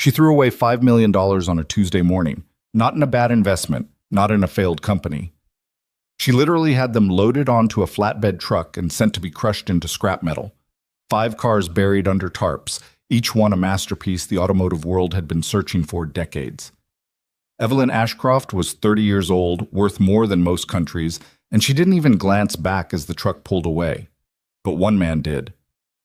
She threw away $5 million on a Tuesday morning, not in a bad investment, not in a failed company. She literally had them loaded onto a flatbed truck and sent to be crushed into scrap metal. 5 cars buried under tarps, each one a masterpiece the automotive world had been searching for decades. Evelyn Ashcroft was 30 years old, worth more than most countries, and she didn't even glance back as the truck pulled away. But one man did.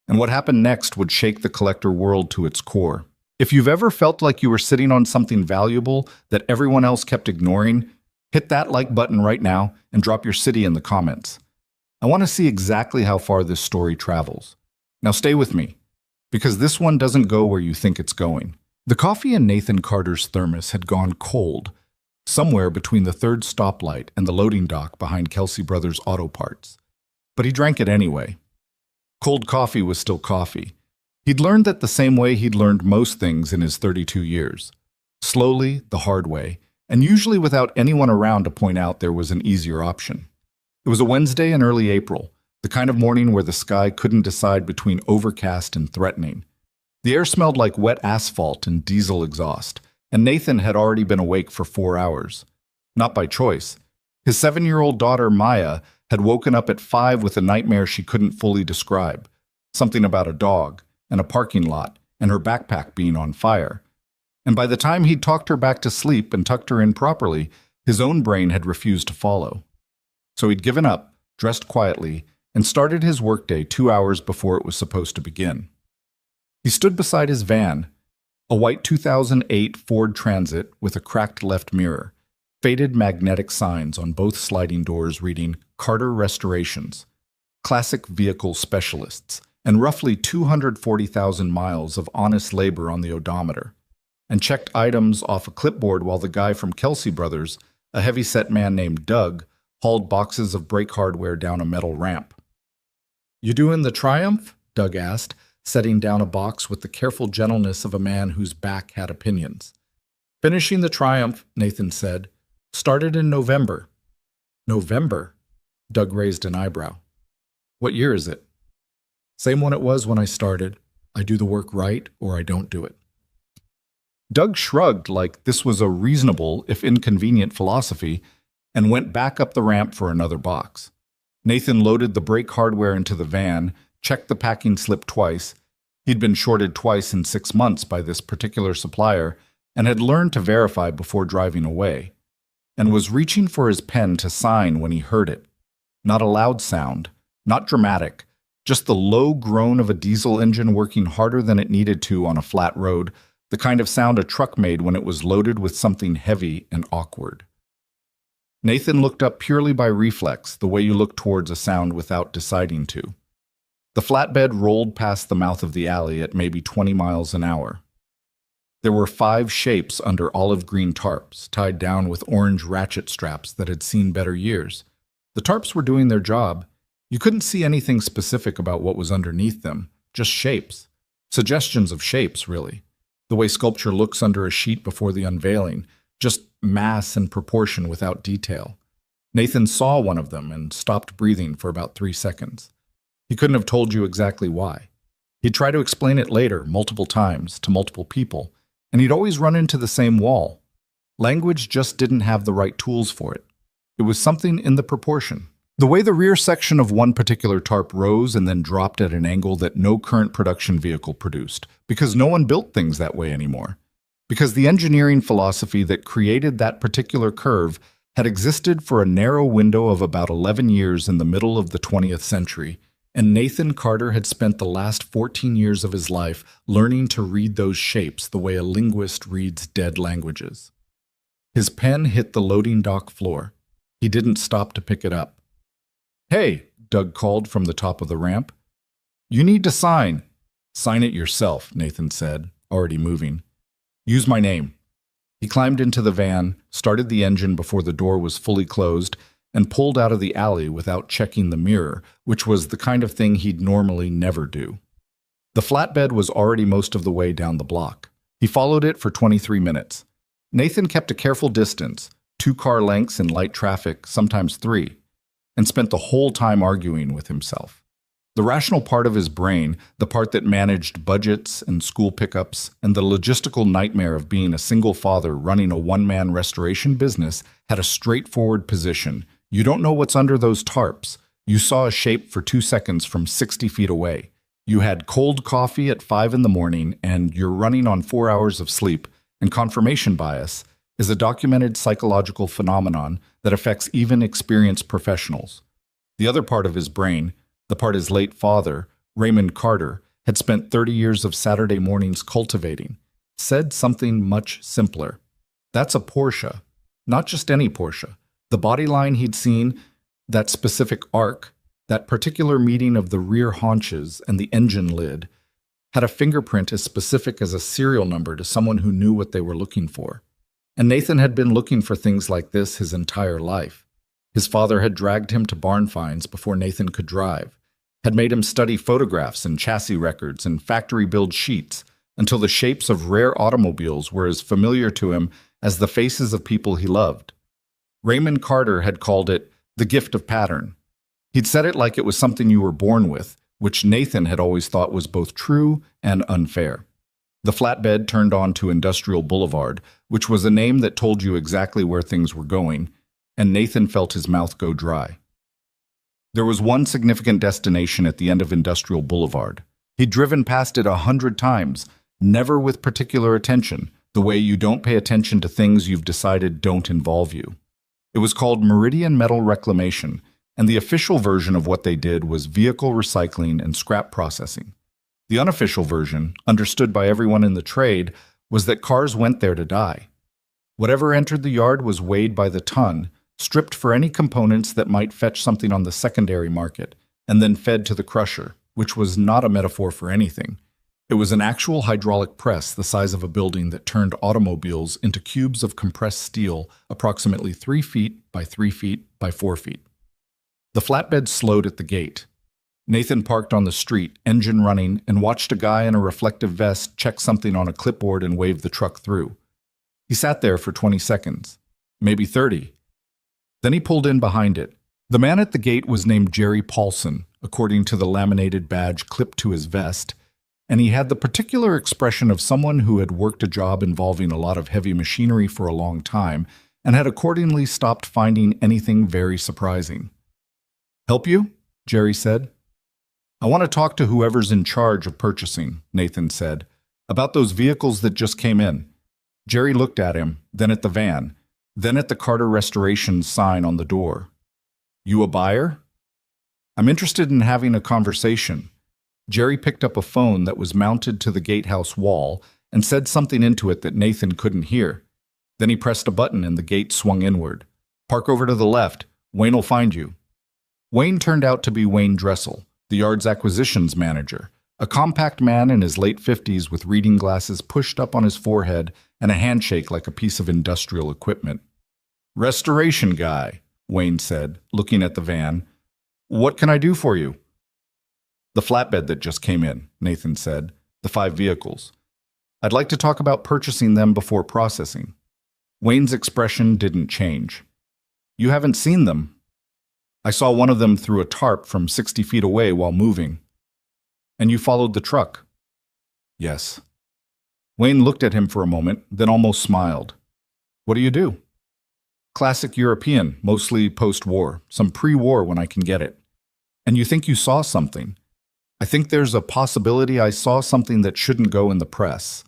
And what happened next would shake the collector world to its core. If you've ever felt like you were sitting on something valuable that everyone else kept ignoring, hit that like button right now and drop your city in the comments. I want to see exactly how far this story travels. Now stay with me, because this one doesn't go where you think it's going. The coffee in Nathan Carter's thermos had gone cold, somewhere between the third stoplight and the loading dock behind Kelsey Brothers Auto Parts. But he drank it anyway. Cold coffee was still coffee. He'd learned that the same way he'd learned most things in his 32 years. Slowly, the hard way, and usually without anyone around to point out there was an easier option. It was a Wednesday in early April, the kind of morning where the sky couldn't decide between overcast and threatening. The air smelled like wet asphalt and diesel exhaust, and Nathan had already been awake for 4 hours. Not by choice. His 7-year-old daughter, Maya, had woken up at 5 with a nightmare she couldn't fully describe. Something about a dog, and a parking lot, and her backpack being on fire. And by the time he'd talked her back to sleep and tucked her in properly, his own brain had refused to follow. So he'd given up, dressed quietly, and started his workday 2 hours before it was supposed to begin. He stood beside his van, a white 2008 Ford Transit with a cracked left mirror, faded magnetic signs on both sliding doors reading Carter Restorations, Classic Vehicle Specialists, and roughly 240,000 miles of honest labor on the odometer, and checked items off a clipboard while the guy from Kelsey Brothers, a heavy-set man named Doug, hauled boxes of brake hardware down a metal ramp. "You doing the Triumph?" Doug asked, setting down a box with the careful gentleness of a man whose back had opinions. "Finishing the Triumph," Nathan said. "Started in November." "November?" Doug raised an eyebrow. "What year is it?" "Same one it was when I started. I do the work right or I don't do it." Doug shrugged like this was a reasonable, if inconvenient, philosophy and went back up the ramp for another box. Nathan loaded the brake hardware into the van, checked the packing slip twice. He'd been shorted twice in 6 months by this particular supplier and had learned to verify before driving away, and was reaching for his pen to sign when he heard it. Not a loud sound, not dramatic, just the low groan of a diesel engine working harder than it needed to on a flat road, the kind of sound a truck made when it was loaded with something heavy and awkward. Nathan looked up purely by reflex, the way you look towards a sound without deciding to. The flatbed rolled past the mouth of the alley at maybe 20 miles an hour. There were 5 shapes under olive green tarps, tied down with orange ratchet straps that had seen better years. The tarps were doing their job. You couldn't see anything specific about what was underneath them, just shapes. Suggestions of shapes, really. The way sculpture looks under a sheet before the unveiling, just mass and proportion without detail. Nathan saw one of them and stopped breathing for about 3 seconds. He couldn't have told you exactly why. He'd try to explain it later, multiple times, to multiple people, and he'd always run into the same wall. Language just didn't have the right tools for it. It was something in the proportion. The way the rear section of one particular tarp rose and then dropped at an angle that no current production vehicle produced, because no one built things that way anymore. Because the engineering philosophy that created that particular curve had existed for a narrow window of about 11 years in the middle of the 20th century, and Nathan Carter had spent the last 14 years of his life learning to read those shapes the way a linguist reads dead languages. His pen hit the loading dock floor. He didn't stop to pick it up. "Hey," Doug called from the top of the ramp. "You need to sign." "Sign it yourself," Nathan said, already moving. "Use my name." He climbed into the van, started the engine before the door was fully closed, and pulled out of the alley without checking the mirror, which was the kind of thing he'd normally never do. The flatbed was already most of the way down the block. He followed it for 23 minutes. Nathan kept a careful distance, 2 car lengths in light traffic, sometimes 3, and spent the whole time arguing with himself. The rational part of his brain, the part that managed budgets and school pickups, and the logistical nightmare of being a single father running a one-man restoration business, had a straightforward position. You don't know what's under those tarps. You saw a shape for 2 seconds from 60 feet away. You had cold coffee at 5 in the morning, and you're running on 4 hours of sleep. And confirmation bias is a documented psychological phenomenon that affects even experienced professionals. The other part of his brain, the part his late father, Raymond Carter, had spent 30 years of Saturday mornings cultivating, said something much simpler. That's a Porsche, not just any Porsche. The body line he'd seen, that specific arc, that particular meeting of the rear haunches and the engine lid, had a fingerprint as specific as a serial number to someone who knew what they were looking for. And Nathan had been looking for things like this his entire life. His father had dragged him to barn finds before Nathan could drive, had made him study photographs and chassis records and factory-build sheets until the shapes of rare automobiles were as familiar to him as the faces of people he loved. Raymond Carter had called it the gift of pattern. He'd said it like it was something you were born with, which Nathan had always thought was both true and unfair. The flatbed turned onto Industrial Boulevard, which was a name that told you exactly where things were going, and Nathan felt his mouth go dry. There was one significant destination at the end of Industrial Boulevard. He'd driven past it 100 times, never with particular attention, the way you don't pay attention to things you've decided don't involve you. It was called Meridian Metal Reclamation, and the official version of what they did was vehicle recycling and scrap processing. The unofficial version, understood by everyone in the trade, was that cars went there to die. Whatever entered the yard was weighed by the ton, stripped for any components that might fetch something on the secondary market, and then fed to the crusher, which was not a metaphor for anything. It was an actual hydraulic press the size of a building that turned automobiles into cubes of compressed steel approximately 3 feet by 3 feet by 4 feet. The flatbed slowed at the gate. Nathan parked on the street, engine running, and watched a guy in a reflective vest check something on a clipboard and wave the truck through. He sat there for 20 seconds, maybe 30. Then he pulled in behind it. The man at the gate was named Jerry Paulson, according to the laminated badge clipped to his vest, and he had the particular expression of someone who had worked a job involving a lot of heavy machinery for a long time and had accordingly stopped finding anything very surprising. "Help you?" Jerry said. "I want to talk to whoever's in charge of purchasing," Nathan said, "about those vehicles that just came in." Jerry looked at him, then at the van, then at the Carter Restoration sign on the door. "You a buyer?" "I'm interested in having a conversation." Jerry picked up a phone that was mounted to the gatehouse wall and said something into it that Nathan couldn't hear. Then he pressed a button and the gate swung inward. "Park over to the left. Wayne will find you." Wayne turned out to be Wayne Dressel, the yard's acquisitions manager, a compact man in his late 50s with reading glasses pushed up on his forehead and a handshake like a piece of industrial equipment. "Restoration guy," Wayne said, looking at the van. "What can I do for you?" "The flatbed that just came in," Nathan said, "the 5 vehicles. I'd like to talk about purchasing them before processing." Wayne's expression didn't change. "You haven't seen them?" "I saw one of them through a tarp from 60 feet away while moving." "And you followed the truck?" "Yes." Wayne looked at him for a moment, then almost smiled. "What do you do?" "Classic European, mostly post-war, some pre-war when I can get it." "And you think you saw something?" "I think there's a possibility I saw something that shouldn't go in the press."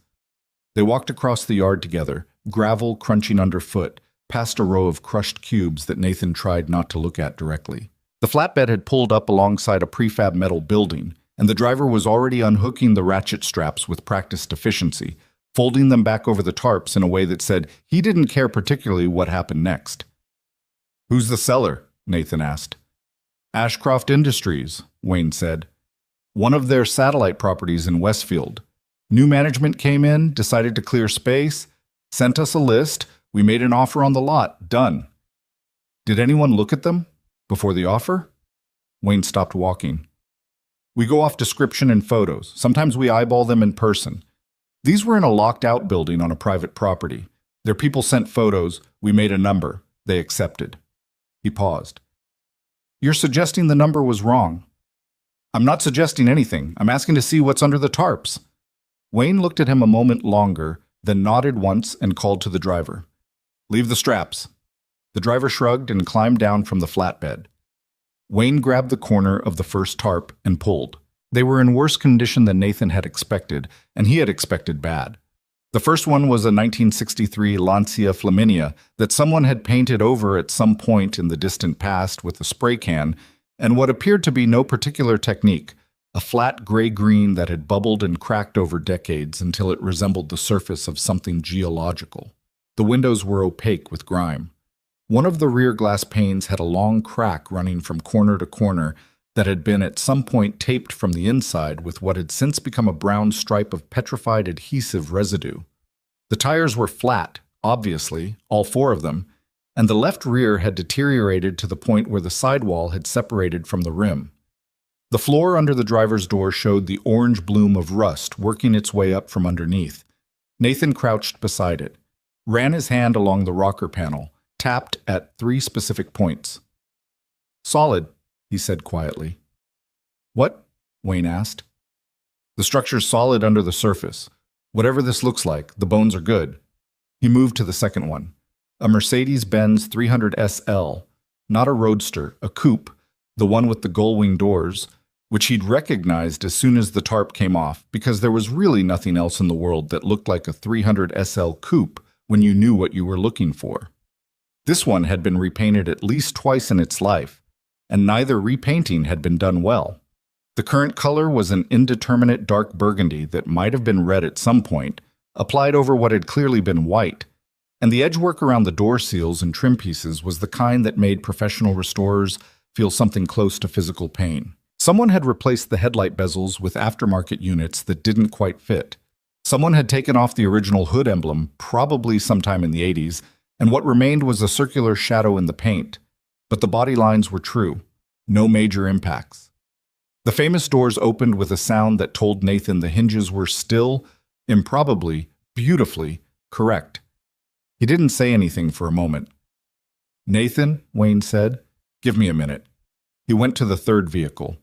They walked across the yard together, gravel crunching underfoot, past a row of crushed cubes that Nathan tried not to look at directly. The flatbed had pulled up alongside a prefab metal building, and the driver was already unhooking the ratchet straps with practiced efficiency, folding them back over the tarps in a way that said he didn't care particularly what happened next. "Who's the seller?" Nathan asked. "Ashcroft Industries," Wayne said. "One of their satellite properties in Westfield. New management came in, decided to clear space, sent us a list. We made an offer on the lot. Done." "Did anyone look at them before the offer?" Wayne stopped walking. "We go off description and photos. Sometimes we eyeball them in person. These were in a locked-out building on a private property. Their people sent photos. We made a number. They accepted." He paused. "You're suggesting the number was wrong?" I'm not suggesting anything. I'm asking to see what's under the tarps. Wayne looked at him a moment longer, then nodded once and called to the driver. Leave the straps. The driver shrugged and climbed down from the flatbed. Wayne grabbed the corner of the first tarp and pulled. They were in worse condition than Nathan had expected, and he had expected bad. The first one was a 1963 Lancia Flaminia that someone had painted over at some point in the distant past with a spray can and what appeared to be no particular technique, a flat gray-green that had bubbled and cracked over decades until it resembled the surface of something geological. The windows were opaque with grime. One of the rear glass panes had a long crack running from corner to corner that had been at some point taped from the inside with what had since become a brown stripe of petrified adhesive residue. The tires were flat, obviously, all four of them, and the left rear had deteriorated to the point where the sidewall had separated from the rim. The floor under the driver's door showed the orange bloom of rust working its way up from underneath. Nathan crouched beside it, ran his hand along the rocker panel, tapped at 3 specific points. Solid, he said quietly. What? Wayne asked. The structure's solid under the surface. Whatever this looks like, the bones are good. He moved to the second one. A Mercedes-Benz 300 SL, not a roadster, a coupe, the one with the gull-wing doors, which he'd recognized as soon as the tarp came off because there was really nothing else in the world that looked like a 300 SL coupe when you knew what you were looking for. This one had been repainted at least twice in its life, and neither repainting had been done well. The current color was an indeterminate dark burgundy that might have been red at some point, applied over what had clearly been white, and the edgework around the door seals and trim pieces was the kind that made professional restorers feel something close to physical pain. Someone had replaced the headlight bezels with aftermarket units that didn't quite fit. Someone had taken off the original hood emblem, probably sometime in the 80s, and what remained was a circular shadow in the paint. But the body lines were true. No major impacts. The famous doors opened with a sound that told Nathan the hinges were still, improbably, beautifully, correct. He didn't say anything for a moment. Nathan, Wayne said, give me a minute. He went to the third vehicle,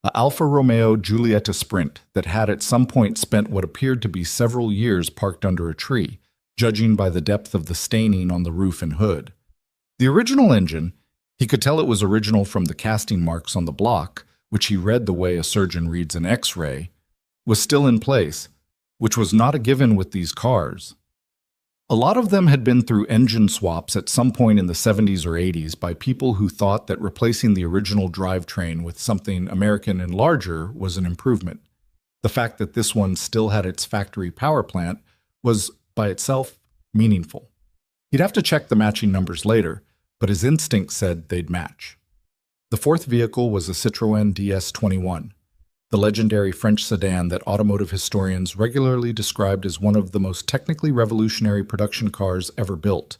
a Alfa Romeo Giulietta Sprint that had at some point spent what appeared to be several years parked under a tree, judging by the depth of the staining on the roof and hood. The original engine, he could tell it was original from the casting marks on the block, which he read the way a surgeon reads an X-ray, was still in place, which was not a given with these cars. A lot of them had been through engine swaps at some point in the 70s or 80s by people who thought that replacing the original drivetrain with something American and larger was an improvement. The fact that this one still had its factory power plant was, by itself, meaningful. He'd have to check the matching numbers later, but his instinct said they'd match. The fourth vehicle was a Citroën DS21, the legendary French sedan that automotive historians regularly described as one of the most technically revolutionary production cars ever built,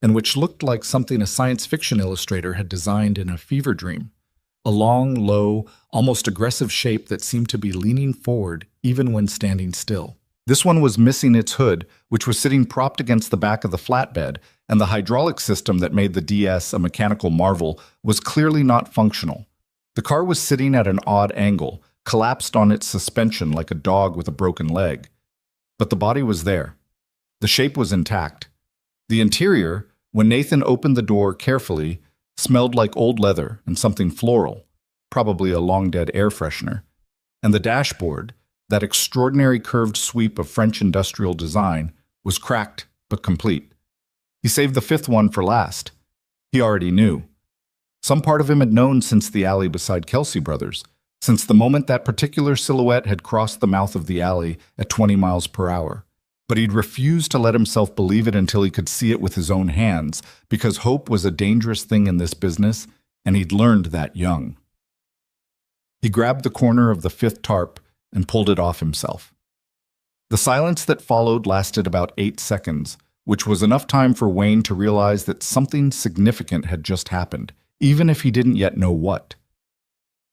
and which looked like something a science fiction illustrator had designed in a fever dream. A long, low, almost aggressive shape that seemed to be leaning forward even when standing still. This one was missing its hood, which was sitting propped against the back of the flatbed, and the hydraulic system that made the DS a mechanical marvel was clearly not functional. The car was sitting at an odd angle, collapsed on its suspension like a dog with a broken leg. But the body was there. The shape was intact. The interior, when Nathan opened the door carefully, smelled like old leather and something floral, probably a long-dead air freshener. And the dashboard, that extraordinary curved sweep of French industrial design, was cracked but complete. He saved the fifth one for last. He already knew. Some part of him had known since the alley beside Kelsey Brothers, since the moment that particular silhouette had crossed the mouth of the alley at 20 miles per hour. But he'd refused to let himself believe it until he could see it with his own hands, because hope was a dangerous thing in this business, and he'd learned that young. He grabbed the corner of the fifth tarp and pulled it off himself. The silence that followed lasted about 8 seconds, which was enough time for Wayne to realize that something significant had just happened, even if he didn't yet know what.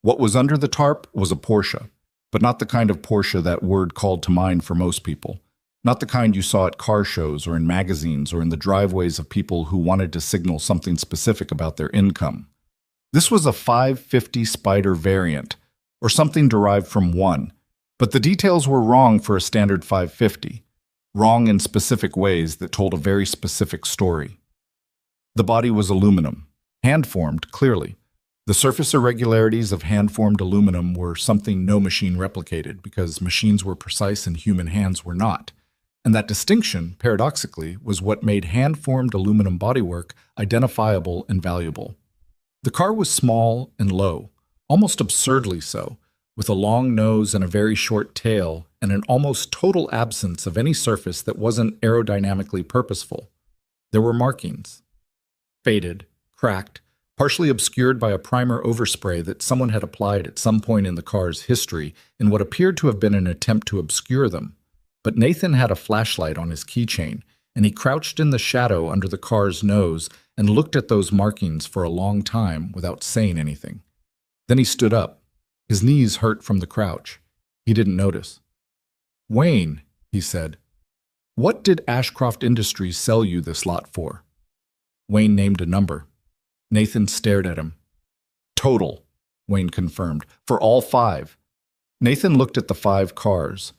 What was under the tarp was a Porsche, but not the kind of Porsche that word called to mind for most people. Not the kind you saw at car shows or in magazines or in the driveways of people who wanted to signal something specific about their income. This was a 550 Spider variant, or something derived from 1. But the details were wrong for a standard 550, wrong in specific ways that told a very specific story. The body was aluminum, hand-formed, clearly. The surface irregularities of hand-formed aluminum were something no machine replicated because machines were precise and human hands were not. And that distinction, paradoxically, was what made hand-formed aluminum bodywork identifiable and valuable. The car was small and low, almost absurdly so, with a long nose and a very short tail and an almost total absence of any surface that wasn't aerodynamically purposeful. There were markings. Faded, cracked, partially obscured by a primer overspray that someone had applied at some point in the car's history in what appeared to have been an attempt to obscure them. But Nathan had a flashlight on his keychain, and he crouched in the shadow under the car's nose and looked at those markings for a long time without saying anything. Then he stood up. His knees hurt from the crouch. He didn't notice. "Wayne," he said, "what did Ashcroft Industries sell you this lot for?" Wayne named a number. Nathan stared at him. "Total," Wayne confirmed, "for all 5. Nathan looked at the 5 cars,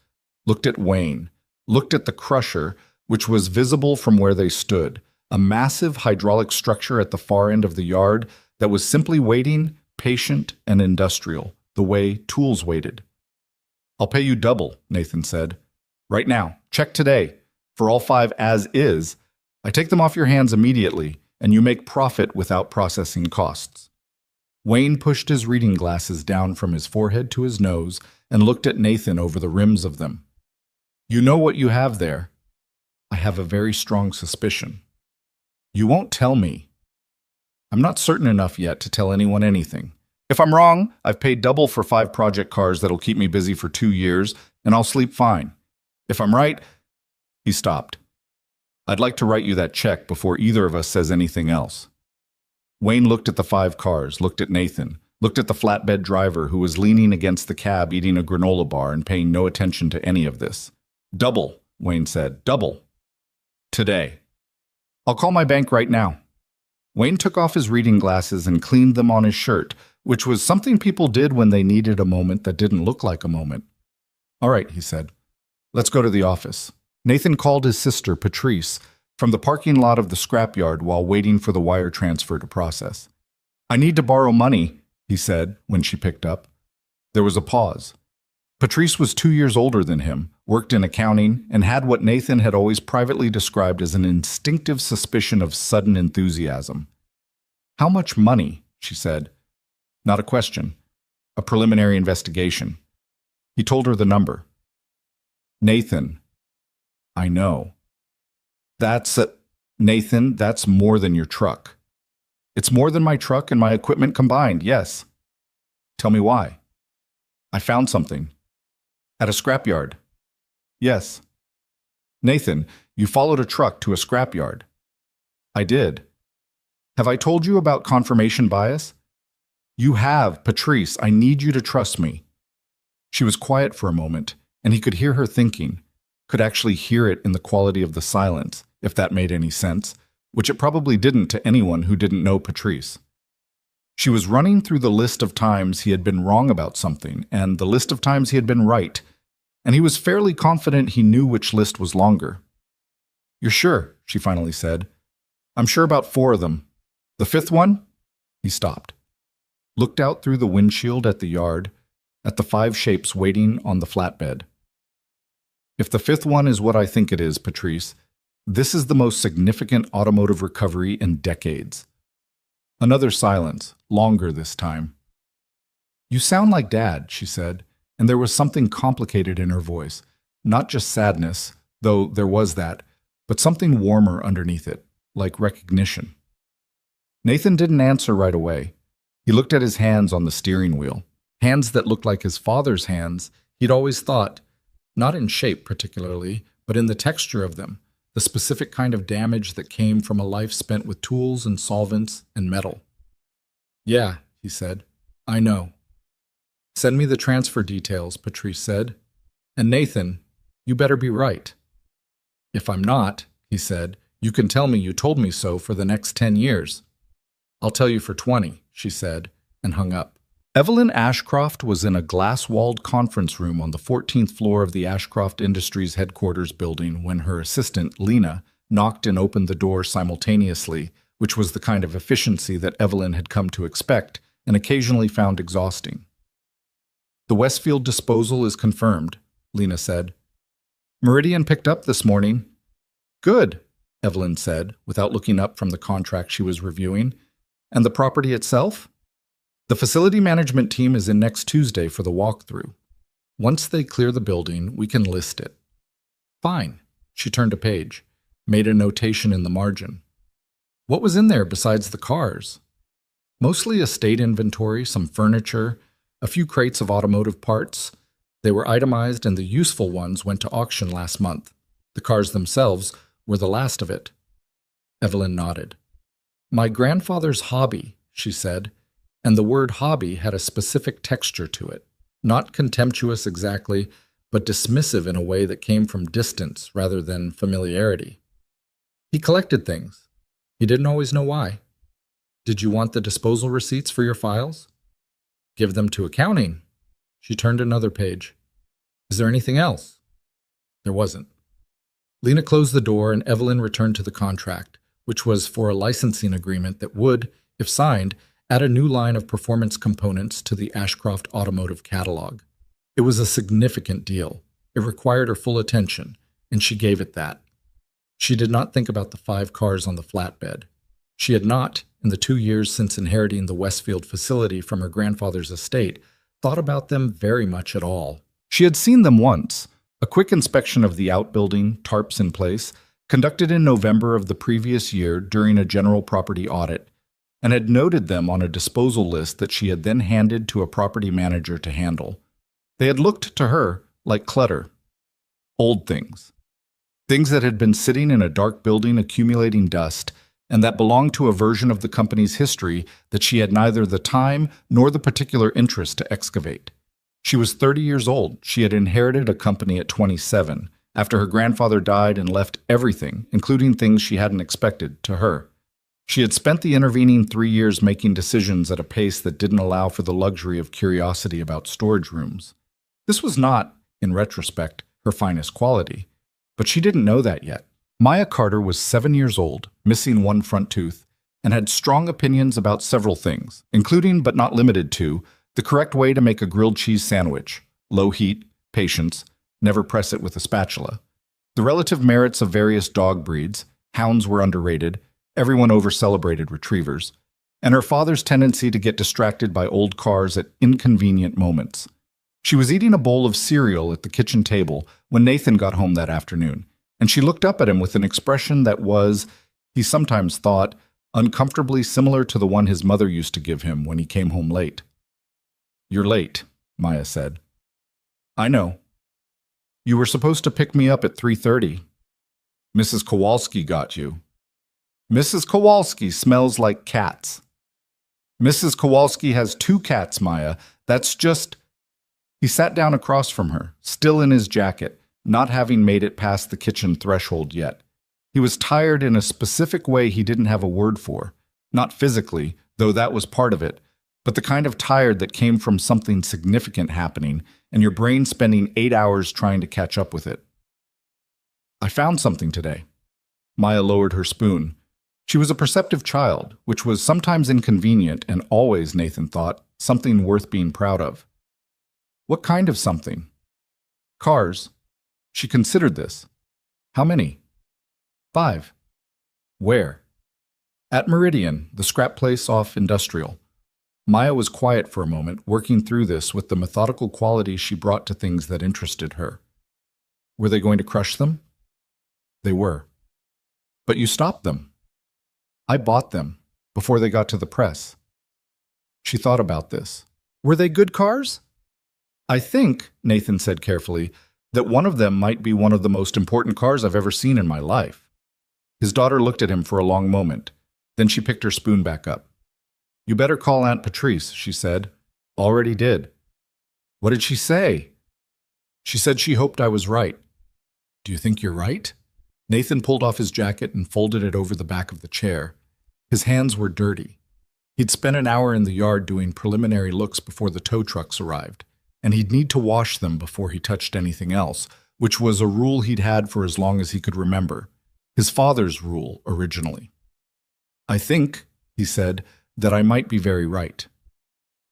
looked at Wayne, looked at the crusher, which was visible from where they stood, a massive hydraulic structure at the far end of the yard that was simply waiting, patient and industrial, the way tools waited. "I'll pay you double," Nathan said. "Right now. Check today. For all 5 as is. I take them off your hands immediately, and you make profit without processing costs." Wayne pushed his reading glasses down from his forehead to his nose and looked at Nathan over the rims of them. "You know what you have there?" "I have a very strong suspicion." "You won't tell me." "I'm not certain enough yet to tell anyone anything. If I'm wrong, I've paid double for 5 project cars that'll keep me busy for 2 years, and I'll sleep fine. If I'm right—" He stopped. "I'd like to write you that check before either of us says anything else." Wayne looked at the 5 cars, looked at Nathan, looked at the flatbed driver who was leaning against the cab eating a granola bar and paying no attention to any of this. "Double," Wayne said. "Double. Today. I'll call my bank right now." Wayne took off his reading glasses and cleaned them on his shirt, which was something people did when they needed a moment that didn't look like a moment. "All right," he said. "Let's go to the office." Nathan called his sister, Patrice, from the parking lot of the scrapyard while waiting for the wire transfer to process. "I need to borrow money," he said when she picked up. There was a pause. Patrice was 2 years older than him, worked in accounting, and had what Nathan had always privately described as an instinctive suspicion of sudden enthusiasm. "How much money?" she said. Not a question. A preliminary investigation. He told her the number. "Nathan, I know." Nathan, that's more than your truck." "It's more than my truck and my equipment combined, yes." "Tell me why." "I found something." "At a scrapyard." "Yes." "Nathan, you followed a truck to a scrapyard." "I did." "Have I told you about confirmation bias?" "You have, Patrice. I need you to trust me." She was quiet for a moment, and he could hear her thinking, could actually hear it in the quality of the silence, if that made any sense, which it probably didn't to anyone who didn't know Patrice. She was running through the list of times he had been wrong about something, and the list of times he had been right, and he was fairly confident he knew which list was longer. "You're sure?" she finally said. "I'm sure about 4 of them. The 5th one?" He stopped, looked out through the windshield at the yard, at the 5 shapes waiting on the flatbed. "If the 5th one is what I think it is, Patrice, this is the most significant automotive recovery in decades." Another silence, longer this time. "You sound like Dad," she said, and there was something complicated in her voice. Not just sadness, though there was that, but something warmer underneath it, like recognition. Nathan didn't answer right away. He looked at his hands on the steering wheel, hands that looked like his father's hands he'd always thought, not in shape particularly, but in the texture of them, the specific kind of damage that came from a life spent with tools and solvents and metal. "Yeah," he said, "I know." "Send me the transfer details," Patrice said. "And Nathan, you better be right." "If I'm not," he said, "you can tell me you told me so for the next 10 years. "I'll tell you for 20, she said, and hung up. Evelyn Ashcroft was in a glass-walled conference room on the 14th floor of the Ashcroft Industries headquarters building when her assistant, Lena, knocked and opened the door simultaneously, which was the kind of efficiency that Evelyn had come to expect and occasionally found exhausting. "The Westfield disposal is confirmed," Lena said. "Meridian picked up this morning." "Good," Evelyn said, without looking up from the contract she was reviewing. "And the property itself?" "The facility management team is in next Tuesday for the walkthrough. Once they clear the building, we can list it." "Fine." She turned a page, made a notation in the margin. "What was in there besides the cars?" "Mostly estate inventory, some furniture, a few crates of automotive parts. They were itemized and the useful ones went to auction last month. The cars themselves were the last of it." Evelyn nodded. "My grandfather's hobby," she said, and the word hobby had a specific texture to it, not contemptuous exactly, but dismissive in a way that came from distance rather than familiarity. "He collected things. He didn't always know why." "Did you want the disposal receipts for your files?" "Give them to accounting." She turned another page. "Is there anything else?" There wasn't. Lena closed the door and Evelyn returned to the contract, which was for a licensing agreement that would, if signed, add a new line of performance components to the Ashcroft automotive catalog. It was a significant deal. It required her full attention, and she gave it that. She did not think about the 5 cars on the flatbed. She had not, in the 2 years since inheriting the Westfield facility from her grandfather's estate, thought about them very much at all. She had seen them once, a quick inspection of the outbuilding, tarps in place, conducted in November of the previous year during a general property audit, and had noted them on a disposal list that she had then handed to a property manager to handle. They had looked to her like clutter. Old things. Things that had been sitting in a dark building accumulating dust, and that belonged to a version of the company's history that she had neither the time nor the particular interest to excavate. She was 30 years old. She had inherited a company at 27, after her grandfather died and left everything, including things she hadn't expected, to her. She had spent the intervening 3 years making decisions at a pace that didn't allow for the luxury of curiosity about storage rooms. This was not, in retrospect, her finest quality, but she didn't know that yet. Maya Carter was 7 years old, missing one front tooth, and had strong opinions about several things, including but not limited to the correct way to make a grilled cheese sandwich, low heat, patience, never press it with a spatula, the relative merits of various dog breeds, hounds were underrated, everyone over-celebrated retrievers, and her father's tendency to get distracted by old cars at inconvenient moments. She was eating a bowl of cereal at the kitchen table when Nathan got home that afternoon, and she looked up at him with an expression that was, he sometimes thought, uncomfortably similar to the one his mother used to give him when he came home late. "You're late," Maya said. "I know. You were supposed to pick me up at 3:30. Mrs. Kowalski got you." "Mrs. Kowalski smells like cats." "Mrs. Kowalski has 2 cats, Maya. That's just—" He sat down across from her, still in his jacket, not having made it past the kitchen threshold yet. He was tired in a specific way he didn't have a word for. Not physically, though that was part of it, but the kind of tired that came from something significant happening and your brain spending 8 hours trying to catch up with it. "I found something today." Maya lowered her spoon. She was a perceptive child, which was sometimes inconvenient and always, Nathan thought, something worth being proud of. "What kind of something?" "Cars." She considered this. "How many?" 5. "Where?" "At Meridian, the scrap place off Industrial." Maya was quiet for a moment, working through this with the methodical quality she brought to things that interested her. "Were they going to crush them?" "They were." "But you stopped them." "I bought them, before they got to the press." She thought about this. "Were they good cars?" "I think," Nathan said carefully, "that one of them might be one of the most important cars I've ever seen in my life." His daughter looked at him for a long moment. Then she picked her spoon back up. "You better call Aunt Patrice," she said. "Already did." "What did she say?" "She said she hoped I was right." "Do you think you're right?" Nathan pulled off his jacket and folded it over the back of the chair. His hands were dirty. He'd spent an hour in the yard doing preliminary looks before the tow trucks arrived, and he'd need to wash them before he touched anything else, which was a rule he'd had for as long as he could remember. His father's rule, originally. "I think," he said, "that I might be very right."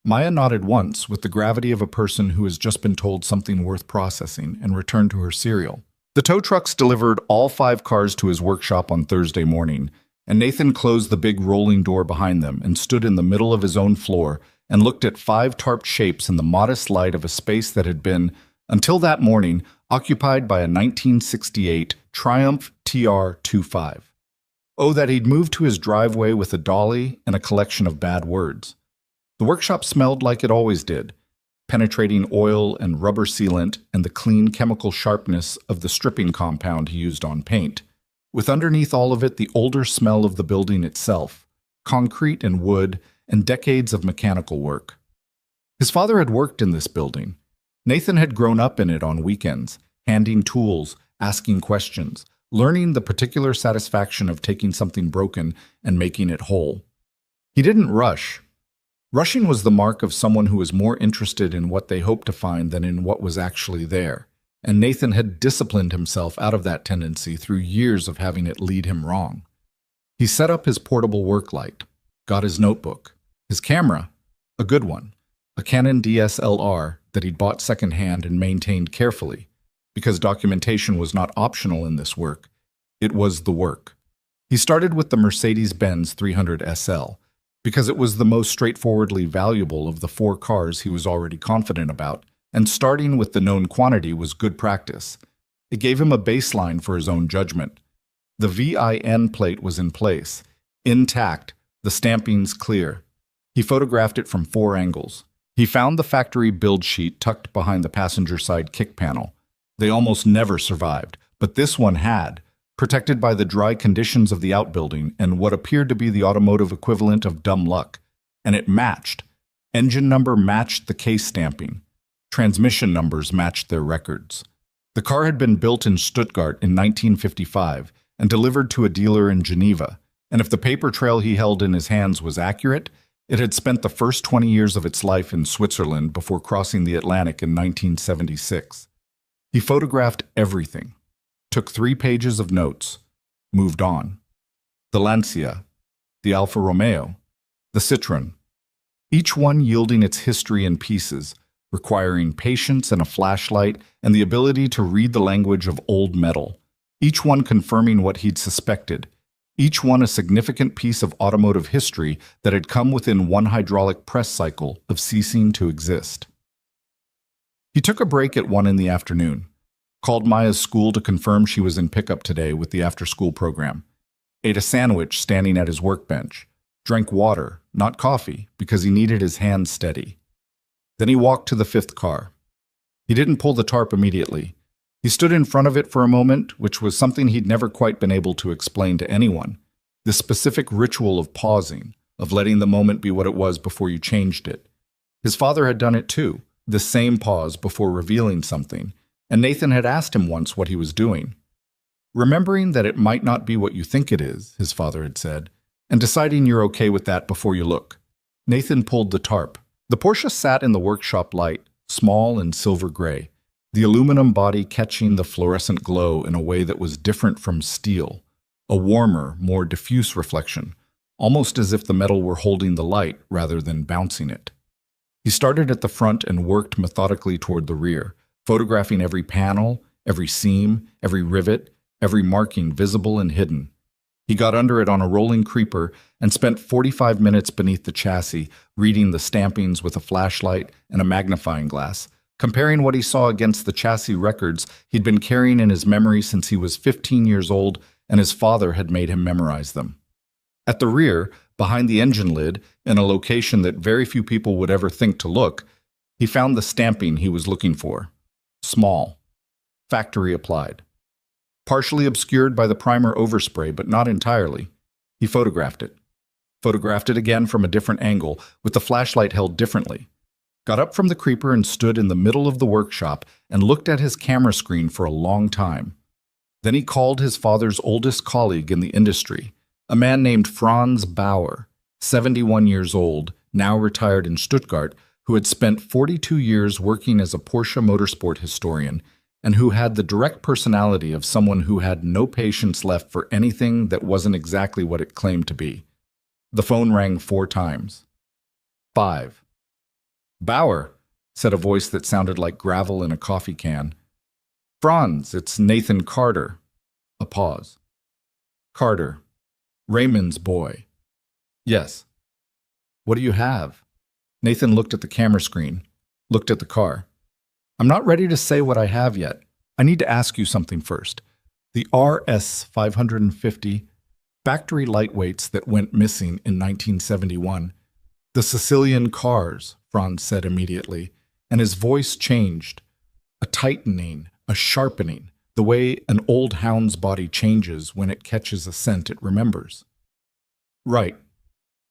Maya nodded once with the gravity of a person who has just been told something worth processing and returned to her cereal. The tow trucks delivered all 5 cars to his workshop on Thursday morning, and Nathan closed the big rolling door behind them and stood in the middle of his own floor and looked at 5 tarped shapes in the modest light of a space that had been, until that morning, occupied by a 1968 Triumph TR-25. Oh, that he'd moved to his driveway with a dolly and a collection of bad words. The workshop smelled like it always did, penetrating oil and rubber sealant and the clean chemical sharpness of the stripping compound he used on paint, with underneath all of it the older smell of the building itself, concrete and wood and decades of mechanical work. His father had worked in this building. Nathan had grown up in it on weekends, handing tools, asking questions, learning the particular satisfaction of taking something broken and making it whole. He didn't rush. Rushing was the mark of someone who was more interested in what they hoped to find than in what was actually there, and Nathan had disciplined himself out of that tendency through years of having it lead him wrong. He set up his portable work light, got his notebook, his camera, a good one, a Canon DSLR that he'd bought secondhand and maintained carefully, because documentation was not optional in this work. It was the work. He started with the Mercedes-Benz 300 SL, because it was the most straightforwardly valuable of the 4 cars he was already confident about, and starting with the known quantity was good practice. It gave him a baseline for his own judgment. The VIN plate was in place, intact, the stampings clear. He photographed it from 4 angles. He found the factory build sheet tucked behind the passenger side kick panel. They almost never survived, but this one had, protected by the dry conditions of the outbuilding and what appeared to be the automotive equivalent of dumb luck. And it matched. Engine number matched the case stamping. Transmission numbers matched their records. The car had been built in Stuttgart in 1955 and delivered to a dealer in Geneva, and if the paper trail he held in his hands was accurate, it had spent the first 20 years of its life in Switzerland before crossing the Atlantic in 1976. He photographed everything, took 3 pages of notes, moved on. The Lancia, the Alfa Romeo, the Citroën, each one yielding its history in pieces, requiring patience and a flashlight and the ability to read the language of old metal, each one confirming what he'd suspected, each one a significant piece of automotive history that had come within one hydraulic press cycle of ceasing to exist. He took a break at 1 in the afternoon, called Maya's school to confirm she was in pickup today with the after-school program, ate a sandwich standing at his workbench, drank water, not coffee, because he needed his hands steady. Then he walked to the 5th car. He didn't pull the tarp immediately. He stood in front of it for a moment, which was something he'd never quite been able to explain to anyone. The specific ritual of pausing, of letting the moment be what it was before you changed it. His father had done it too, the same pause before revealing something, and Nathan had asked him once what he was doing. Remembering that it might not be what you think it is, his father had said, and deciding you're okay with that before you look. Nathan pulled the tarp. The Porsche sat in the workshop light, small and silver gray, the aluminum body catching the fluorescent glow in a way that was different from steel, a warmer, more diffuse reflection, almost as if the metal were holding the light rather than bouncing it. He started at the front and worked methodically toward the rear, photographing every panel, every seam, every rivet, every marking visible and hidden. He got under it on a rolling creeper and spent 45 minutes beneath the chassis, reading the stampings with a flashlight and a magnifying glass, comparing what he saw against the chassis records he'd been carrying in his memory since he was 15 years old and his father had made him memorize them. At the rear, behind the engine lid, in a location that very few people would ever think to look, he found the stamping he was looking for. Small. Factory applied. Partially obscured by the primer overspray, but not entirely. He photographed it. Photographed it again from a different angle, with the flashlight held differently. Got up from the creeper and stood in the middle of the workshop and looked at his camera screen for a long time. Then he called his father's oldest colleague in the industry, a man named Franz Bauer, 71 years old, now retired in Stuttgart, who had spent 42 years working as a Porsche motorsport historian and who had the direct personality of someone who had no patience left for anything that wasn't exactly what it claimed to be. The phone rang 4 times. 5. "Bauer," said a voice that sounded like gravel in a coffee can. "Franz, it's Nathan Carter." A pause. "Carter. Raymond's boy." "Yes." "What do you have?" Nathan looked at the camera screen, looked at the car. "I'm not ready to say what I have yet. I need to ask you something first. The RS 550 factory lightweights that went missing in 1971. The Sicilian cars," Franz said immediately, and his voice changed. A tightening, a sharpening, the way an old hound's body changes when it catches a scent it remembers. "Right.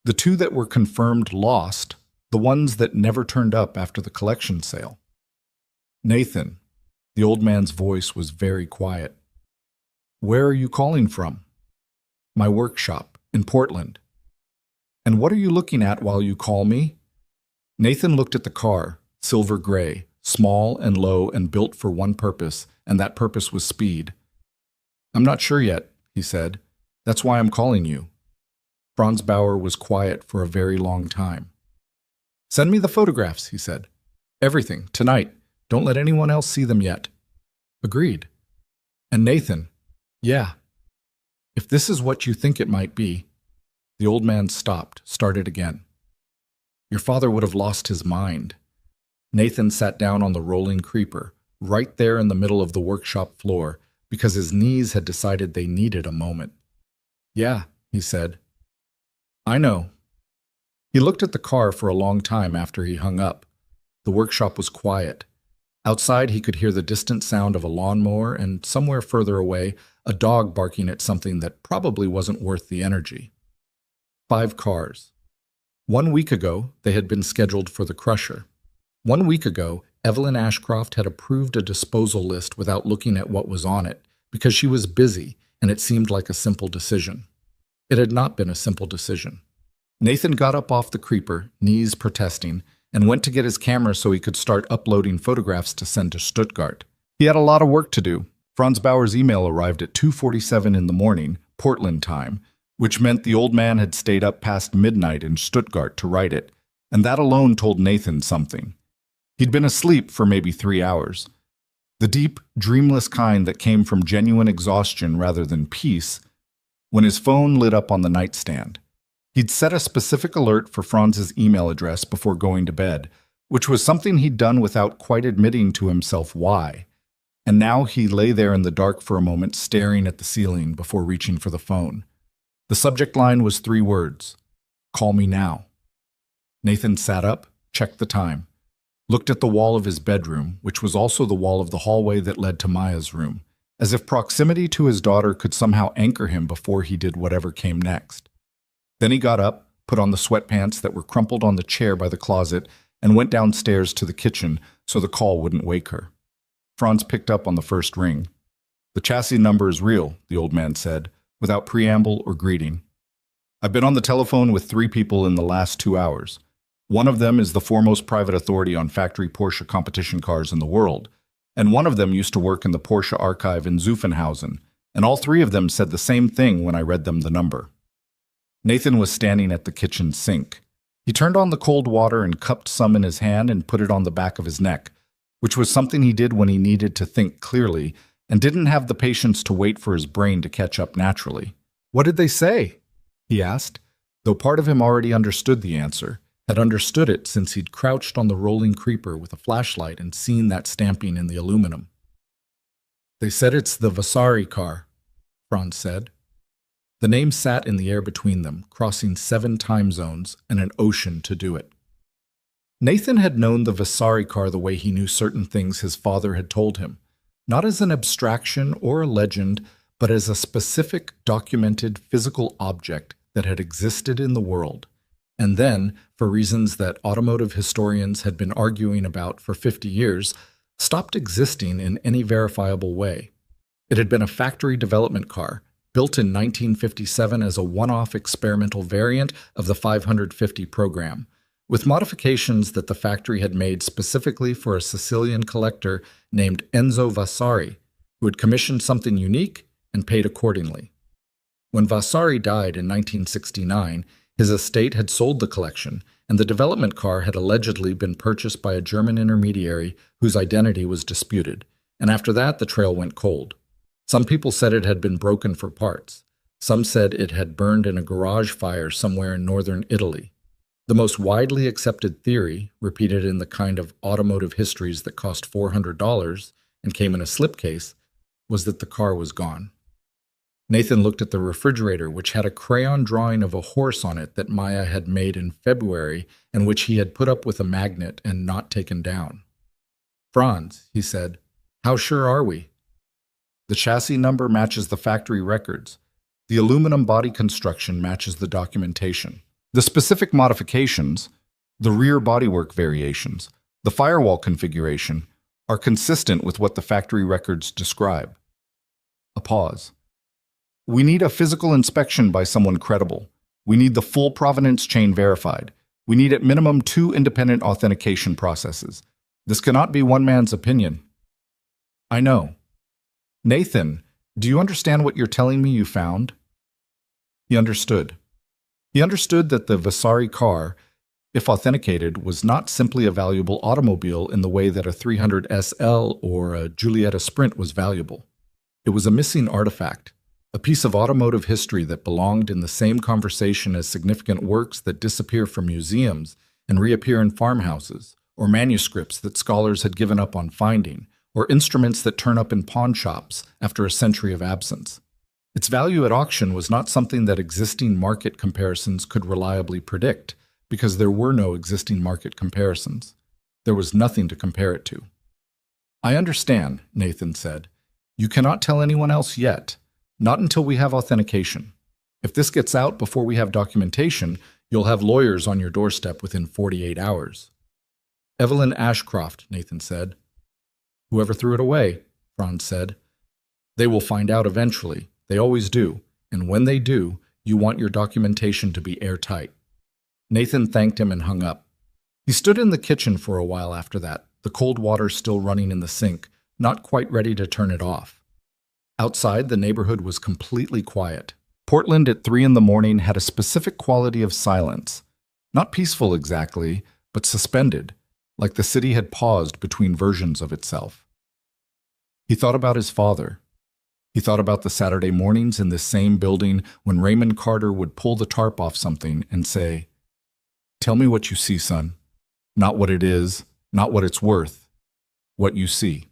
The 2 that were confirmed lost, the ones that never turned up after the collection sale." "Nathan," the old man's voice was very quiet. "Where are you calling from?" "My workshop, in Portland." "And what are you looking at while you call me?" Nathan looked at the car, silver gray, small and low and built for one purpose, and that purpose was speed. "I'm not sure yet," he said. "That's why I'm calling you." Franz Bauer was quiet for a very long time. "Send me the photographs," he said. "Everything, tonight. Don't let anyone else see them yet." "Agreed." "And Nathan." "Yeah." "If this is what you think it might be." The old man stopped, started again. "Your father would have lost his mind." Nathan sat down on the rolling creeper, right there in the middle of the workshop floor, because his knees had decided they needed a moment. "Yeah," he said. "I know." He looked at the car for a long time after he hung up. The workshop was quiet. Outside he could hear the distant sound of a lawnmower and, somewhere further away, a dog barking at something that probably wasn't worth the energy. 5 cars. 1 week ago, they had been scheduled for the crusher. 1 week ago, Evelyn Ashcroft had approved a disposal list without looking at what was on it, because she was busy and it seemed like a simple decision. It had not been a simple decision. Nathan got up off the creeper, knees protesting, and went to get his camera so he could start uploading photographs to send to Stuttgart. He had a lot of work to do. Franz Bauer's email arrived at 2:47 in the morning, Portland time, which meant the old man had stayed up past midnight in Stuttgart to write it, and that alone told Nathan something. He'd been asleep for maybe 3 hours. The deep, dreamless kind that came from genuine exhaustion rather than peace, when his phone lit up on the nightstand. He'd set a specific alert for Franz's email address before going to bed, which was something he'd done without quite admitting to himself why. And now he lay there in the dark for a moment, staring at the ceiling before reaching for the phone. The subject line was 3 words: "Call me now." Nathan sat up, checked the time, looked at the wall of his bedroom, which was also the wall of the hallway that led to Maya's room, as if proximity to his daughter could somehow anchor him before he did whatever came next. Then he got up, put on the sweatpants that were crumpled on the chair by the closet, and went downstairs to the kitchen so the call wouldn't wake her. Franz picked up on the first ring. "The chassis number is real," the old man said, without preamble or greeting. "I've been on the telephone with 3 people in the last 2 hours. One of them is the foremost private authority on factory Porsche competition cars in the world, and one of them used to work in the Porsche archive in Zuffenhausen, and all 3 of them said the same thing when I read them the number." Nathan was standing at the kitchen sink. He turned on the cold water and cupped some in his hand and put it on the back of his neck, which was something he did when he needed to think clearly and didn't have the patience to wait for his brain to catch up naturally. "What did they say?" he asked, though part of him already understood the answer, had understood it since he'd crouched on the rolling creeper with a flashlight and seen that stamping in the aluminum. "They said it's the Vasari car," Franz said. The name sat in the air between them, crossing 7 time zones and an ocean to do it. Nathan had known the Vasari car the way he knew certain things his father had told him, not as an abstraction or a legend, but as a specific, documented, physical object that had existed in the world, and then, for reasons that automotive historians had been arguing about for 50 years, stopped existing in any verifiable way. It had been a factory development car, built in 1957 as a one-off experimental variant of the 550 program, with modifications that the factory had made specifically for a Sicilian collector named Enzo Vasari, who had commissioned something unique and paid accordingly. When Vasari died in 1969, his estate had sold the collection, and the development car had allegedly been purchased by a German intermediary whose identity was disputed, and after that the trail went cold. Some people said it had been broken for parts. Some said it had burned in a garage fire somewhere in northern Italy. The most widely accepted theory, repeated in the kind of automotive histories that cost $400 and came in a slipcase, was that the car was gone. Nathan looked at the refrigerator, which had a crayon drawing of a horse on it that Maya had made in February and which he had put up with a magnet and not taken down. "Franz," he said, "how sure are we?" "The chassis number matches the factory records. The aluminum body construction matches the documentation. The specific modifications, the rear bodywork variations, the firewall configuration, are consistent with what the factory records describe." A pause. "We need a physical inspection by someone credible. We need the full provenance chain verified. We need at minimum 2 independent authentication processes. This cannot be one man's opinion." "I know." "Nathan, do you understand what you're telling me you found?" He understood. He understood that the Vasari car, if authenticated, was not simply a valuable automobile in the way that a 300 SL or a Giulietta Sprint was valuable. It was a missing artifact, a piece of automotive history that belonged in the same conversation as significant works that disappear from museums and reappear in farmhouses, or manuscripts that scholars had given up on finding, or instruments that turn up in pawn shops after a century of absence. Its value at auction was not something that existing market comparisons could reliably predict, because there were no existing market comparisons. There was nothing to compare it to. "I understand," Nathan said. "You cannot tell anyone else yet. Not until we have authentication. If this gets out before we have documentation, you'll have lawyers on your doorstep within 48 hours. "Evelyn Ashcroft," Nathan said. "Whoever threw it away," Franz said. "They will find out eventually. They always do. And when they do, you want your documentation to be airtight." Nathan thanked him and hung up. He stood in the kitchen for a while after that, the cold water still running in the sink, not quite ready to turn it off. Outside, the neighborhood was completely quiet. Portland at 3 in the morning had a specific quality of silence. Not peaceful exactly, but suspended, like the city had paused between versions of itself. He thought about his father. He thought about the Saturday mornings in this same building when Raymond Carter would pull the tarp off something and say, "Tell me what you see, son. Not what it is, not what it's worth. What you see."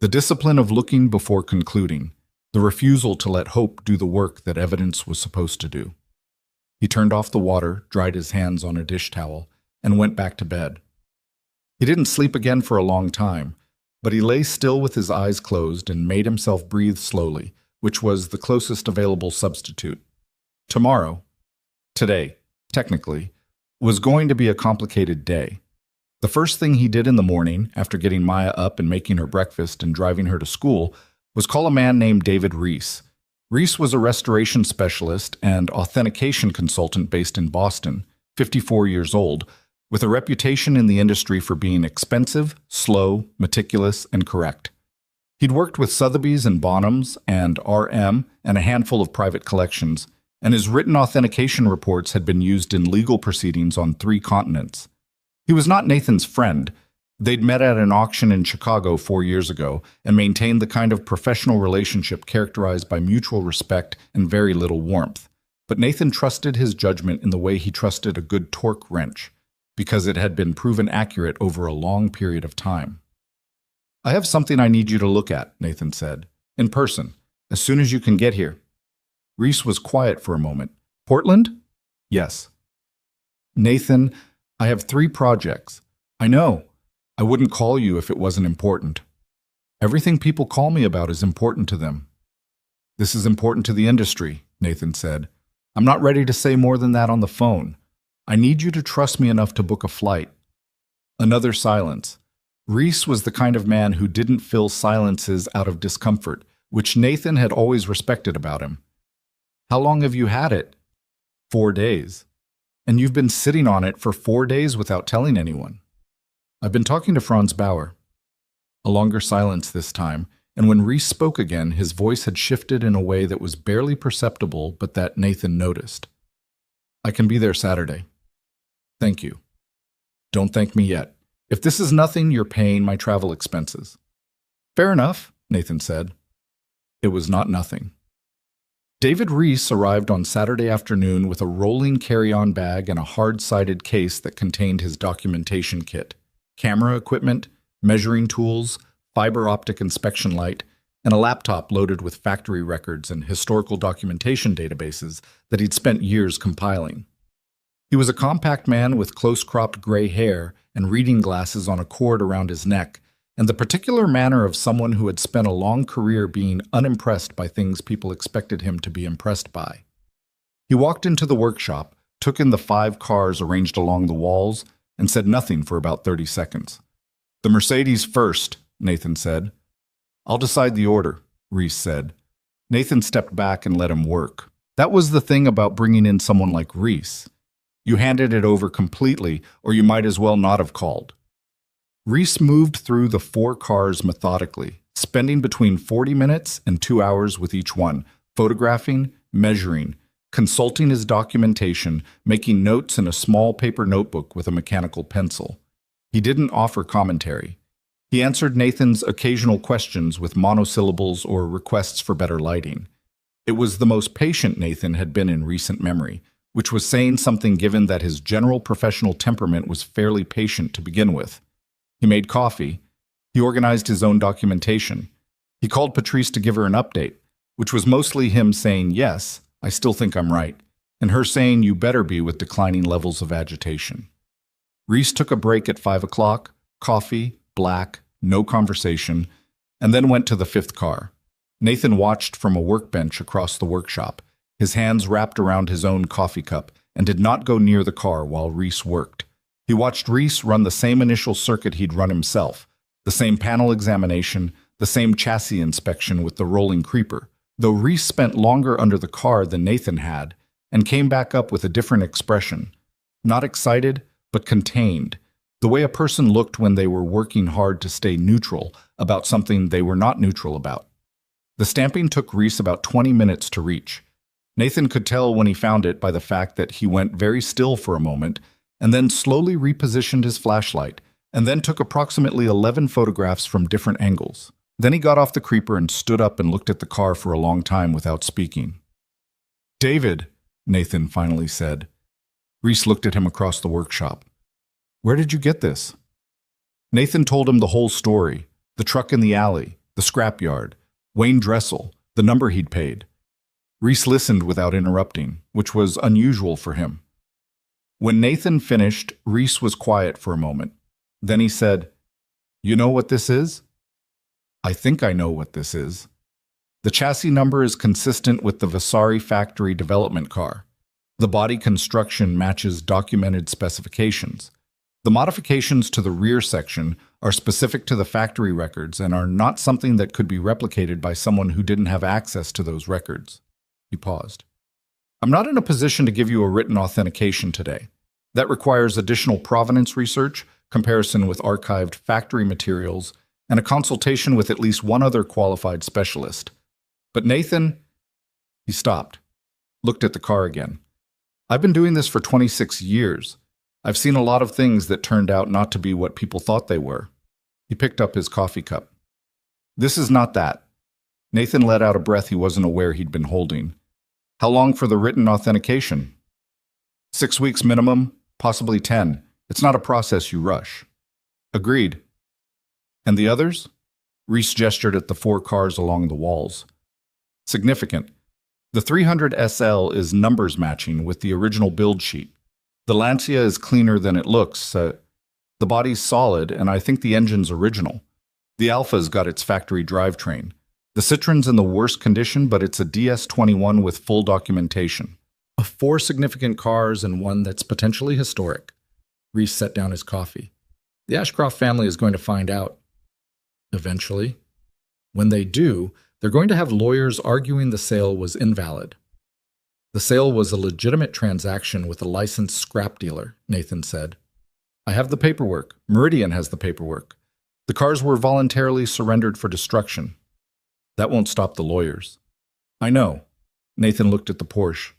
The discipline of looking before concluding, the refusal to let hope do the work that evidence was supposed to do. He turned off the water, dried his hands on a dish towel, and went back to bed. He didn't sleep again for a long time, but he lay still with his eyes closed and made himself breathe slowly, which was the closest available substitute. Today, technically, was going to be a complicated day. The first thing he did in the morning, after getting Maya up and making her breakfast and driving her to school, was call a man named David Reese. Reese was a restoration specialist and authentication consultant based in Boston, 54 years old, with a reputation in the industry for being expensive, slow, meticulous, and correct. He'd worked with Sotheby's and Bonhams and RM and a handful of private collections, and his written authentication reports had been used in legal proceedings on 3 continents. He was not Nathan's friend. They'd met at an auction in Chicago 4 years ago and maintained the kind of professional relationship characterized by mutual respect and very little warmth. But Nathan trusted his judgment in the way he trusted a good torque wrench, because it had been proven accurate over a long period of time. "I have something I need you to look at," Nathan said, "in person, as soon as you can get here." Reese was quiet for a moment. "Portland?" "Yes." "Nathan, I have 3 projects. I know. I wouldn't call you if it wasn't important. Everything people call me about is important to them." "This is important to the industry," Nathan said. "I'm not ready to say more than that on the phone. I need you to trust me enough to book a flight." Another silence. Reese was the kind of man who didn't fill silences out of discomfort, which Nathan had always respected about him. How long have you had it? 4 days. And you've been sitting on it for 4 days without telling anyone. I've been talking to Franz Bauer. A longer silence this time, and when Reese spoke again, his voice had shifted in a way that was barely perceptible, but that Nathan noticed. I can be there Saturday. Thank you. Don't thank me yet. If this is nothing, you're paying my travel expenses. Fair enough, Nathan said. It was not nothing. David Reese arrived on Saturday afternoon with a rolling carry-on bag and a hard-sided case that contained his documentation kit, camera equipment, measuring tools, fiber optic inspection light, and a laptop loaded with factory records and historical documentation databases that he'd spent years compiling. He was a compact man with close-cropped gray hair and reading glasses on a cord around his neck, and the particular manner of someone who had spent a long career being unimpressed by things people expected him to be impressed by. He walked into the workshop, took in the 5 cars arranged along the walls, and said nothing for about 30 seconds. The Mercedes first, Nathan said. I'll decide the order, Reese said. Nathan stepped back and let him work. That was the thing about bringing in someone like Reese. You handed it over completely, or you might as well not have called. Reese moved through the 4 cars methodically, spending between 40 minutes and 2 hours with each one, photographing, measuring, consulting his documentation, making notes in a small paper notebook with a mechanical pencil. He didn't offer commentary. He answered Nathan's occasional questions with monosyllables or requests for better lighting. It was the most patient Nathan had been in recent memory, which was saying something given that his general professional temperament was fairly patient to begin with. He made coffee. He organized his own documentation. He called Patrice to give her an update, which was mostly him saying, yes, I still think I'm right, and her saying you better be with declining levels of agitation. Reese took a break at 5 o'clock, coffee, black, no conversation, and then went to the 5th car. Nathan watched from a workbench across the workshop, his hands wrapped around his own coffee cup, and did not go near the car while Reese worked. He watched Reese run the same initial circuit he'd run himself, the same panel examination, the same chassis inspection with the rolling creeper, though Reese spent longer under the car than Nathan had, and came back up with a different expression. Not excited, but contained, the way a person looked when they were working hard to stay neutral about something they were not neutral about. The stamping took Reese about 20 minutes to reach. Nathan could tell when he found it by the fact that he went very still for a moment, and then slowly repositioned his flashlight, and then took approximately 11 photographs from different angles. Then he got off the creeper and stood up and looked at the car for a long time without speaking. David, Nathan finally said. Reese looked at him across the workshop. Where did you get this? Nathan told him the whole story, the truck in the alley, the scrapyard, Wayne Dressel, the number he'd paid. Reese listened without interrupting, which was unusual for him. When Nathan finished, Reese was quiet for a moment. Then he said, You know what this is? I think I know what this is. The chassis number is consistent with the Vasari factory development car. The body construction matches documented specifications. The modifications to the rear section are specific to the factory records and are not something that could be replicated by someone who didn't have access to those records. He paused. I'm not in a position to give you a written authentication today. That requires additional provenance research, comparison with archived factory materials, and a consultation with at least one other qualified specialist. But Nathan, he stopped, looked at the car again. I've been doing this for 26 years. I've seen a lot of things that turned out not to be what people thought they were. He picked up his coffee cup. This is not that. Nathan let out a breath he wasn't aware he'd been holding. How long for the written authentication? 6 weeks minimum, possibly 10. It's not a process you rush. Agreed. And the others? Reese gestured at the 4 cars along the walls. Significant. The 300 SL is numbers matching with the original build sheet. The Lancia is cleaner than it looks. The body's solid, and I think the engine's original. The Alpha's got its factory drivetrain. The Citroen's in the worst condition, but it's a DS21 with full documentation. 4 significant cars and one that's potentially historic. Reese set down his coffee. The Ashcroft family is going to find out. Eventually. When they do, they're going to have lawyers arguing the sale was invalid. The sale was a legitimate transaction with a licensed scrap dealer, Nathan said. I have the paperwork. Meridian has the paperwork. The cars were voluntarily surrendered for destruction. That won't stop the lawyers. I know. Nathan looked at the Porsche.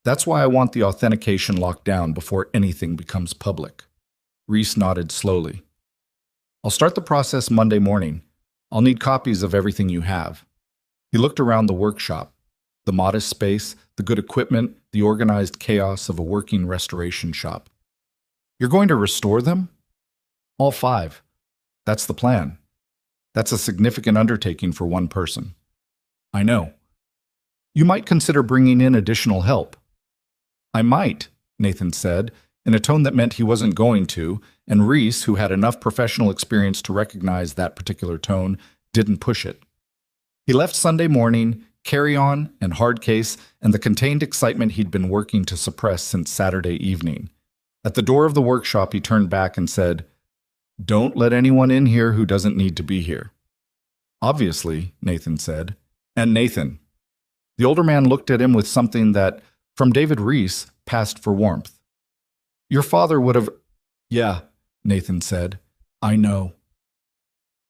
That's why I want the authentication locked down before anything becomes public. Reese nodded slowly. I'll start the process Monday morning. I'll need copies of everything you have. He looked around the workshop. The modest space, the good equipment, the organized chaos of a working restoration shop. You're going to restore them? All 5. That's the plan. That's a significant undertaking for one person. I know. You might consider bringing in additional help. I might, Nathan said, in a tone that meant he wasn't going to, and Reese, who had enough professional experience to recognize that particular tone, didn't push it. He left Sunday morning, carry-on and hard case, and the contained excitement he'd been working to suppress since Saturday evening. At the door of the workshop, he turned back and said, Don't let anyone in here who doesn't need to be here. Obviously, Nathan said. And Nathan. The older man looked at him with something that, from David Reese, passed for warmth. Your father would have... Yeah, Nathan said. I know.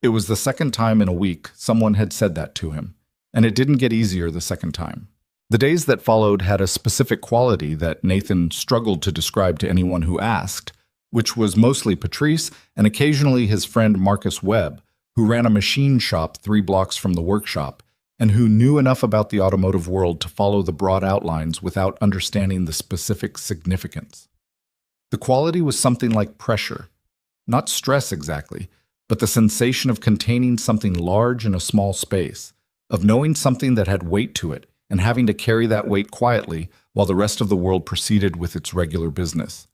It was the second time in a week someone had said that to him, and it didn't get easier the second time. The days that followed had a specific quality that Nathan struggled to describe to anyone who asked, which was mostly Patrice and occasionally his friend Marcus Webb, who ran a machine shop 3 blocks from the workshop and who knew enough about the automotive world to follow the broad outlines without understanding the specific significance. The quality was something like pressure, not stress exactly, but the sensation of containing something large in a small space, of knowing something that had weight to it and having to carry that weight quietly while the rest of the world proceeded with its regular business.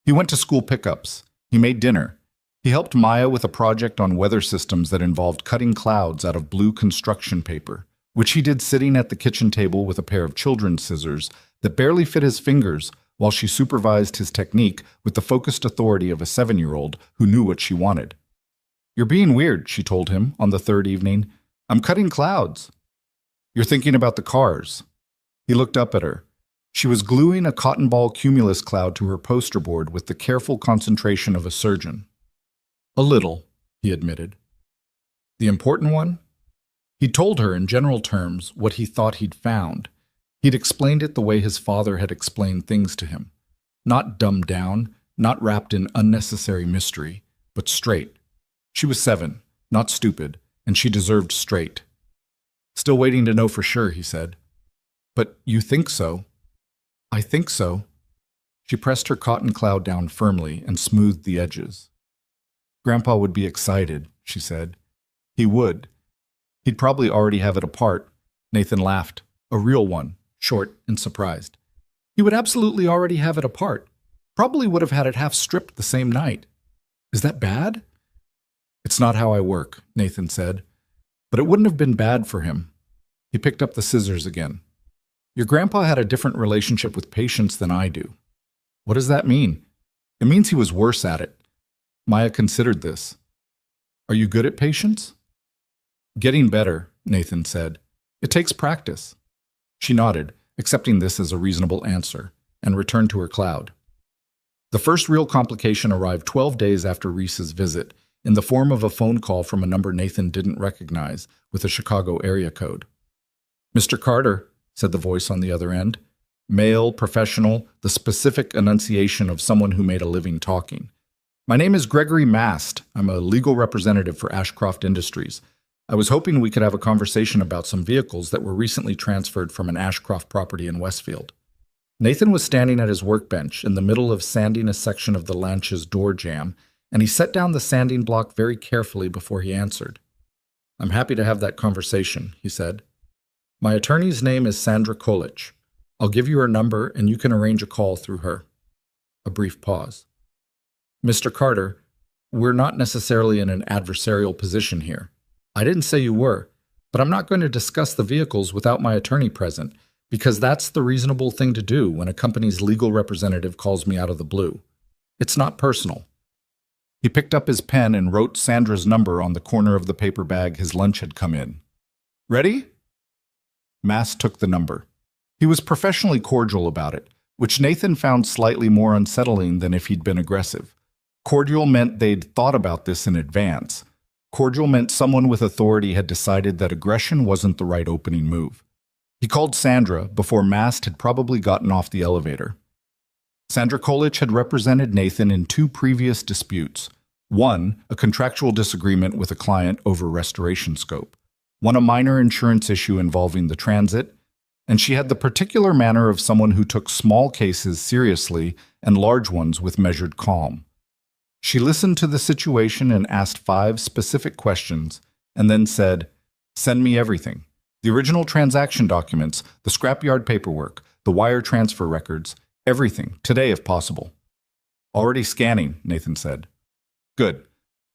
He went to school pickups. He made dinner. He helped Maya with a project on weather systems that involved cutting clouds out of blue construction paper, which he did sitting at the kitchen table with a pair of children's scissors that barely fit his fingers while she supervised his technique with the focused authority of a 7-year-old who knew what she wanted. You're being weird, she told him on the 3rd evening. I'm cutting clouds. You're thinking about the cars. He looked up at her. She was gluing a cotton ball cumulus cloud to her poster board with the careful concentration of a surgeon. A little, he admitted. The important one? He told her in general terms what he thought he'd found. He'd explained it the way his father had explained things to him. Not dumbed down, not wrapped in unnecessary mystery, but straight. She was 7, not stupid, and she deserved straight. Still waiting to know for sure, he said. But you think so? I think so. She pressed her cotton cloud down firmly and smoothed the edges. Grandpa would be excited, she said. He would. He'd probably already have it apart. Nathan laughed. A real one, short and surprised. He would absolutely already have it apart. Probably would have had it half stripped the same night. Is that bad? It's not how I work, Nathan said. But it wouldn't have been bad for him. He picked up the scissors again. Your grandpa had a different relationship with patience than I do. What does that mean? It means he was worse at it. Maya considered this. Are you good at patience? Getting better, Nathan said. It takes practice. She nodded, accepting this as a reasonable answer, and returned to her cloud. The first real complication arrived 12 days after Reese's visit, in the form of a phone call from a number Nathan didn't recognize, with a Chicago area code. Mr. Carter, said the voice on the other end. Male, professional, the specific enunciation of someone who made a living talking. My name is Gregory Mast. I'm a legal representative for Ashcroft Industries. I was hoping we could have a conversation about some vehicles that were recently transferred from an Ashcroft property in Westfield. Nathan was standing at his workbench in the middle of sanding a section of the Lanch's door jamb, and he set down the sanding block very carefully before he answered. I'm happy to have that conversation, he said. My attorney's name is Sandra Kolich. I'll give you her number and you can arrange a call through her. A brief pause. Mr. Carter, we're not necessarily in an adversarial position here. I didn't say you were, but I'm not going to discuss the vehicles without my attorney present, because that's the reasonable thing to do when a company's legal representative calls me out of the blue. It's not personal. He picked up his pen and wrote Sandra's number on the corner of the paper bag his lunch had come in. Ready? Mast took the number. He was professionally cordial about it, which Nathan found slightly more unsettling than if he'd been aggressive. Cordial meant they'd thought about this in advance. Cordial meant someone with authority had decided that aggression wasn't the right opening move. He called Sandra before Mast had probably gotten off the elevator. Sandra Kolich had represented Nathan in 2 previous disputes. One, a contractual disagreement with a client over restoration scope. One, a minor insurance issue involving the transit. And she had the particular manner of someone who took small cases seriously and large ones with measured calm. She listened to the situation and asked 5 specific questions, and then said, "Send me everything. The original transaction documents, the scrapyard paperwork, the wire transfer records, everything, today if possible." "Already scanning," Nathan said. "Good.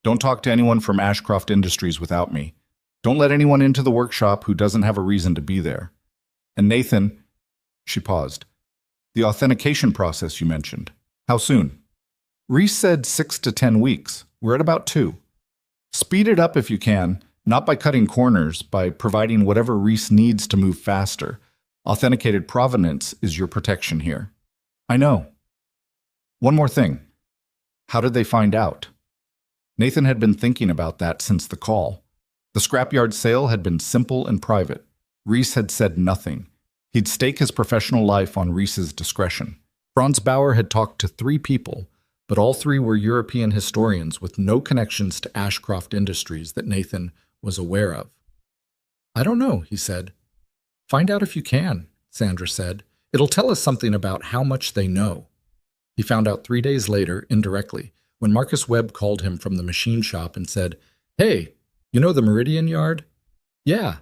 Don't talk to anyone from Ashcroft Industries without me. Don't let anyone into the workshop who doesn't have a reason to be there. And Nathan," she paused, "the authentication process you mentioned. How soon?" Reese said 6 to 10 weeks. We're at about 2. Speed it up if you can, not by cutting corners, by providing whatever Reese needs to move faster. Authenticated provenance is your protection here. I know. One more thing. How did they find out? Nathan had been thinking about that since the call. The scrapyard sale had been simple and private. Reese had said nothing. He'd stake his professional life on Reese's discretion. Franz Bauer had talked to 3 people, but all 3 were European historians with no connections to Ashcroft Industries that Nathan was aware of. "I don't know," he said. "Find out if you can," Sandra said. "It'll tell us something about how much they know." He found out 3 days later, indirectly, when Marcus Webb called him from the machine shop and said, "Hey, you know the Meridian yard?" "Yeah.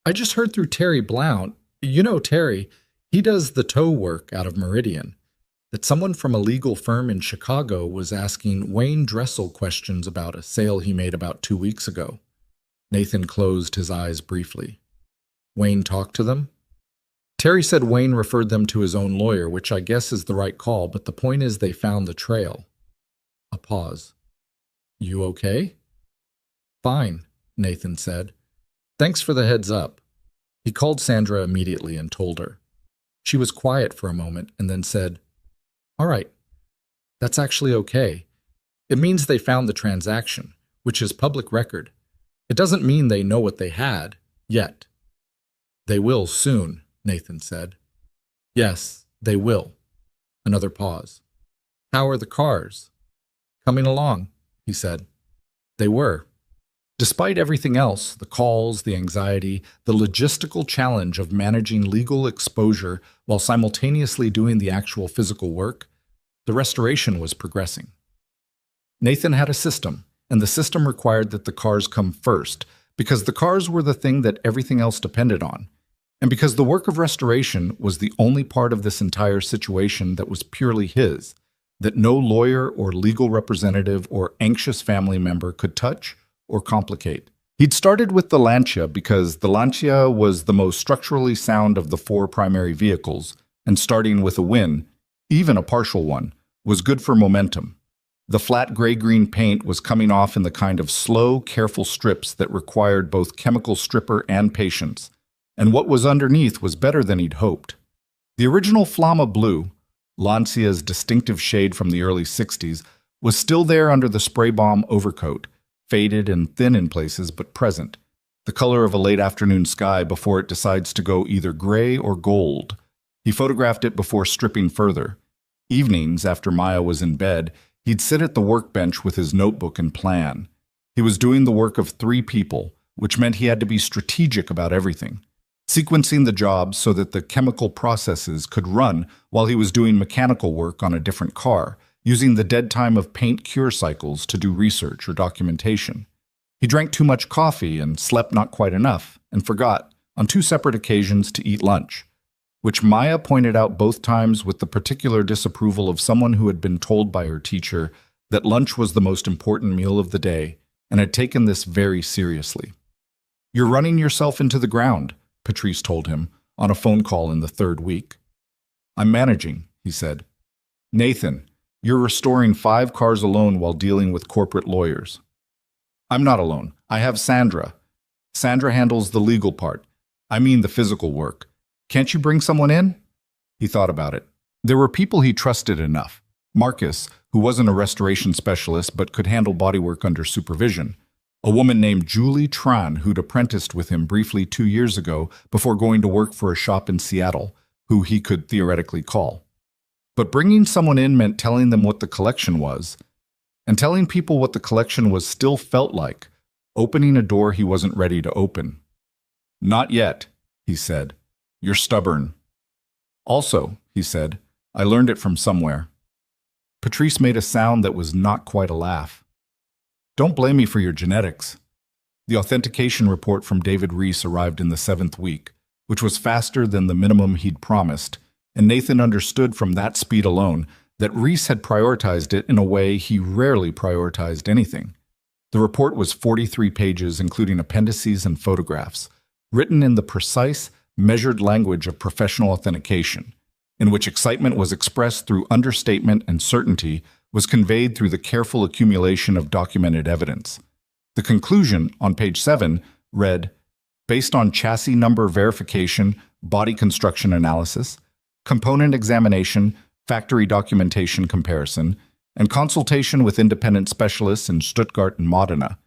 I just heard through Terry Blount, you know Terry, he does the tow work out of Meridian, that someone from a legal firm in Chicago was asking Wayne Dressel questions about a sale he made about 2 weeks ago." Nathan closed his eyes briefly. "Wayne talked to them?" "Terry said Wayne referred them to his own lawyer, which I guess is the right call, but the point is they found the trail." A pause. "You okay?" "Fine," Nathan said. "Thanks for the heads up." He called Sandra immediately and told her. She was quiet for a moment and then said, "All right, that's actually okay. It means they found the transaction, which is public record. It doesn't mean they know what they had, yet." "They will soon," Nathan said. "Yes, they will." Another pause. "How are the cars?" "Coming along," he said. They were. Despite everything else, the calls, the anxiety, the logistical challenge of managing legal exposure while simultaneously doing the actual physical work, the restoration was progressing. Nathan had a system, and the system required that the cars come first, because the cars were the thing that everything else depended on, and because the work of restoration was the only part of this entire situation that was purely his, that no lawyer or legal representative or anxious family member could touch or complicate. He'd started with the Lancia because the Lancia was the most structurally sound of the 4 primary vehicles, and starting with a win, even a partial one, was good for momentum. The flat gray-green paint was coming off in the kind of slow, careful strips that required both chemical stripper and patience, and what was underneath was better than he'd hoped. The original Flamma Blue, Lancia's distinctive shade from the early 60s, was still there under the spray bomb overcoat, faded and thin in places but present, the color of a late afternoon sky before it decides to go either gray or gold. He photographed it before stripping further. Evenings, after Maya was in bed, he'd sit at the workbench with his notebook and plan. He was doing the work of 3 people, which meant he had to be strategic about everything, sequencing the jobs so that the chemical processes could run while he was doing mechanical work on a different car, using the dead time of paint cure cycles to do research or documentation. He drank too much coffee and slept not quite enough, and forgot, on 2 separate occasions, to eat lunch, which Maya pointed out both times with the particular disapproval of someone who had been told by her teacher that lunch was the most important meal of the day and had taken this very seriously. "You're running yourself into the ground," Patrice told him on a phone call in the 3rd week. "I'm managing," he said. "Nathan, you're restoring 5 cars alone while dealing with corporate lawyers." "I'm not alone. I have Sandra. Sandra handles the legal part. I mean the physical work. Can't you bring someone in? He thought about it. There were people he trusted enough. Marcus, who wasn't a restoration specialist but could handle bodywork under supervision. A woman named Julie Tran, who'd apprenticed with him briefly 2 years ago before going to work for a shop in Seattle, who he could theoretically call. But bringing someone in meant telling them what the collection was, and telling people what the collection was still felt like opening a door he wasn't ready to open. Not yet, he said. You're stubborn. Also, he said, I learned it from somewhere. Patrice made a sound that was not quite a laugh. Don't blame me for your genetics. The authentication report from David Reese arrived in the 7th week, which was faster than the minimum he'd promised, and Nathan understood from that speed alone that Reese had prioritized it in a way he rarely prioritized anything. The report was 43 pages, including appendices and photographs, written in the precise, measured language of professional authentication, in which excitement was expressed through understatement and certainty was conveyed through the careful accumulation of documented evidence. The conclusion, on page 7, read, based on chassis number verification, body construction analysis, component examination, factory documentation comparison, and consultation with independent specialists in Stuttgart and Modena.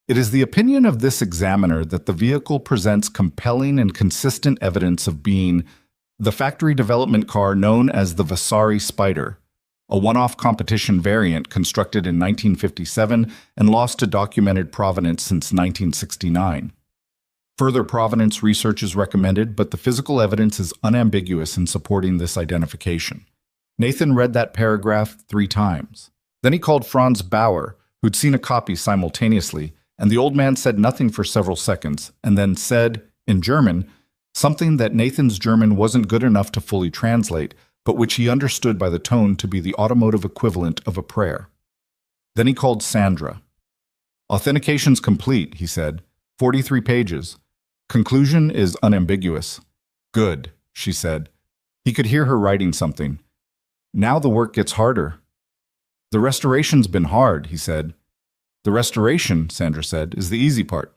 It is the opinion of this examiner that the vehicle presents compelling and consistent evidence of being the factory development car known as the Vasari Spider, a one-off competition variant constructed in 1957 and lost to documented provenance since 1969. Further provenance research is recommended, but the physical evidence is unambiguous in supporting this identification. Nathan read that paragraph 3 times. Then he called Franz Bauer, who'd seen a copy simultaneously, and the old man said nothing for several seconds, and then said, in German, something that Nathan's German wasn't good enough to fully translate, but which he understood by the tone to be the automotive equivalent of a prayer. Then he called Sandra. Authentication's complete, he said. 43 pages. Conclusion is unambiguous. Good, she said. He could hear her writing something. Now the work gets harder. The restoration's been hard, he said. The restoration, Sandra said, is the easy part.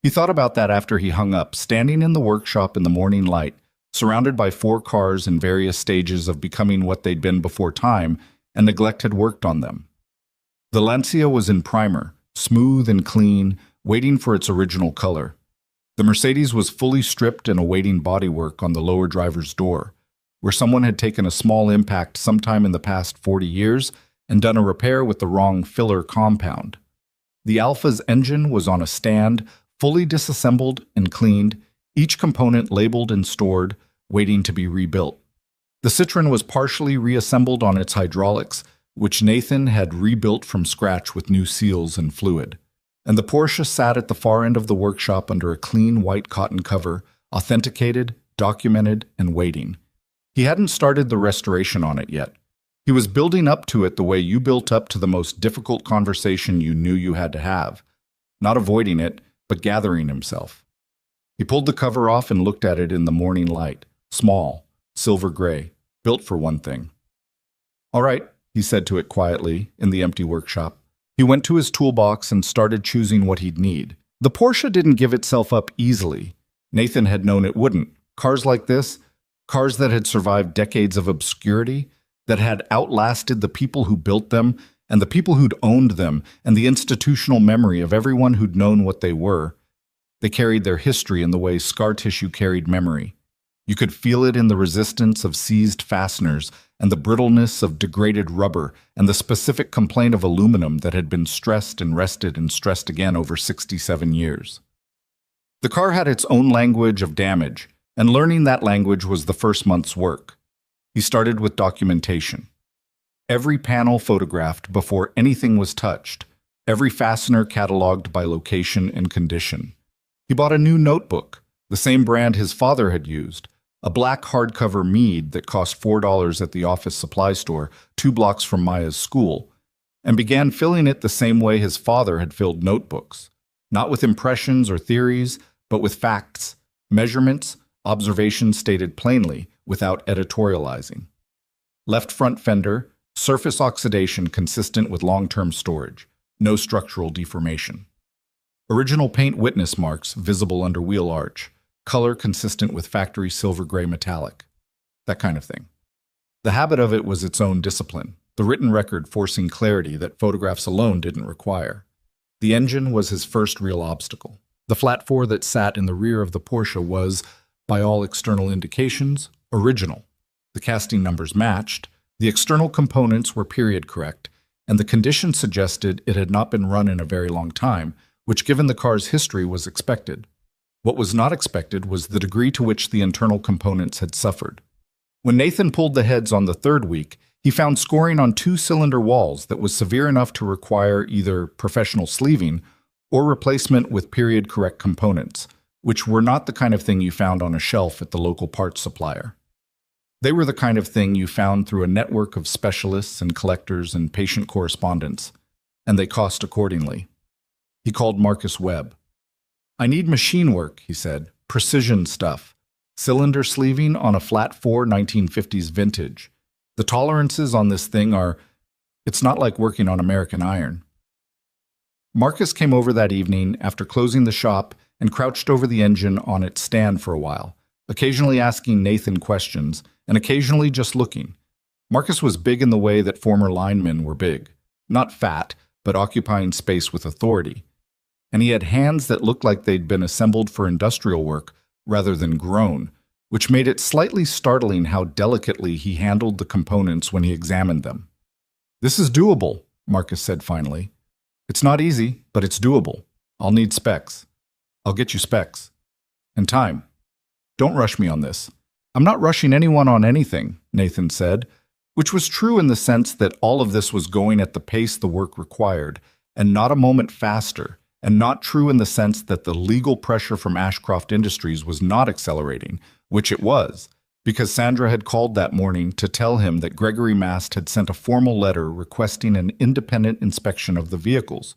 He thought about that after he hung up, standing in the workshop in the morning light, surrounded by 4 cars in various stages of becoming what they'd been before time, and neglect had worked on them. The Lancia was in primer, smooth and clean, waiting for its original color. The Mercedes was fully stripped and awaiting bodywork on the lower driver's door, where someone had taken a small impact sometime in the past 40 years and done a repair with the wrong filler compound. The Alfa's engine was on a stand, fully disassembled and cleaned, each component labeled and stored, waiting to be rebuilt. The Citroën was partially reassembled on its hydraulics, which Nathan had rebuilt from scratch with new seals and fluid. And the Porsche sat at the far end of the workshop under a clean white cotton cover, authenticated, documented, and waiting. He hadn't started the restoration on it yet. He was building up to it the way you built up to the most difficult conversation you knew you had to have, not avoiding it, but gathering himself. He pulled the cover off and looked at it in the morning light, small, silver gray, built for one thing. All right, he said to it quietly in the empty workshop. He went to his toolbox and started choosing what he'd need. The Porsche didn't give itself up easily. Nathan had known it wouldn't. Cars like this, cars that had survived decades of obscurity, that had outlasted the people who built them and the people who'd owned them and the institutional memory of everyone who'd known what they were. They carried their history in the way scar tissue carried memory. You could feel it in the resistance of seized fasteners and the brittleness of degraded rubber and the specific complaint of aluminum that had been stressed and rested and stressed again over 67 years. The car had its own language of damage, and learning that language was the first month's work. He started with documentation. Every panel photographed before anything was touched, every fastener cataloged by location and condition. He bought a new notebook, the same brand his father had used, a black hardcover Mead that cost $4 at the office supply store 2 blocks from Maya's school, and began filling it the same way his father had filled notebooks, not with impressions or theories, but with facts, measurements, observations stated plainly without editorializing. Left front fender, surface oxidation consistent with long-term storage, no structural deformation. Original paint witness marks visible under wheel arch, color consistent with factory silver gray metallic, that kind of thing. The habit of it was its own discipline, the written record forcing clarity that photographs alone didn't require. The engine was his first real obstacle. The flat four that sat in the rear of the Porsche was, by all external indications, original. The casting numbers matched, the external components were period correct, and the condition suggested it had not been run in a very long time, which given the car's history was expected. What was not expected was the degree to which the internal components had suffered. When Nathan pulled the heads on the third week, he found scoring on two-cylinder walls that was severe enough to require either professional sleeving or replacement with period-correct components, which were not the kind of thing you found on a shelf at the local parts supplier. They were the kind of thing you found through a network of specialists and collectors and patient correspondents, and they cost accordingly. He called Marcus Webb. "I need machine work," he said, "precision stuff. Cylinder sleeving on a flat 4 1950s vintage. The tolerances on this thing are... it's not like working on American iron." Marcus came over that evening after closing the shop and crouched over the engine on its stand for a while, occasionally asking Nathan questions and occasionally just looking. Marcus was big in the way that former linemen were big. Not fat, but occupying space with authority. And he had hands that looked like they'd been assembled for industrial work rather than grown, which made it slightly startling how delicately he handled the components when he examined them. "This is doable," Marcus said finally. "It's not easy, but it's doable. I'll need specs. I'll get you specs. And time. Don't rush me on this." "I'm not rushing anyone on anything," Nathan said, which was true in the sense that all of this was going at the pace the work required, and not a moment faster, and not true in the sense that the legal pressure from Ashcroft Industries was not accelerating, which it was, because Sandra had called that morning to tell him that Gregory Mast had sent a formal letter requesting an independent inspection of the vehicles,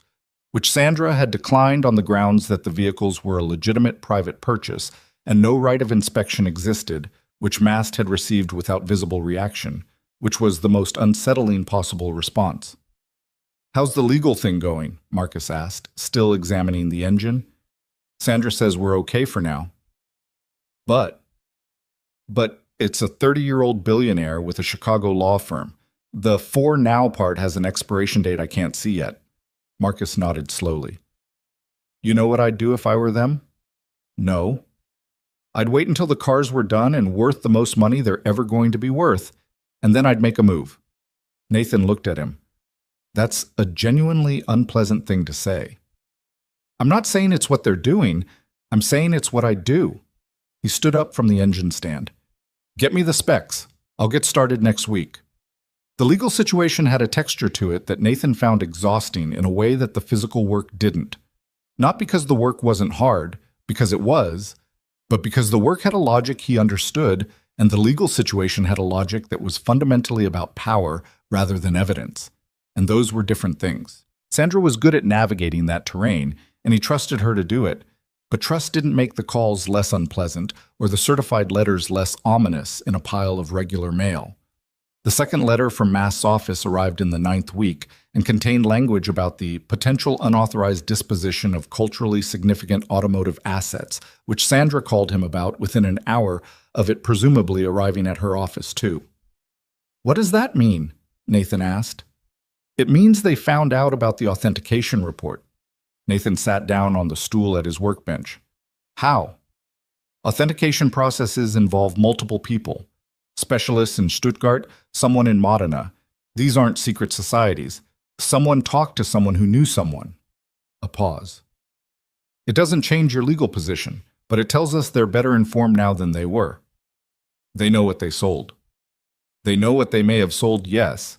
which Sandra had declined on the grounds that the vehicles were a legitimate private purchase and no right of inspection existed, which Mast had received without visible reaction, which was the most unsettling possible response. "How's the legal thing going?" Marcus asked, still examining the engine. "Sandra says we're okay for now." But it's a 30-year-old billionaire with a Chicago law firm. The "for now" part has an expiration date I can't see yet. Marcus nodded slowly. "You know what I'd do if I were them?" "No." "I'd wait until the cars were done and worth the most money they're ever going to be worth, and then I'd make a move." Nathan looked at him. "That's a genuinely unpleasant thing to say." "I'm not saying it's what they're doing. I'm saying it's what I'd do." He stood up from the engine stand. "Get me the specs. I'll get started next week." The legal situation had a texture to it that Nathan found exhausting in a way that the physical work didn't. Not because the work wasn't hard, because it was, but because the work had a logic he understood, and the legal situation had a logic that was fundamentally about power rather than evidence. And those were different things. Sandra was good at navigating that terrain, and he trusted her to do it, but trust didn't make the calls less unpleasant or the certified letters less ominous in a pile of regular mail. The second letter from Mast's office arrived in the 9th week and contained language about the potential unauthorized disposition of culturally significant automotive assets, which Sandra called him about within an hour of it presumably arriving at her office too. "What does that mean?" Nathan asked. "It means they found out about the authentication report." Nathan sat down on the stool at his workbench. "How?" "Authentication processes involve multiple people. Specialists in Stuttgart, someone in Modena. These aren't secret societies. Someone talked to someone who knew someone." A pause. "It doesn't change your legal position, but it tells us they're better informed now than they were. They know what they sold. They know what they may have sold, yes.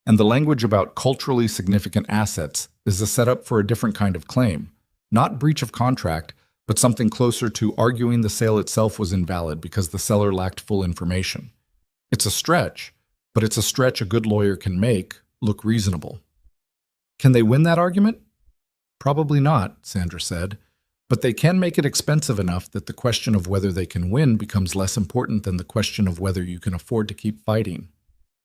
And the language about culturally significant assets is a setup for a different kind of claim. Not breach of contract, but something closer to arguing the sale itself was invalid because the seller lacked full information. It's a stretch, but it's a stretch a good lawyer can make look reasonable." "Can they win that argument?" "Probably not," Sandra said, "but they can make it expensive enough that the question of whether they can win becomes less important than the question of whether you can afford to keep fighting."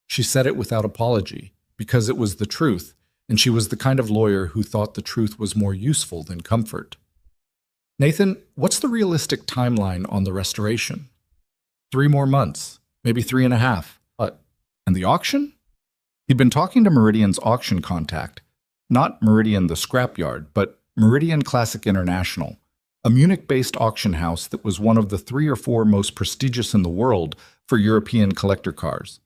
She said it without apology, because it was the truth, and she was the kind of lawyer who thought the truth was more useful than comfort. Nathan, what's the realistic timeline on the restoration? 3 more months, maybe 3.5. What? And the auction? He'd been talking to Meridian's auction contact. Not Meridian the scrapyard, but Meridian Classic International, a Munich-based auction house that was one of the 3 or 4 most prestigious in the world for European collector cars.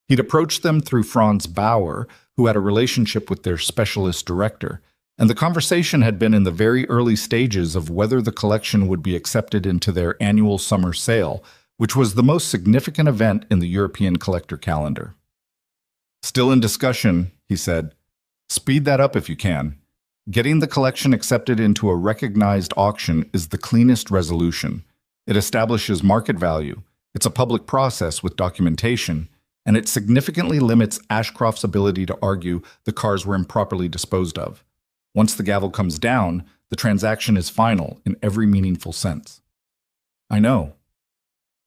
He'd approached them through Franz Bauer, who had a relationship with their specialist director, and the conversation had been in the very early stages of whether the collection would be accepted into their annual summer sale, which was the most significant event in the European collector calendar. Still in discussion, he said. Speed that up if you can. Getting the collection accepted into a recognized auction is the cleanest resolution. It establishes market value, it's a public process with documentation, and it significantly limits Ashcroft's ability to argue the cars were improperly disposed of. Once the gavel comes down, the transaction is final in every meaningful sense. I know.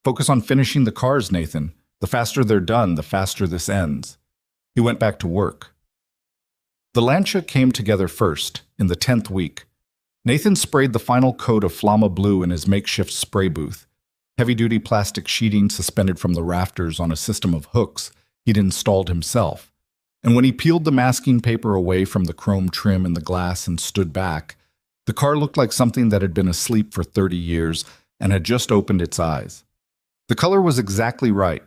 Focus on finishing the cars, Nathan. The faster they're done, the faster this ends. He went back to work. The Lancia came together first, in the 10th week. Nathan sprayed the final coat of Flamma Blue in his makeshift spray booth. Heavy-duty plastic sheeting suspended from the rafters on a system of hooks he'd installed himself. And when he peeled the masking paper away from the chrome trim in the glass and stood back, the car looked like something that had been asleep for 30 years and had just opened its eyes. The color was exactly right.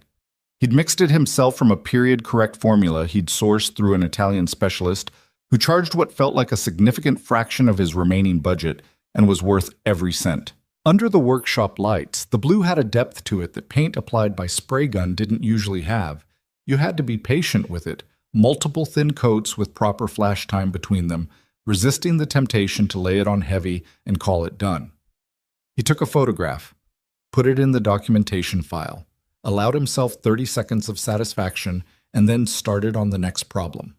He'd mixed it himself from a period-correct formula he'd sourced through an Italian specialist who charged what felt like a significant fraction of his remaining budget and was worth every cent. Under the workshop lights, the blue had a depth to it that paint applied by spray gun didn't usually have. You had to be patient with it, multiple thin coats with proper flash time between them, resisting the temptation to lay it on heavy and call it done. He took a photograph, put it in the documentation file, allowed himself 30 seconds of satisfaction, and then started on the next problem.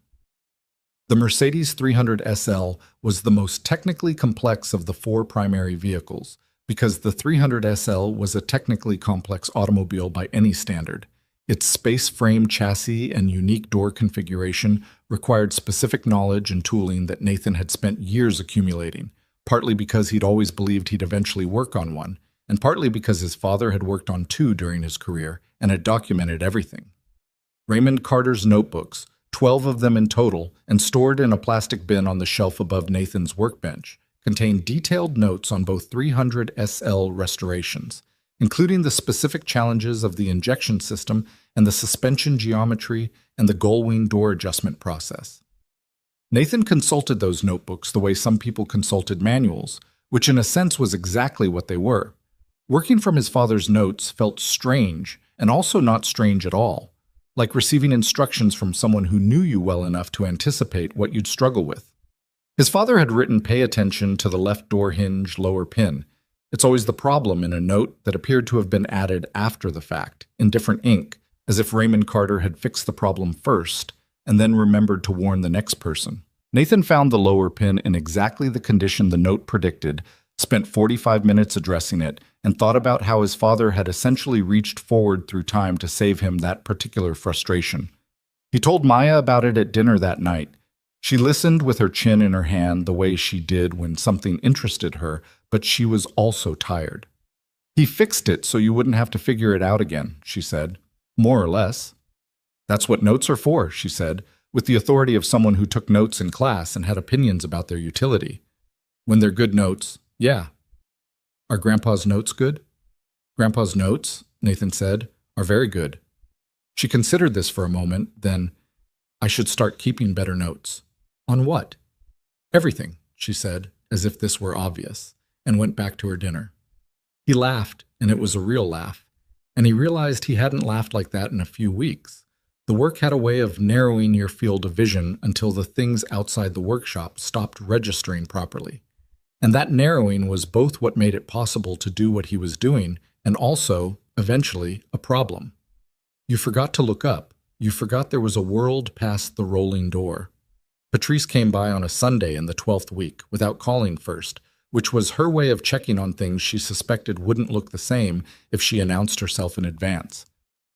The Mercedes 300 SL was the most technically complex of the 4 primary vehicles, because the 300 SL was a technically complex automobile by any standard. Its space-frame chassis and unique door configuration required specific knowledge and tooling that Nathan had spent years accumulating, partly because he'd always believed he'd eventually work on one, and partly because his father had worked on 2 during his career and had documented everything. Raymond Carter's notebooks, 12 of them in total, and stored in a plastic bin on the shelf above Nathan's workbench, contained detailed notes on both 300 SL restorations, including the specific challenges of the injection system and the suspension geometry and the gullwing door adjustment process. Nathan consulted those notebooks the way some people consulted manuals, which in a sense was exactly what they were. Working from his father's notes felt strange, and also not strange at all, like receiving instructions from someone who knew you well enough to anticipate what you'd struggle with. His father had written, "Pay attention to the left door hinge lower pin." It's always the problem in a note that appeared to have been added after the fact, in different ink, as if Raymond Carter had fixed the problem first, and then remembered to warn the next person. Nathan found the lower pin in exactly the condition the note predicted, spent 45 minutes addressing it, and thought about how his father had essentially reached forward through time to save him that particular frustration. He told Maya about it at dinner that night. She listened with her chin in her hand the way she did when something interested her, but she was also tired. "He fixed it so you wouldn't have to figure it out again," she said. "More or less." "That's what notes are for," she said, with the authority of someone who took notes in class and had opinions about their utility. "When they're good notes, yeah." "Are Grandpa's notes good?" "Grandpa's notes," Nathan said, "are very good." She considered this for a moment, then, "I should start keeping better notes." "On what?" "Everything," she said, as if this were obvious, and went back to her dinner. He laughed, and it was a real laugh, and he realized he hadn't laughed like that in a few weeks. The work had a way of narrowing your field of vision until the things outside the workshop stopped registering properly. And that narrowing was both what made it possible to do what he was doing and also, eventually, a problem. You forgot to look up. You forgot there was a world past the rolling door. Patrice came by on a Sunday in the 12th week without calling first, which was her way of checking on things she suspected wouldn't look the same if she announced herself in advance.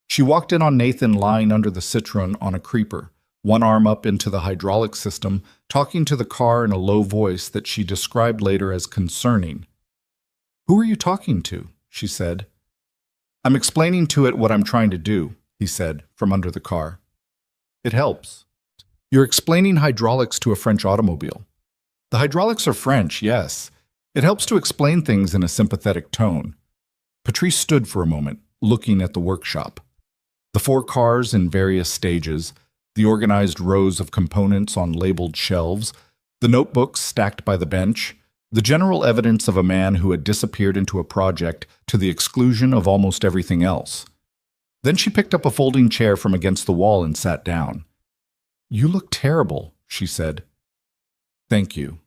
She walked in on Nathan lying under the Citroen on a creeper, one arm up into the hydraulic system, talking to the car in a low voice that she described later as concerning. Who are you talking to? She said. I'm explaining to it what I'm trying to do, he said from under the car. It helps. You're explaining hydraulics to a French automobile. The hydraulics are French, yes. It helps to explain things in a sympathetic tone. Patrice stood for a moment, looking at the workshop. The 4 cars in various stages, the organized rows of components on labeled shelves, the notebooks stacked by the bench, the general evidence of a man who had disappeared into a project to the exclusion of almost everything else. Then she picked up a folding chair from against the wall and sat down. You look terrible, she said. Thank you.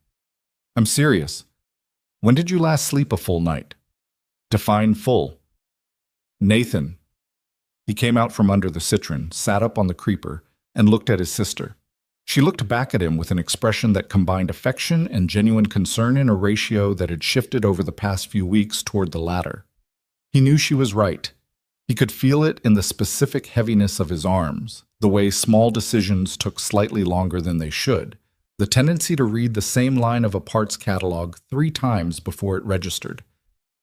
I'm serious. When did you last sleep a full night? Define full. Nathan. He came out from under the citron, sat up on the creeper, and looked at his sister. She looked back at him with an expression that combined affection and genuine concern in a ratio that had shifted over the past few weeks toward the latter. He knew she was right. He could feel it in the specific heaviness of his arms, the way small decisions took slightly longer than they should, the tendency to read the same line of a parts catalog 3 times before it registered.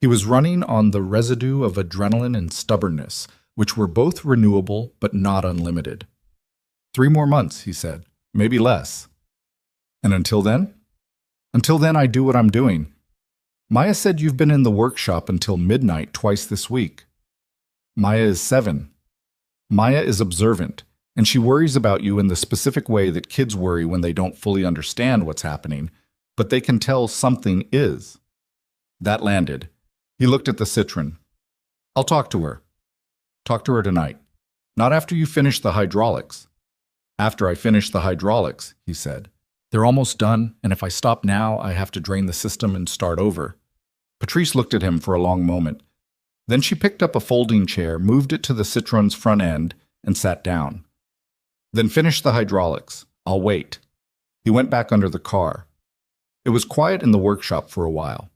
He was running on the residue of adrenaline and stubbornness, which were both renewable but not unlimited. 3 more months, he said, maybe less. And until then? Until then, I do what I'm doing. Maya said you've been in the workshop until midnight twice this week. Maya is 7. Maya is observant, and she worries about you in the specific way that kids worry when they don't fully understand what's happening, but they can tell something is. That landed. He looked at the citron. I'll talk to her. Talk to her tonight. Not after you finish the hydraulics. After I finish the hydraulics, he said. They're almost done, and if I stop now, I have to drain the system and start over. Patrice looked at him for a long moment. Then she picked up a folding chair, moved it to the citron's front end, and sat down. Then finish the hydraulics. I'll wait. He went back under the car. It was quiet in the workshop for a while.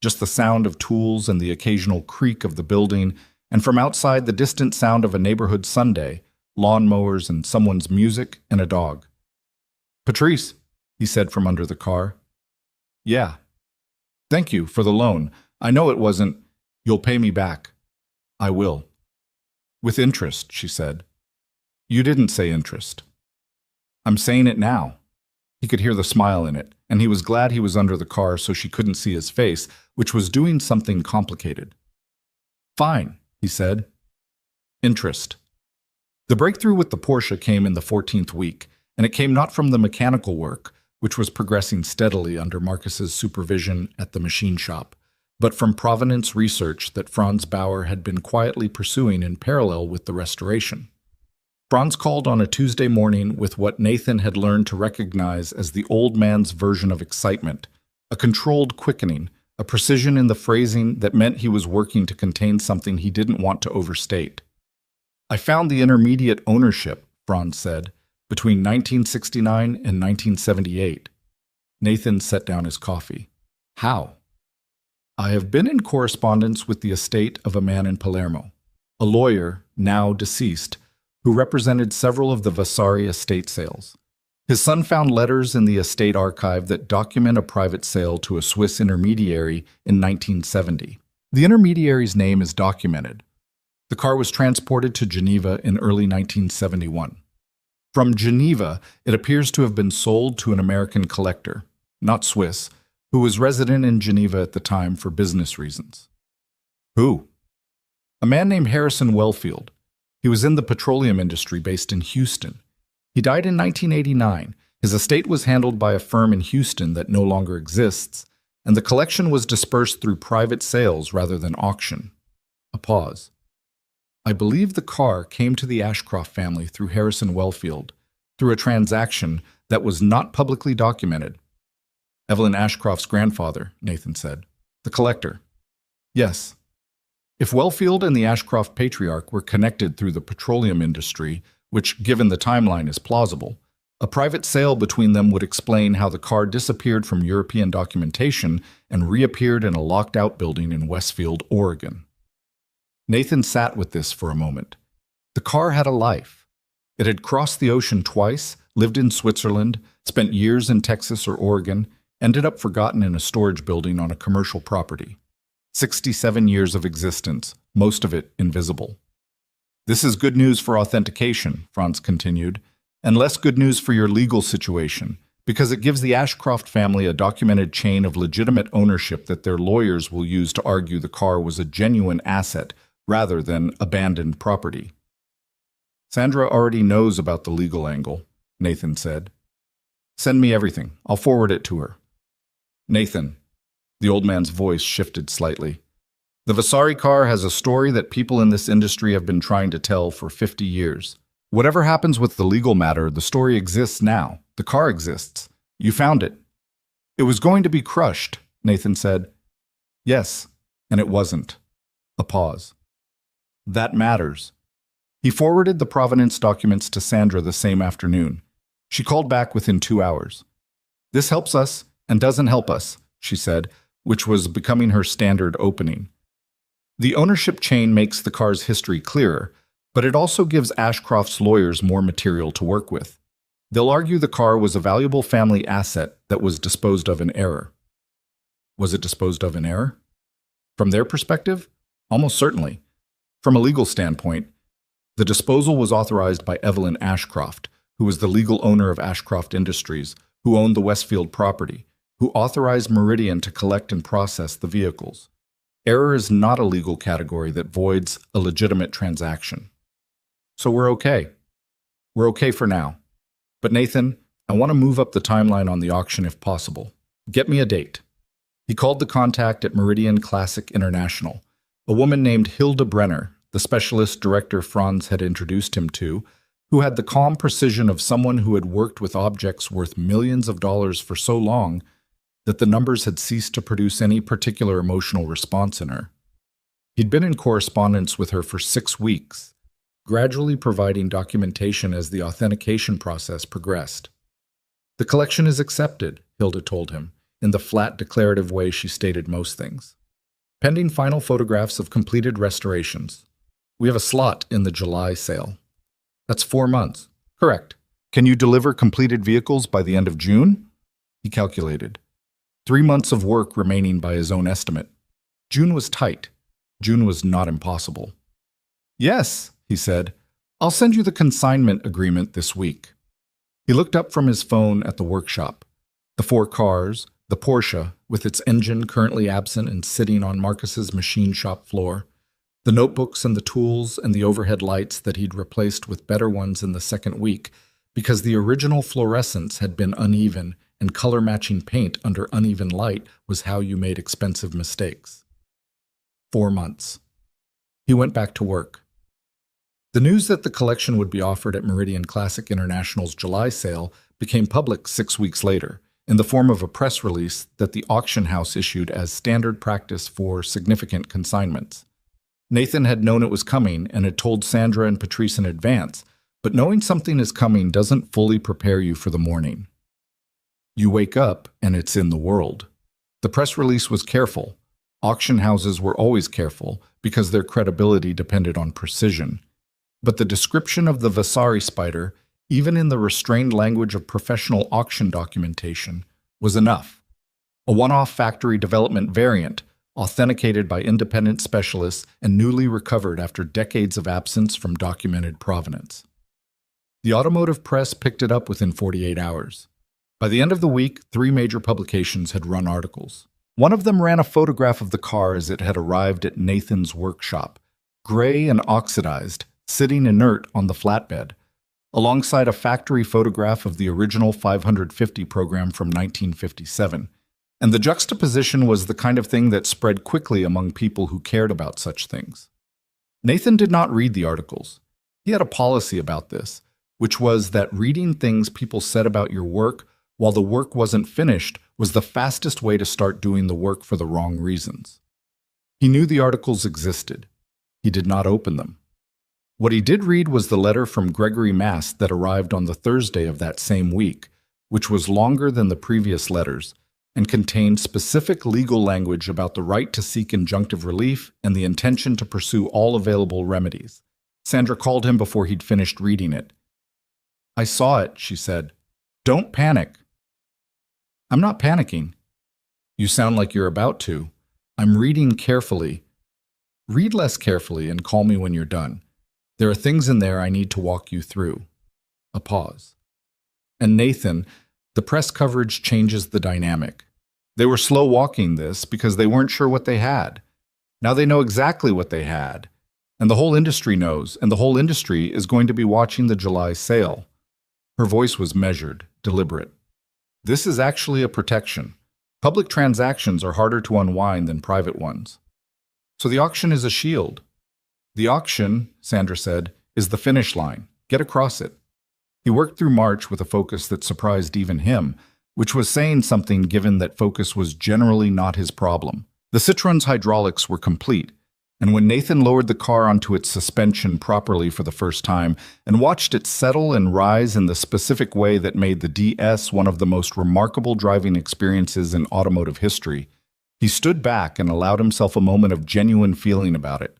Just the sound of tools and the occasional creak of the building, and from outside the distant sound of a neighborhood Sunday, lawnmowers and someone's music and a dog. Patrice, he said from under the car. Yeah. Thank you for the loan. I know it wasn't. You'll pay me back. I will. With interest, she said. You didn't say interest. I'm saying it now. He could hear the smile in it, and he was glad he was under the car so she couldn't see his face, which was doing something complicated. Fine, he said. Interest. The breakthrough with the Porsche came in the 14th week, and it came not from the mechanical work, which was progressing steadily under Marcus's supervision at the machine shop, but from provenance research that Franz Bauer had been quietly pursuing in parallel with the restoration. Franz called on a Tuesday morning with what Nathan had learned to recognize as the old man's version of excitement, a controlled quickening, a precision in the phrasing that meant he was working to contain something he didn't want to overstate. I found the intermediate ownership, Franz said, between 1969 and 1978. Nathan set down his coffee. How? I have been in correspondence with the estate of a man in Palermo, a lawyer, now deceased, who represented several of the Vasari estate sales. His son found letters in the estate archive that document a private sale to a Swiss intermediary in 1970. The intermediary's name is documented. The car was transported to Geneva in early 1971. From Geneva, it appears to have been sold to an American collector, not Swiss, who was resident in Geneva at the time for business reasons. Who? A man named Harrison Wellfield. He was in the petroleum industry based in Houston. He died in 1989. His estate was handled by a firm in Houston that no longer exists, and the collection was dispersed through private sales rather than auction. A pause. I believe the car came to the Ashcroft family through Harrison Wellfield, through a transaction that was not publicly documented. Evelyn Ashcroft's grandfather, Nathan said. The collector. Yes. If Wellfield and the Ashcroft patriarch were connected through the petroleum industry, which, given the timeline, is plausible, a private sale between them would explain how the car disappeared from European documentation and reappeared in a locked-out building in Westfield, Oregon. Nathan sat with this for a moment. The car had a life. It had crossed the ocean twice, lived in Switzerland, spent years in Texas or Oregon, ended up forgotten in a storage building on a commercial property. 67 years of existence, most of it invisible. This is good news for authentication, Franz continued, and less good news for your legal situation, because it gives the Ashcroft family a documented chain of legitimate ownership that their lawyers will use to argue the car was a genuine asset rather than abandoned property. Sandra already knows about the legal angle, Nathan said. Send me everything. I'll forward it to her. Nathan. The old man's voice shifted slightly. The Vasari car has a story that people in this industry have been trying to tell for 50 years. Whatever happens with the legal matter, the story exists now. The car exists. You found it. It was going to be crushed, Nathan said. Yes, and it wasn't. A pause. That matters. He forwarded the provenance documents to Sandra the same afternoon. She called back within 2 hours. This helps us and doesn't help us, she said, which was becoming her standard opening. The ownership chain makes the car's history clearer, but it also gives Ashcroft's lawyers more material to work with. They'll argue the car was a valuable family asset that was disposed of in error. Was it disposed of in error? From their perspective? Almost certainly. From a legal standpoint, the disposal was authorized by Evelyn Ashcroft, who was the legal owner of Ashcroft Industries, who owned the Westfield property, who authorized Meridian to collect and process the vehicles. Error is not a legal category that voids a legitimate transaction. So we're okay. We're okay for now. But Nathan, I want to move up the timeline on the auction if possible. Get me a date. He called the contact at Meridian Classic International, a woman named Hilda Brenner, the specialist director Franz had introduced him to, who had the calm precision of someone who had worked with objects worth millions of dollars for so long that the numbers had ceased to produce any particular emotional response in her. He'd been in correspondence with her for 6 weeks, gradually providing documentation as the authentication process progressed. The collection is accepted, Hilda told him, in the flat declarative way she stated most things. Pending final photographs of completed restorations. We have a slot in the July sale. That's 4 months. Correct. Can you deliver completed vehicles by the end of June? He calculated. 3 months of work remaining by his own estimate. June was tight. June was not impossible. Yes, he said. I'll send you the consignment agreement this week. He looked up from his phone at the workshop. The 4 cars, the Porsche, with its engine currently absent and sitting on Marcus's machine shop floor, the notebooks and the tools and the overhead lights that he'd replaced with better ones in the second week because the original fluorescence had been uneven and color-matching paint under uneven light was how you made expensive mistakes. 4 months. He went back to work. The news that the collection would be offered at Meridian Classic International's July sale became public 6 weeks later, in the form of a press release that the auction house issued as standard practice for significant consignments. Nathan had known it was coming and had told Sandra and Patrice in advance, but knowing something is coming doesn't fully prepare you for the morning. You wake up and it's in the world. The press release was careful. Auction houses were always careful because their credibility depended on precision. But the description of the Vasari spider, even in the restrained language of professional auction documentation, was enough. A one-off factory development variant, authenticated by independent specialists and newly recovered after decades of absence from documented provenance. The automotive press picked it up within 48 hours. By the end of the week, 3 major publications had run articles. One of them ran a photograph of the car as it had arrived at Nathan's workshop, gray and oxidized, sitting inert on the flatbed, alongside a factory photograph of the original 550 program from 1957. And the juxtaposition was the kind of thing that spread quickly among people who cared about such things. Nathan did not read the articles. He had a policy about this, which was that reading things people said about your work while the work wasn't finished was the fastest way to start doing the work for the wrong reasons. He knew the articles existed. He did not open them. What he did read was the letter from Gregory Mast that arrived on the Thursday of that same week, which was longer than the previous letters, and contained specific legal language about the right to seek injunctive relief and the intention to pursue all available remedies. Sandra called him before he'd finished reading it. I saw it, she said. Don't panic. I'm not panicking. You sound like you're about to. I'm reading carefully. Read less carefully and call me when you're done. There are things in there I need to walk you through. A pause. And Nathan, the press coverage changes the dynamic. They were slow walking this because they weren't sure what they had. Now they know exactly what they had. And the whole industry knows, and the whole industry is going to be watching the July sale. Her voice was measured, deliberate. This is actually a protection. Public transactions are harder to unwind than private ones. So the auction is a shield. The auction, Sandra said, is the finish line. Get across it. He worked through March with a focus that surprised even him, which was saying something given that focus was generally not his problem. The Citroen's hydraulics were complete, and when Nathan lowered the car onto its suspension properly for the first time and watched it settle and rise in the specific way that made the DS one of the most remarkable driving experiences in automotive history, he stood back and allowed himself a moment of genuine feeling about it.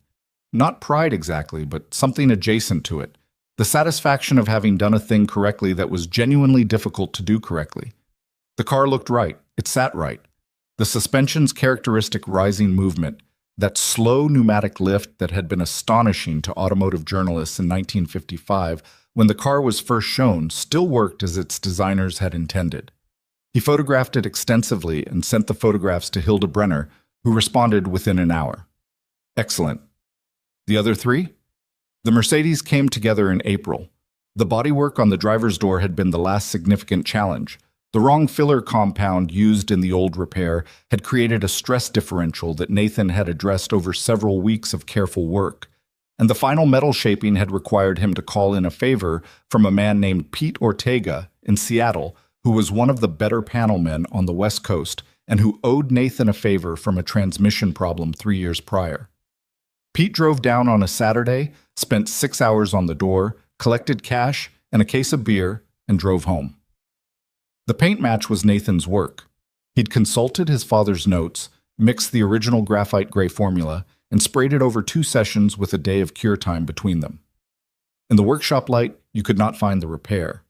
Not pride exactly, but something adjacent to it. The satisfaction of having done a thing correctly that was genuinely difficult to do correctly. The car looked right. It sat right. The suspension's characteristic rising movement, that slow pneumatic lift that had been astonishing to automotive journalists in 1955 when the car was first shown, still worked as its designers had intended. He photographed it extensively and sent the photographs to Hilda Brenner, who responded within an hour. Excellent. The other three? The Mercedes came together in April. The bodywork on the driver's door had been the last significant challenge. The wrong filler compound used in the old repair had created a stress differential that Nathan had addressed over several weeks of careful work, and the final metal shaping had required him to call in a favor from a man named Pete Ortega in Seattle, who was one of the better panel men on the West Coast and who owed Nathan a favor from a transmission problem 3 years prior. Pete drove down on a Saturday, spent 6 hours on the door, collected cash and a case of beer, and drove home. The paint match was Nathan's work. He'd consulted his father's notes, mixed the original graphite gray formula, and sprayed it over 2 sessions with a day of cure time between them. In the workshop light, you could not find the repair.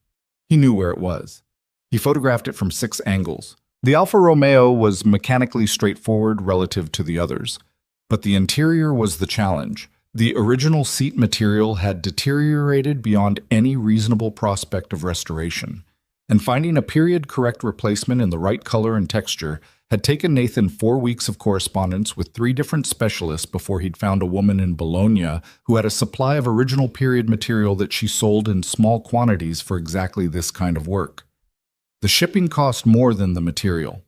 He knew where it was. He photographed it from 6 angles. The Alfa Romeo was mechanically straightforward relative to the others, but the interior was the challenge. The original seat material had deteriorated beyond any reasonable prospect of restoration, and finding a period-correct replacement in the right color and texture had taken Nathan 4 weeks of correspondence with 3 different specialists before he'd found a woman in Bologna who had a supply of original period material that she sold in small quantities for exactly this kind of work. The shipping cost more than the material.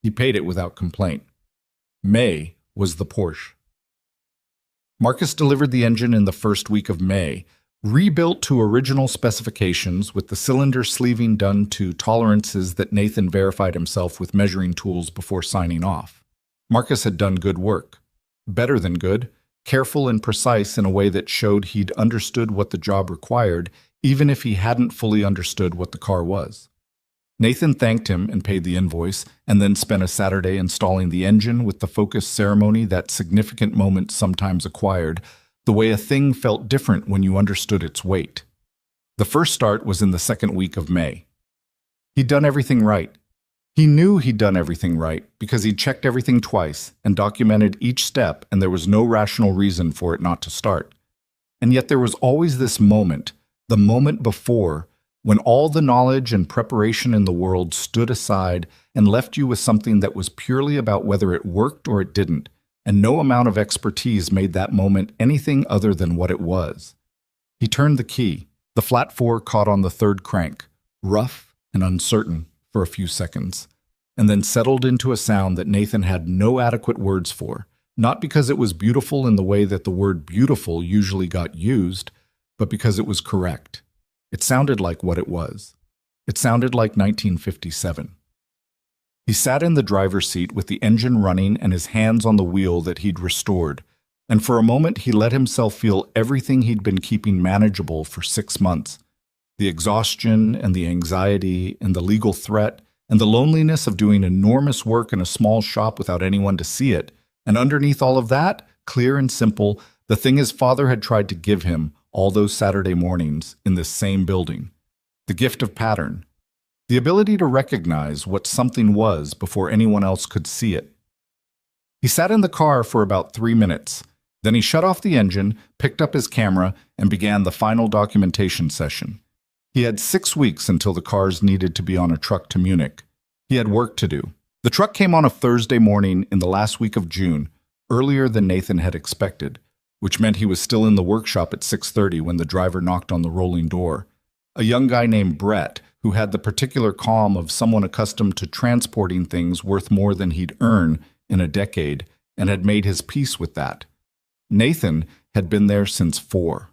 He paid it without complaint. May was the Porsche. Marcus delivered the engine in the first week of May, rebuilt to original specifications with the cylinder sleeving done to tolerances that Nathan verified himself with measuring tools before signing off. Marcus had done good work. Better than good, careful and precise in a way that showed he'd understood what the job required, even if he hadn't fully understood what the car was. Nathan thanked him and paid the invoice, and then spent a Saturday installing the engine with the focus ceremony that significant moment sometimes acquired, the way a thing felt different when you understood its weight. The first start was in the second week of May. He'd done everything right. He knew he'd done everything right because he'd checked everything twice and documented each step, and there was no rational reason for it not to start. And yet there was always this moment, the moment before, when all the knowledge and preparation in the world stood aside and left you with something that was purely about whether it worked or it didn't, and no amount of expertise made that moment anything other than what it was. He turned the key. The flat 4 caught on the 3rd crank, rough and uncertain for a few seconds, and then settled into a sound that Nathan had no adequate words for, not because it was beautiful in the way that the word beautiful usually got used, but because it was correct. It sounded like what it was. It sounded like 1957. He sat in the driver's seat with the engine running and his hands on the wheel that he'd restored, and for a moment he let himself feel everything he'd been keeping manageable for 6 months. The exhaustion and the anxiety and the legal threat and the loneliness of doing enormous work in a small shop without anyone to see it, and underneath all of that, clear and simple, the thing his father had tried to give him all those Saturday mornings in this same building. The gift of pattern. The ability to recognize what something was before anyone else could see it. He sat in the car for about 3 minutes. Then he shut off the engine, picked up his camera, and began the final documentation session. He had 6 weeks until the cars needed to be on a truck to Munich. He had work to do. The truck came on a Thursday morning in the last week of June, earlier than Nathan had expected, which meant he was still in the workshop at 6:30 when the driver knocked on the rolling door. A young guy named Brett, who had the particular calm of someone accustomed to transporting things worth more than he'd earn in a decade, and had made his peace with that. Nathan had been there since 4.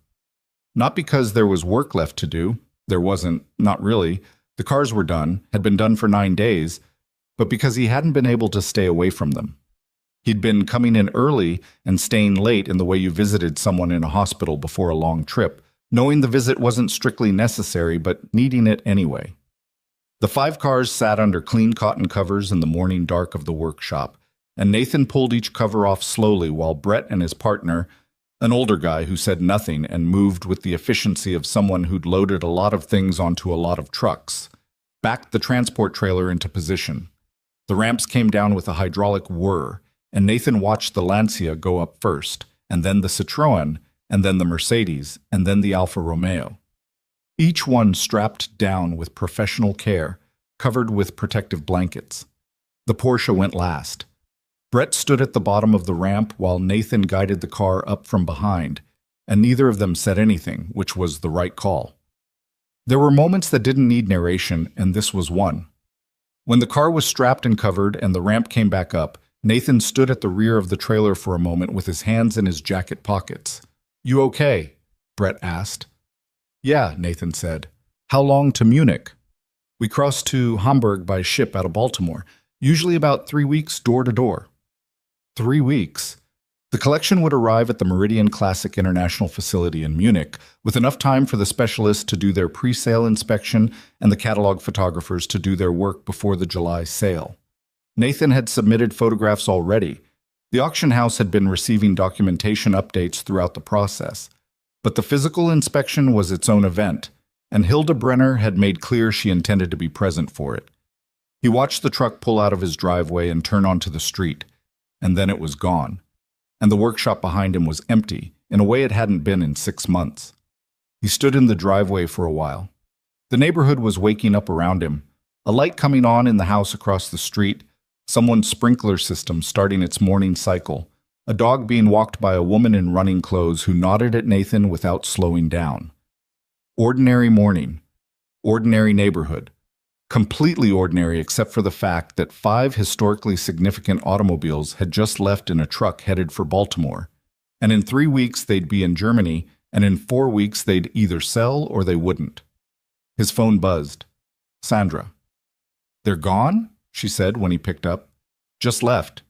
Not because there was work left to do. There wasn't, not really. The cars were done, had been done for 9 days, but because he hadn't been able to stay away from them. He'd been coming in early and staying late in the way you visited someone in a hospital before a long trip, knowing the visit wasn't strictly necessary, but needing it anyway. The 5 cars sat under clean cotton covers in the morning dark of the workshop, and Nathan pulled each cover off slowly while Brett and his partner, an older guy who said nothing and moved with the efficiency of someone who'd loaded a lot of things onto a lot of trucks, backed the transport trailer into position. The ramps came down with a hydraulic whir, and Nathan watched the Lancia go up first, and then the Citroën, and then the Mercedes, and then the Alfa Romeo. Each one strapped down with professional care, covered with protective blankets. The Porsche went last. Brett stood at the bottom of the ramp while Nathan guided the car up from behind, and neither of them said anything, which was the right call. There were moments that didn't need narration, and this was one. When the car was strapped and covered and the ramp came back up, Nathan stood at the rear of the trailer for a moment with his hands in his jacket pockets. "You okay?" Brett asked. "Yeah," Nathan said. "How long to Munich?" "We cross to Hamburg by ship out of Baltimore, usually about 3 weeks door to door." 3 weeks. The collection would arrive at the Meridian Classic International Facility in Munich, with enough time for the specialists to do their pre-sale inspection and the catalog photographers to do their work before the July sale. Nathan had submitted photographs already. The auction house had been receiving documentation updates throughout the process. But the physical inspection was its own event, and Hilda Brenner had made clear she intended to be present for it. He watched the truck pull out of his driveway and turn onto the street. And then it was gone, and the workshop behind him was empty, in a way it hadn't been in 6 months. He stood in the driveway for a while. The neighborhood was waking up around him, a light coming on in the house across the street, someone's sprinkler system starting its morning cycle, a dog being walked by a woman in running clothes who nodded at Nathan without slowing down. Ordinary morning, ordinary neighborhood. Completely ordinary except for the fact that 5 historically significant automobiles had just left in a truck headed for Baltimore, and in 3 weeks they'd be in Germany, and in 4 weeks they'd either sell or they wouldn't. His phone buzzed. "Sandra." "They're gone?" she said when he picked up. "Just left."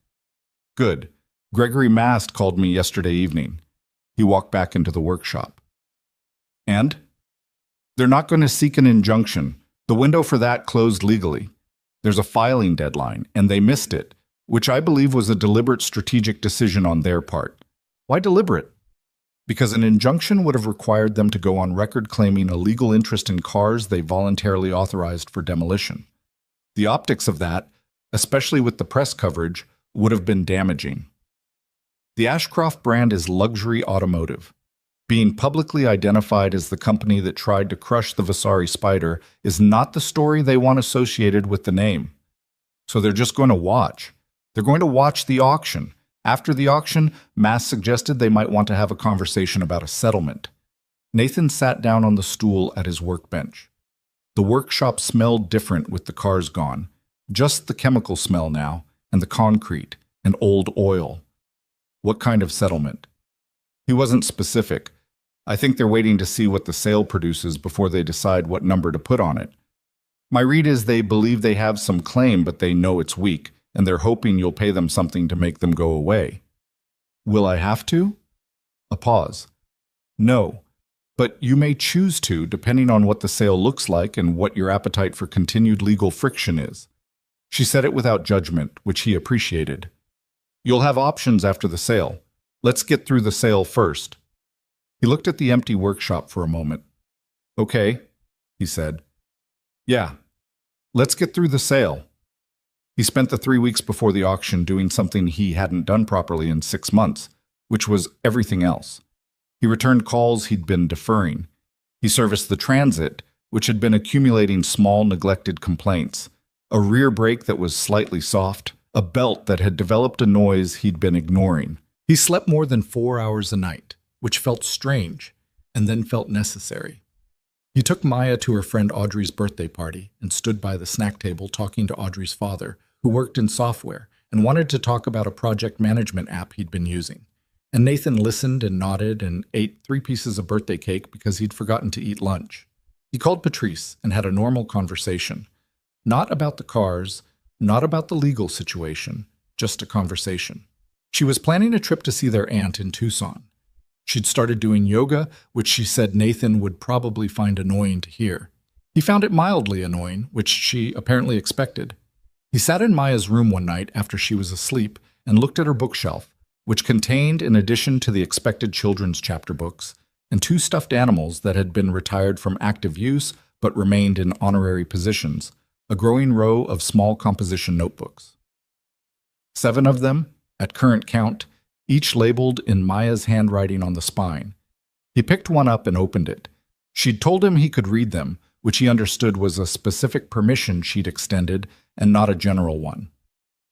"Good. Gregory Mast called me yesterday evening." He walked back into the workshop. "And?" "They're not going to seek an injunction. The window for that closed legally. There's a filing deadline, and they missed it, which I believe was a deliberate strategic decision on their part." "Why deliberate?" "Because an injunction would have required them to go on record claiming a legal interest in cars they voluntarily authorized for demolition. The optics of that, especially with the press coverage, would have been damaging. The Ashcroft brand is luxury automotive. Being publicly identified as the company that tried to crush the Vasari Spider is not the story they want associated with the name. So they're just going to watch. They're going to watch the auction. After the auction, Mass suggested they might want to have a conversation about a settlement. Nathan sat down on the stool at his workbench. The workshop smelled different with the cars gone. Just the chemical smell now, and the concrete, and old oil. What kind of settlement? He wasn't specific. I think they're waiting to see what the sale produces before they decide what number to put on it. My read is they believe they have some claim, but they know it's weak, and they're hoping you'll pay them something to make them go away. Will I have to? A pause. No, but you may choose to, depending on what the sale looks like and what your appetite for continued legal friction is. She said it without judgment, which he appreciated. You'll have options after the sale. Let's get through the sale first. He looked at the empty workshop for a moment. Okay, he said. Yeah, let's get through the sale. He spent the 3 weeks before the auction doing something he hadn't done properly in 6 months, which was everything else. He returned calls he'd been deferring. He serviced the transit, which had been accumulating small, neglected complaints, a rear brake that was slightly soft, a belt that had developed a noise he'd been ignoring. He slept more than 4 hours a night, which felt strange, and then felt necessary. He took Maya to her friend Audrey's birthday party and stood by the snack table talking to Audrey's father, who worked in software and wanted to talk about a project management app he'd been using. And Nathan listened and nodded and ate 3 pieces of birthday cake because he'd forgotten to eat lunch. He called Patrice and had a normal conversation. Not about the cars, not about the legal situation, just a conversation. She was planning a trip to see their aunt in Tucson. She'd started doing yoga, which she said Nathan would probably find annoying to hear. He found it mildly annoying, which she apparently expected. He sat in Maya's room one night after she was asleep and looked at her bookshelf, which contained, in addition to the expected children's chapter books, and 2 stuffed animals that had been retired from active use but remained in honorary positions, a growing row of small composition notebooks. 7 of them, at current count, each labeled in Maya's handwriting on the spine. He picked one up and opened it. She'd told him he could read them, which he understood was a specific permission she'd extended and not a general one.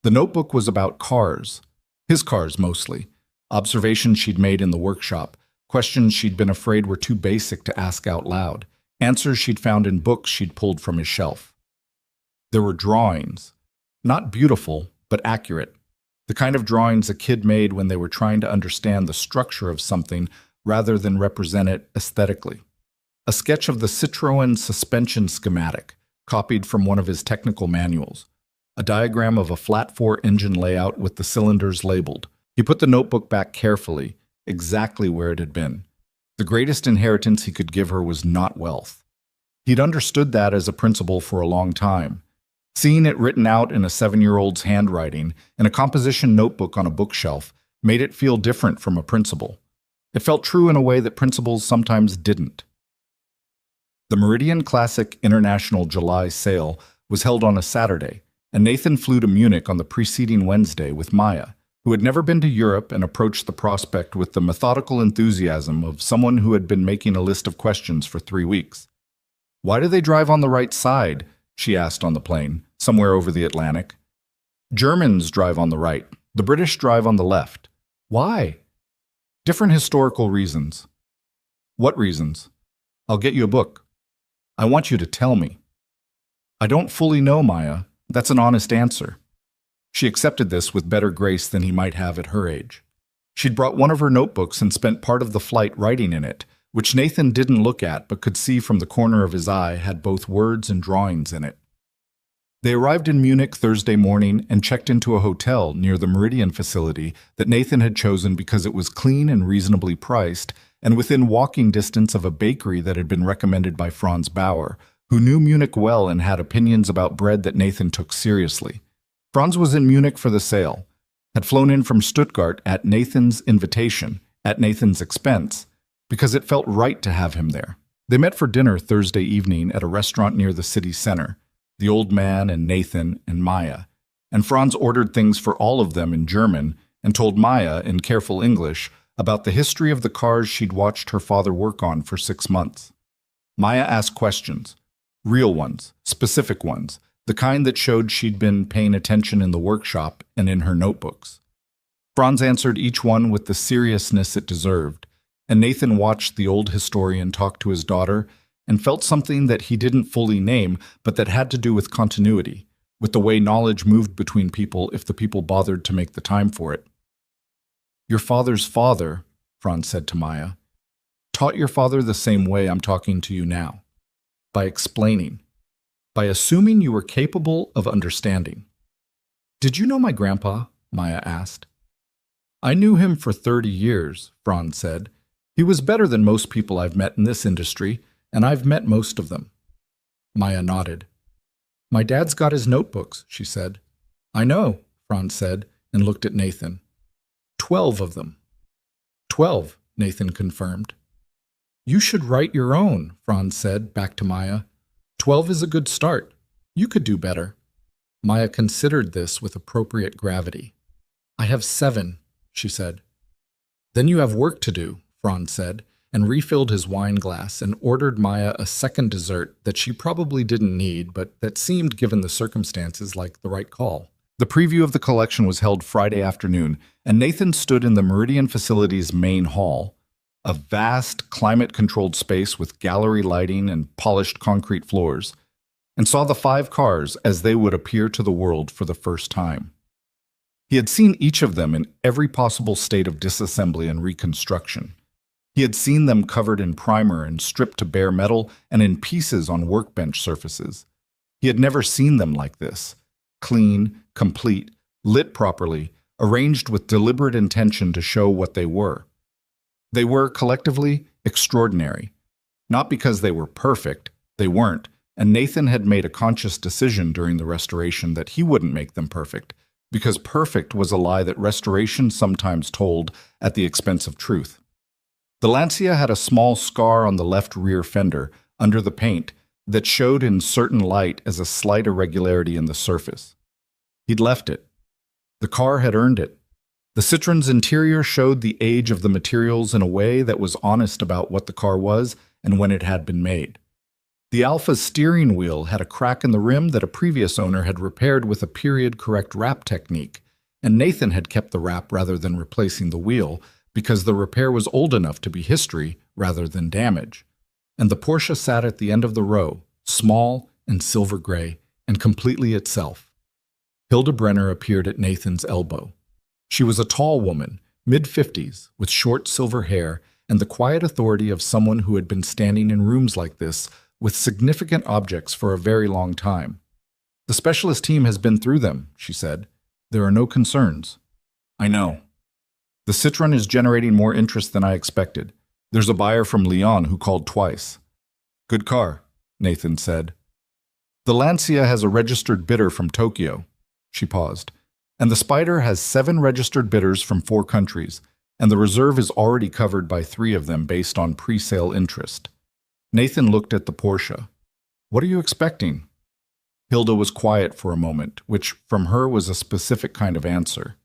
The notebook was about cars, his cars mostly, observations she'd made in the workshop, questions she'd been afraid were too basic to ask out loud, answers she'd found in books she'd pulled from his shelf. There were drawings, not beautiful, but accurate. The kind of drawings a kid made when they were trying to understand the structure of something rather than represent it aesthetically. A sketch of the Citroën suspension schematic, copied from one of his technical manuals. A diagram of a flat-4 engine layout with the cylinders labeled. He put the notebook back carefully, exactly where it had been. The greatest inheritance he could give her was not wealth. He'd understood that as a principle for a long time. Seeing it written out in a 7-year-old's handwriting in a composition notebook on a bookshelf made it feel different from a principle. It felt true in a way that principles sometimes didn't. The Meridian Classic International July sale was held on a Saturday, and Nathan flew to Munich on the preceding Wednesday with Maya, who had never been to Europe and approached the prospect with the methodical enthusiasm of someone who had been making a list of questions for 3 weeks. "Why do they drive on the right side?" she asked on the plane, somewhere over the Atlantic. "Germans drive on the right. The British drive on the left." "Why?" "Different historical reasons." "What reasons?" "I'll get you a book." "I want you to tell me." "I don't fully know, Maya. That's an honest answer." She accepted this with better grace than he might have at her age. She'd brought one of her notebooks and spent part of the flight writing in it, which Nathan didn't look at but could see from the corner of his eye had both words and drawings in it. They arrived in Munich Thursday morning and checked into a hotel near the Meridian facility that Nathan had chosen because it was clean and reasonably priced and within walking distance of a bakery that had been recommended by Franz Bauer, who knew Munich well and had opinions about bread that Nathan took seriously. Franz was in Munich for the sale, had flown in from Stuttgart at Nathan's invitation, at Nathan's expense, because it felt right to have him there. They met for dinner Thursday evening at a restaurant near the city center, the old man and Nathan and Maya, and Franz ordered things for all of them in German and told Maya in careful English about the history of the cars she'd watched her father work on for 6 months. Maya asked questions, real ones, specific ones, the kind that showed she'd been paying attention in the workshop and in her notebooks. Franz answered each one with the seriousness it deserved, and Nathan watched the old historian talk to his daughter and felt something that he didn't fully name, but that had to do with continuity, with the way knowledge moved between people if the people bothered to make the time for it. "Your father's father," Franz said to Maya, "taught your father the same way I'm talking to you now, by explaining, by assuming you were capable of understanding." "Did you know my grandpa?" Maya asked. "I knew him for 30 years, Franz said. "He was better than most people I've met in this industry, and I've met most of them." Maya nodded. "My dad's got his notebooks," she said. "I know," Franz said, and looked at Nathan. 12 of them. 12, Nathan confirmed. "You should write your own," Franz said, back to Maya. 12 is a good start. You could do better." Maya considered this with appropriate gravity. "I have 7, she said. "Then you have work to do," Franz said, and refilled his wine glass and ordered Maya a second dessert that she probably didn't need, but that seemed, given the circumstances, like the right call. The preview of the collection was held Friday afternoon, and Nathan stood in the Meridian facility's main hall, a vast, climate-controlled space with gallery lighting and polished concrete floors, and saw the 5 cars as they would appear to the world for the first time. He had seen each of them in every possible state of disassembly and reconstruction. He had seen them covered in primer and stripped to bare metal and in pieces on workbench surfaces. He had never seen them like this, clean, complete, lit properly, arranged with deliberate intention to show what they were. They were, collectively, extraordinary. Not because they were perfect, they weren't, and Nathan had made a conscious decision during the restoration that he wouldn't make them perfect, because perfect was a lie that restoration sometimes told at the expense of truth. The Lancia had a small scar on the left rear fender, under the paint, that showed in certain light as a slight irregularity in the surface. He'd left it. The car had earned it. The Citroen's interior showed the age of the materials in a way that was honest about what the car was and when it had been made. The Alfa's steering wheel had a crack in the rim that a previous owner had repaired with a period-correct wrap technique, and Nathan had kept the wrap rather than replacing the wheel because the repair was old enough to be history rather than damage. And the Porsche sat at the end of the row, small and silver gray, and completely itself. Hilda Brenner appeared at Nathan's elbow. She was a tall woman, mid-50s, with short silver hair and the quiet authority of someone who had been standing in rooms like this with significant objects for a very long time. "The specialist team has been through them," she said. "There are no concerns." "I know. The Citroën is generating more interest than I expected. There's a buyer from Lyon who called twice." "Good car," Nathan said. "The Lancia has a registered bidder from Tokyo." She paused. "And the Spider has 7 registered bidders from 4 countries, and the reserve is already covered by 3 of them based on pre-sale interest." Nathan looked at the Porsche. "What are you expecting?" Hilda was quiet for a moment, which from her was a specific kind of answer.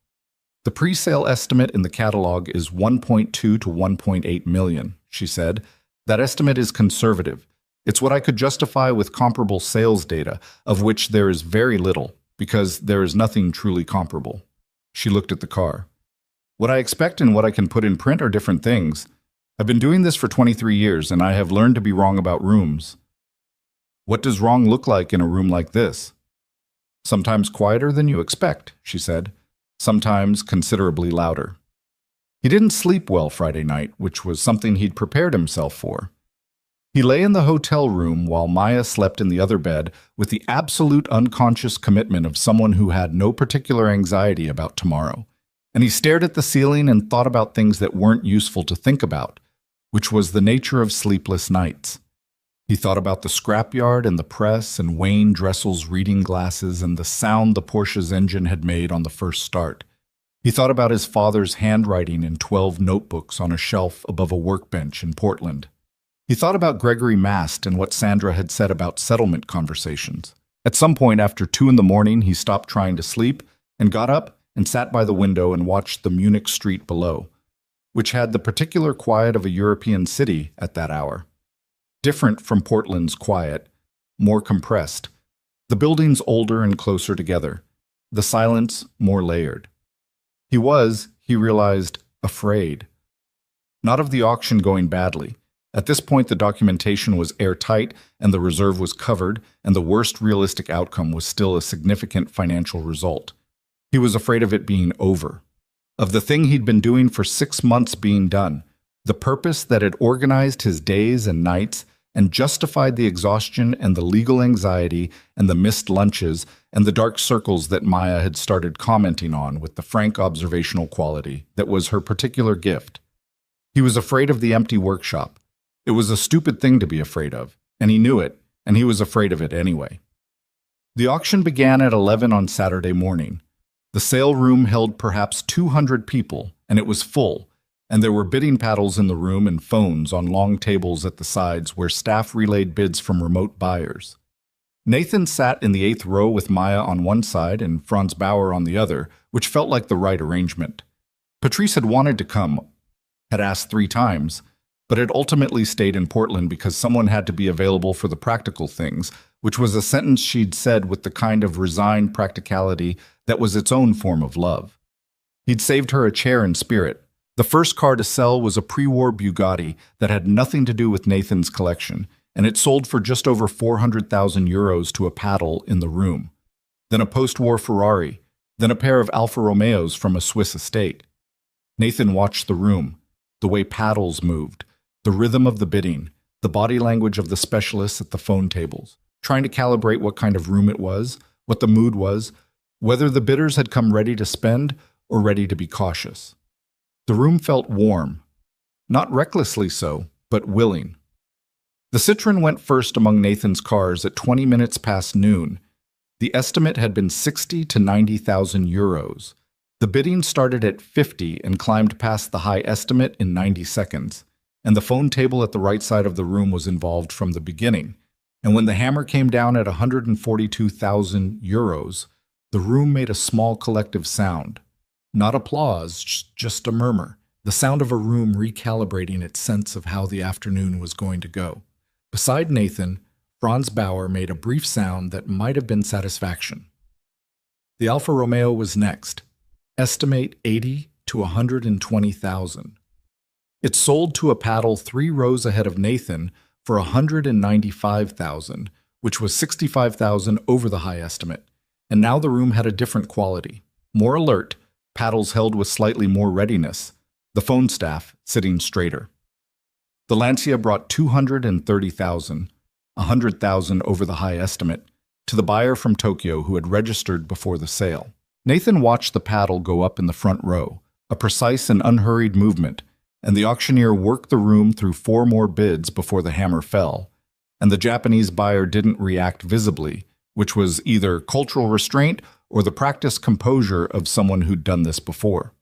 "The pre-sale estimate in the catalog is 1.2 to 1.8 million, she said. "That estimate is conservative. It's what I could justify with comparable sales data, of which there is very little, because there is nothing truly comparable." She looked at the car. "What I expect and what I can put in print are different things. I've been doing this for 23 years, and I have learned to be wrong about rooms." "What does wrong look like in a room like this?" "Sometimes quieter than you expect," she said. "Sometimes considerably louder." He didn't sleep well Friday night, which was something he'd prepared himself for. He lay in the hotel room while Maya slept in the other bed with the absolute unconscious commitment of someone who had no particular anxiety about tomorrow. And he stared at the ceiling and thought about things that weren't useful to think about, which was the nature of sleepless nights. He thought about the scrapyard and the press and Wayne Dressel's reading glasses and the sound the Porsche's engine had made on the first start. He thought about his father's handwriting in 12 notebooks on a shelf above a workbench in Portland. He thought about Gregory Mast and what Sandra had said about settlement conversations. At some point after 2 in the morning, he stopped trying to sleep and got up and sat by the window and watched the Munich street below, which had the particular quiet of a European city at that hour. Different from Portland's quiet, more compressed. The buildings older and closer together. The silence more layered. He was, he realized, afraid. Not of the auction going badly. At this point, the documentation was airtight and the reserve was covered, and the worst realistic outcome was still a significant financial result. He was afraid of it being over. Of the thing he'd been doing for 6 months being done. The purpose that had organized his days and nights and justified the exhaustion and the legal anxiety and the missed lunches and the dark circles that Maya had started commenting on with the frank observational quality that was her particular gift. He was afraid of the empty workshop. It was a stupid thing to be afraid of, and he knew it, and he was afraid of it anyway. The auction began at 11 on Saturday morning. The sale room held perhaps 200 people, and it was full, and there were bidding paddles in the room and phones on long tables at the sides where staff relayed bids from remote buyers. Nathan sat in the eighth row with Maya on one side and Franz Bauer on the other, which felt like the right arrangement. Patrice had wanted to come, had asked 3 times, but had ultimately stayed in Portland because someone had to be available for the practical things, which was a sentence she'd said with the kind of resigned practicality that was its own form of love. He'd saved her a chair in spirit. The first car to sell was a pre-war Bugatti that had nothing to do with Nathan's collection, and it sold for just over 400,000 euros to a paddle in the room. Then a post-war Ferrari, then a pair of Alfa Romeos from a Swiss estate. Nathan watched the room, the way paddles moved, the rhythm of the bidding, the body language of the specialists at the phone tables, trying to calibrate what kind of room it was, what the mood was, whether the bidders had come ready to spend or ready to be cautious. The room felt warm, not recklessly so, but willing. The Citroën went first among Nathan's cars at 20 minutes past noon. The estimate had been 60 to 90,000 euros. The bidding started at 50 and climbed past the high estimate in 90 seconds, and the phone table at the right side of the room was involved from the beginning. And when the hammer came down at 142,000 euros, the room made a small collective sound. Not applause, just a murmur, the sound of a room recalibrating its sense of how the afternoon was going to go. Beside Nathan, Franz Bauer made a brief sound that might have been satisfaction. The Alfa Romeo was next. Estimate 80 to 120,000. It sold to a paddle 3 rows ahead of Nathan for 195,000, which was 65,000 over the high estimate. And now the room had a different quality. More alert, paddles held with slightly more readiness, the phone staff sitting straighter. The Lancia brought 230,000, 100,000 over the high estimate, to the buyer from Tokyo who had registered before the sale. Nathan watched the paddle go up in the front row, a precise and unhurried movement, and the auctioneer worked the room through 4 more bids before the hammer fell, and the Japanese buyer didn't react visibly, which was either cultural restraint or the practiced composure of someone who'd done this before.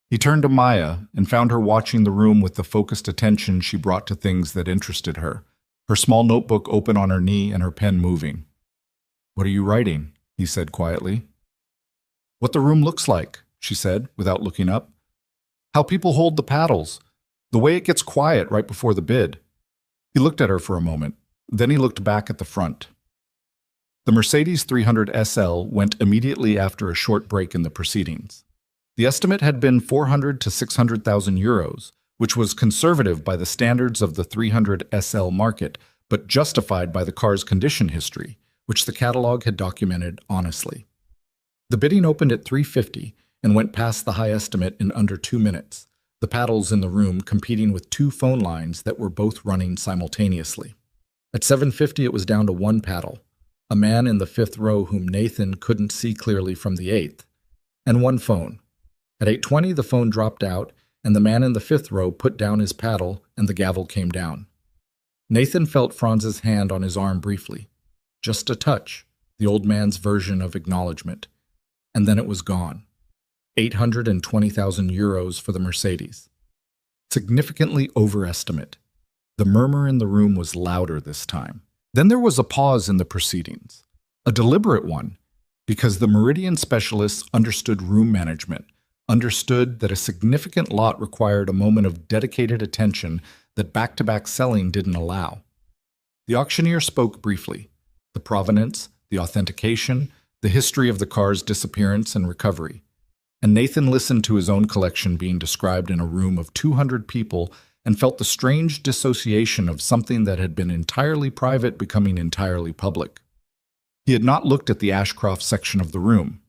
He turned to Maya and found her watching the room with the focused attention she brought to things that interested her, her small notebook open on her knee and her pen moving. "What are you writing?" he said quietly. "What the room looks like," she said, without looking up. "How people hold the paddles, the way it gets quiet right before the bid." He looked at her for a moment, then he looked back at the front. The Mercedes 300 SL went immediately after a short break in the proceedings. The estimate had been 400 to 600,000 euros, which was conservative by the standards of the 300 SL market, but justified by the car's condition history, which the catalog had documented honestly. The bidding opened at 350 and went past the high estimate in under 2 minutes, the paddles in the room competing with 2 phone lines that were both running simultaneously. At 750 it was down to 1 paddle, a man in the 5th row whom Nathan couldn't see clearly from the 8th, and 1 phone. At 820 the phone dropped out, and the man in the 5th row put down his paddle and the gavel came down. Nathan felt Franz's hand on his arm briefly. Just a touch, the old man's version of acknowledgement. And then it was gone. 820,000 euros for the Mercedes. Significantly overestimate. The murmur in the room was louder this time. Then there was a pause in the proceedings, a deliberate one, because the Meridian specialists understood room management, understood that a significant lot required a moment of dedicated attention that back-to-back selling didn't allow. The auctioneer spoke briefly. The provenance, the authentication, the history of the car's disappearance and recovery. And Nathan listened to his own collection being described in a room of 200 people and felt the strange dissociation of something that had been entirely private becoming entirely public. He had not looked at the Ashcroft section of the room.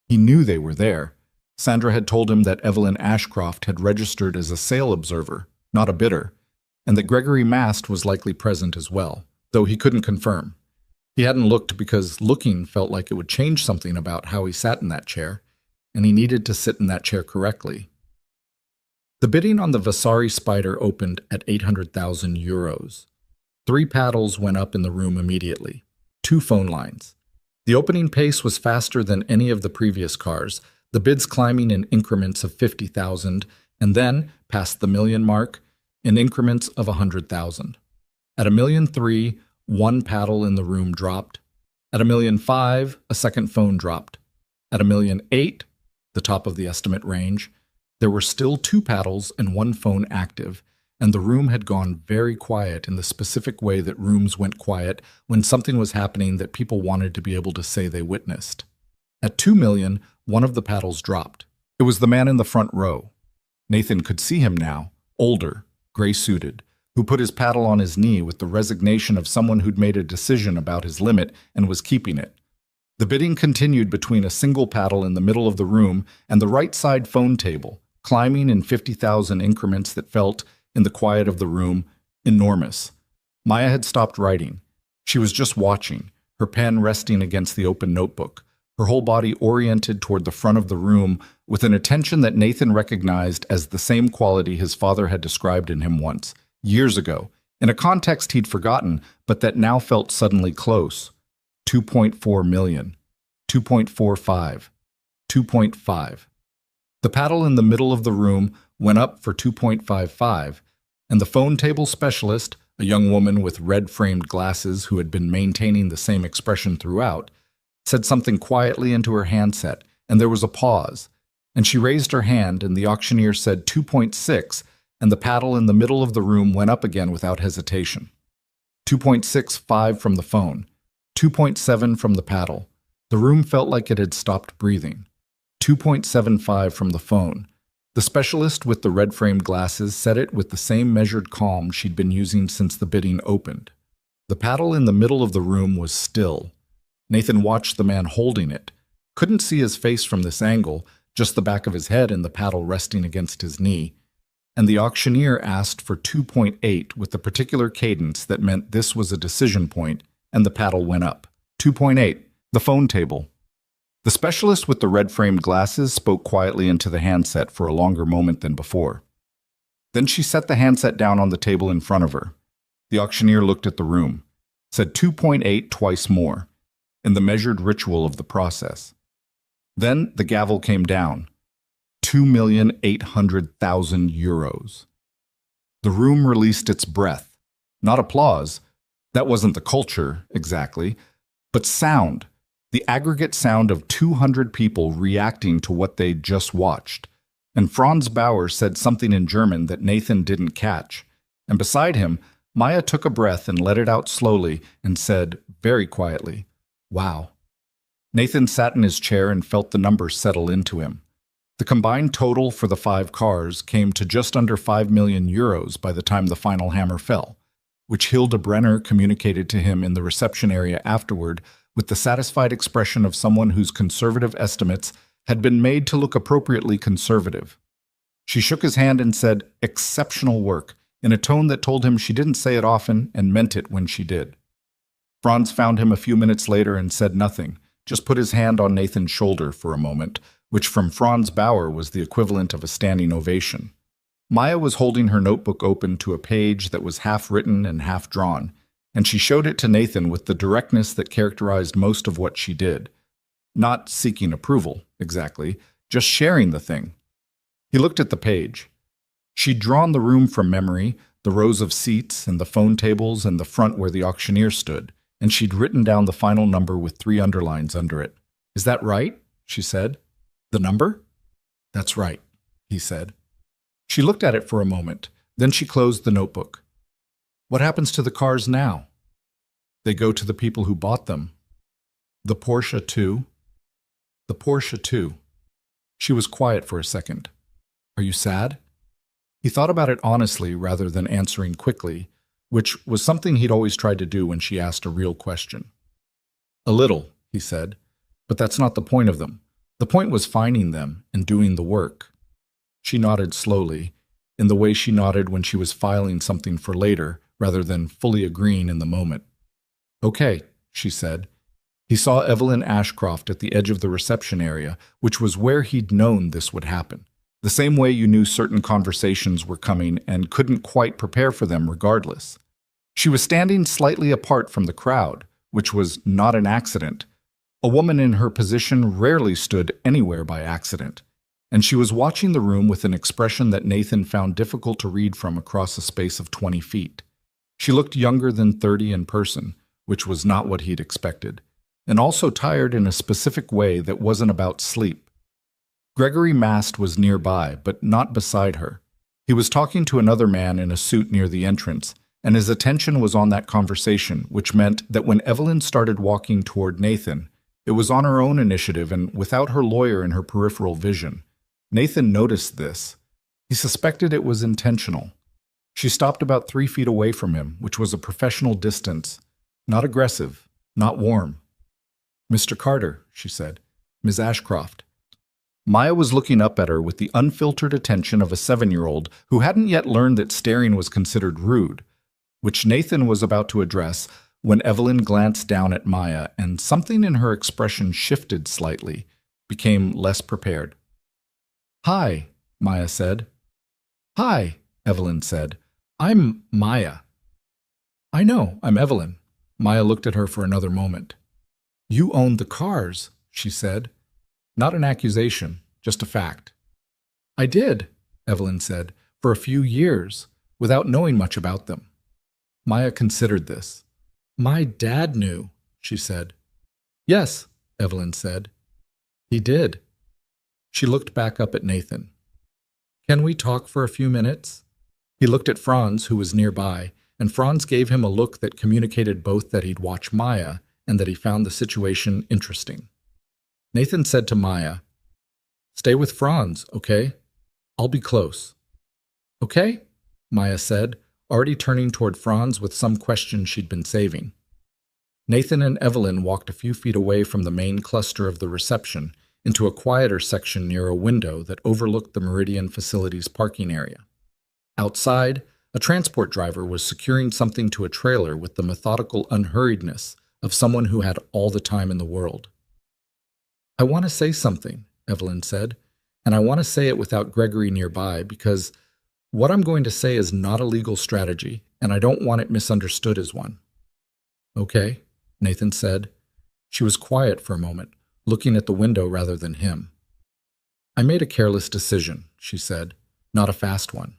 He knew they were there. Sandra had told him that Evelyn Ashcroft had registered as a sale observer, not a bidder, and that Gregory Mast was likely present as well, though he couldn't confirm. He hadn't looked because looking felt like it would change something about how he sat in that chair, and he needed to sit in that chair correctly. The bidding on the Vasari Spider opened at 800,000 euros. 3 paddles went up in the room immediately. 2 phone lines. The opening pace was faster than any of the previous cars, the bids climbing in increments of 50,000, and then, past the million mark, in increments of 100,000. At 1,300,000, 1 paddle in the room dropped, At 1,000,005, a second phone dropped. At 1,000,008, the top of the estimate range, there were still two paddles and one phone active, and the room had gone very quiet in the specific way that rooms went quiet when something was happening that people wanted to be able to say they witnessed. At 2,000,000, one of the paddles dropped. It was the man in the front row. Nathan could see him now, older, gray-suited, who put his paddle on his knee with the resignation of someone who'd made a decision about his limit and was keeping it. The bidding continued between a single paddle in the middle of the room and the right-side phone table, climbing in 50,000 increments that felt, in the quiet of the room, enormous. Maya had stopped writing. She was just watching, her pen resting against the open notebook, her whole body oriented toward the front of the room with an attention that Nathan recognized as the same quality his father had described in him once, years ago, in a context he'd forgotten, but that now felt suddenly close. 2.4 million, 2.45, 2.5. The paddle in the middle of the room went up for 2.55, and the phone table specialist, a young woman with red-framed glasses who had been maintaining the same expression throughout, said something quietly into her handset, and there was a pause, and she raised her hand, and the auctioneer said 2.6, and the paddle in the middle of the room went up again without hesitation. 2.65 from the phone, 2.7 from the paddle. The room felt like it had stopped breathing. 2.75 from the phone. The specialist with the red-framed glasses said it with the same measured calm she'd been using since the bidding opened. The paddle in the middle of the room was still. Nathan watched the man holding it. Couldn't see his face from this angle, just the back of his head and the paddle resting against his knee. And the auctioneer asked for 2.8 with the particular cadence that meant this was a decision point, and the paddle went up. 2.8, the phone table. The specialist with the red-framed glasses spoke quietly into the handset for a longer moment than before. Then she set the handset down on the table in front of her. The auctioneer looked at the room, said 2.8 twice more, in the measured ritual of the process. Then the gavel came down. 2,800,000 euros. The room released its breath. Not applause. That wasn't the culture, exactly. But sound. The aggregate sound of 200 people reacting to what they'd just watched. And Franz Bauer said something in German that Nathan didn't catch. And beside him, Maya took a breath and let it out slowly and said, very quietly, "Wow." Nathan sat in his chair and felt the numbers settle into him. The combined total for the 5 cars came to just under 5 million euros by the time the final hammer fell, which Hilda Brenner communicated to him in the reception area afterward with the satisfied expression of someone whose conservative estimates had been made to look appropriately conservative. She shook his hand and said, "Exceptional work," in a tone that told him she didn't say it often and meant it when she did. Franz found him a few minutes later and said nothing, just put his hand on Nathan's shoulder for a moment, which from Franz Bauer was the equivalent of a standing ovation. Maya was holding her notebook open to a page that was half written and half drawn, and she showed it to Nathan with the directness that characterized most of what she did. Not seeking approval, exactly, just sharing the thing. He looked at the page. She'd drawn the room from memory, the rows of seats and the phone tables and the front where the auctioneer stood, and she'd written down the final number with 3 underlines under it. "Is that right?" she said. "The number?" "That's right," he said. She looked at it for a moment, then she closed the notebook. "What happens to the cars now?" "They go to the people who bought them." "The Porsche too?" "The Porsche too." She was quiet for a second. "Are you sad?" He thought about it honestly rather than answering quickly, which was something he'd always tried to do when she asked a real question. "A little," he said, "but that's not the point of them. The point was finding them and doing the work." She nodded slowly, in the way she nodded when she was filing something for later, rather than fully agreeing in the moment. "Okay," she said. He saw Evelyn Ashcroft at the edge of the reception area, which was where he'd known this would happen. The same way you knew certain conversations were coming and couldn't quite prepare for them regardless. She was standing slightly apart from the crowd, which was not an accident. A woman in her position rarely stood anywhere by accident, and she was watching the room with an expression that Nathan found difficult to read from across a space of 20 feet. She looked younger than 30 in person, which was not what he'd expected. and also tired in a specific way that wasn't about sleep. Gregory Mast was nearby, but not beside her. He was talking to another man in a suit near the entrance, and his attention was on that conversation, which meant that when Evelyn started walking toward Nathan, it was on her own initiative and without her lawyer in her peripheral vision. Nathan noticed this. He suspected it was intentional. She stopped about 3 feet away from him, which was a professional distance. Not aggressive, not warm. "Mr. Carter," she said. "Ms. Ashcroft." Maya was looking up at her with the unfiltered attention of a 7-year-old who hadn't yet learned that staring was considered rude, which Nathan was about to address when Evelyn glanced down at Maya and something in her expression shifted slightly, became less prepared. "Hi," Maya said. "Hi," Evelyn said. "I'm Maya." "I know, I'm Evelyn." Maya looked at her for another moment. "You owned the cars," she said. Not an accusation, just a fact. "I did," Evelyn said, "for a few years, without knowing much about them." Maya considered this. "My dad knew," she said. "Yes," Evelyn said. "He did." She looked back up at Nathan. "Can we talk for a few minutes?" He looked at Franz, who was nearby, and Franz gave him a look that communicated both that he'd watch Maya and that he found the situation interesting. Nathan said to Maya, "Stay with Franz, okay? I'll be close." "Okay," Maya said, already turning toward Franz with some question she'd been saving. Nathan and Evelyn walked a few feet away from the main cluster of the reception into a quieter section near a window that overlooked the Meridian Facilities parking area. Outside, a transport driver was securing something to a trailer with the methodical unhurriedness of someone who had all the time in the world. "I want to say something," Evelyn said, "and I want to say it without Gregory nearby because what I'm going to say is not a legal strategy, and I don't want it misunderstood as one." "Okay," Nathan said. She was quiet for a moment, looking at the window rather than him. "I made a careless decision," she said, "not a fast one.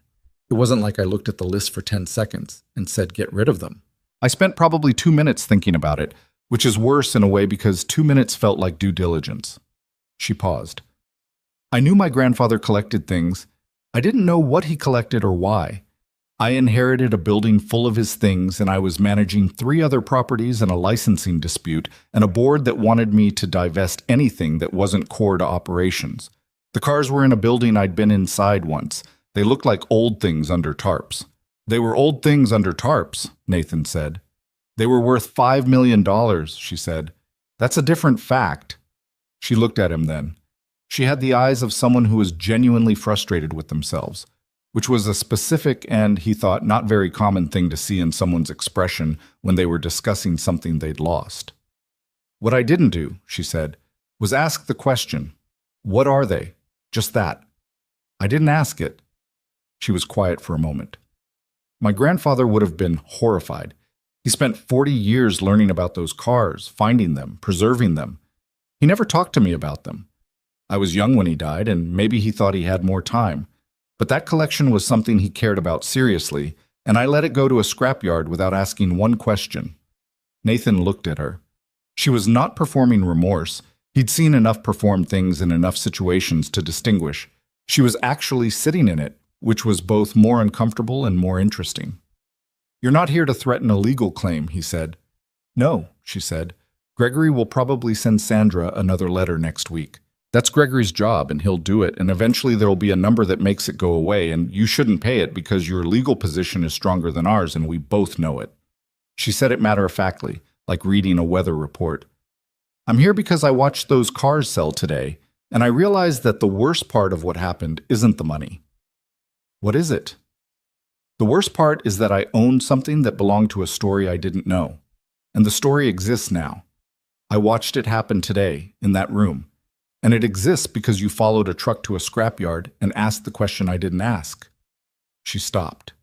It wasn't like I looked at the list for 10 seconds and said get rid of them. I spent probably 2 minutes thinking about it, which is worse in a way because 2 minutes felt like due diligence." She paused. "I knew my grandfather collected things. I didn't know what he collected or why. I inherited a building full of his things, and I was managing 3 other properties and a licensing dispute, and a board that wanted me to divest anything that wasn't core to operations. The cars were in a building I'd been inside once. They looked like old things under tarps." "They were old things under tarps," Nathan said. "They were worth $5 million, she said. "That's a different fact." She looked at him then. She had the eyes of someone who was genuinely frustrated with themselves, which was a specific and, he thought, not very common thing to see in someone's expression when they were discussing something they'd lost. "What I didn't do," she said, "was ask the question, what are they? Just that. I didn't ask it." She was quiet for a moment. "My grandfather would have been horrified. He spent 40 years learning about those cars, finding them, preserving them. He never talked to me about them. I was young when he died, and maybe he thought he had more time. But that collection was something he cared about seriously, and I let it go to a scrapyard without asking one question." Nathan looked at her. She was not performing remorse. He'd seen enough perform things in enough situations to distinguish. She was actually sitting in it, which was both more uncomfortable and more interesting. "You're not here to threaten a legal claim," he said. "No," she said. "Gregory will probably send Sandra another letter next week. That's Gregory's job, and he'll do it, and eventually there will be a number that makes it go away, and you shouldn't pay it because your legal position is stronger than ours, and we both know it." She said it matter-of-factly, like reading a weather report. "I'm here because I watched those cars sell today, and I realized that the worst part of what happened isn't the money." "What is it?" "The worst part is that I owned something that belonged to a story I didn't know. And the story exists now. I watched it happen today, in that room. And it exists because you followed a truck to a scrapyard and asked the question I didn't ask." She stopped.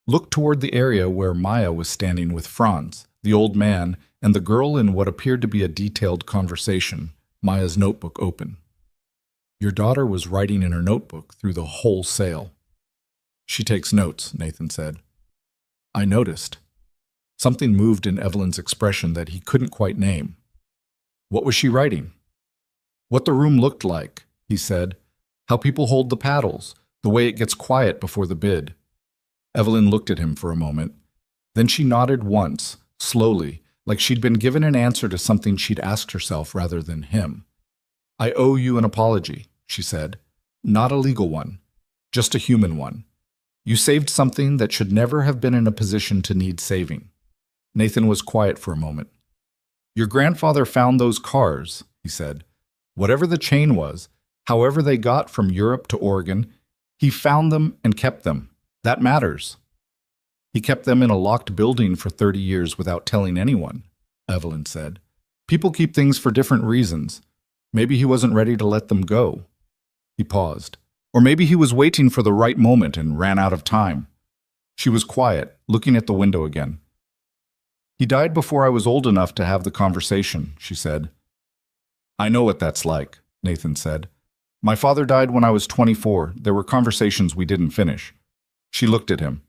Looked toward the area where Maya was standing with Franz, the old man, and the girl in what appeared to be a detailed conversation, Maya's notebook open. "Your daughter was writing in her notebook through the whole sale." "She takes notes," Nathan said. "I noticed." Something moved in Evelyn's expression that he couldn't quite name. What was she writing? What the room looked like, he said. How people hold the paddles, the way it gets quiet before the bid. Evelyn looked at him for a moment. Then she nodded once, slowly, like she'd been given an answer to something she'd asked herself rather than him. I owe you an apology, she said. Not a legal one, just a human one. You saved something that should never have been in a position to need saving. Nathan was quiet for a moment. Your grandfather found those cars, he said. Whatever the chain was, however they got from Europe to Oregon, he found them and kept them. That matters. He kept them in a locked building for 30 years without telling anyone, Evelyn said. People keep things for different reasons. Maybe he wasn't ready to let them go. He paused. Or maybe he was waiting for the right moment and ran out of time. She was quiet, looking at the window again. He died before I was old enough to have the conversation, she said. I know what that's like, Nathan said. My father died when I was 24. There were conversations we didn't finish. She looked at him.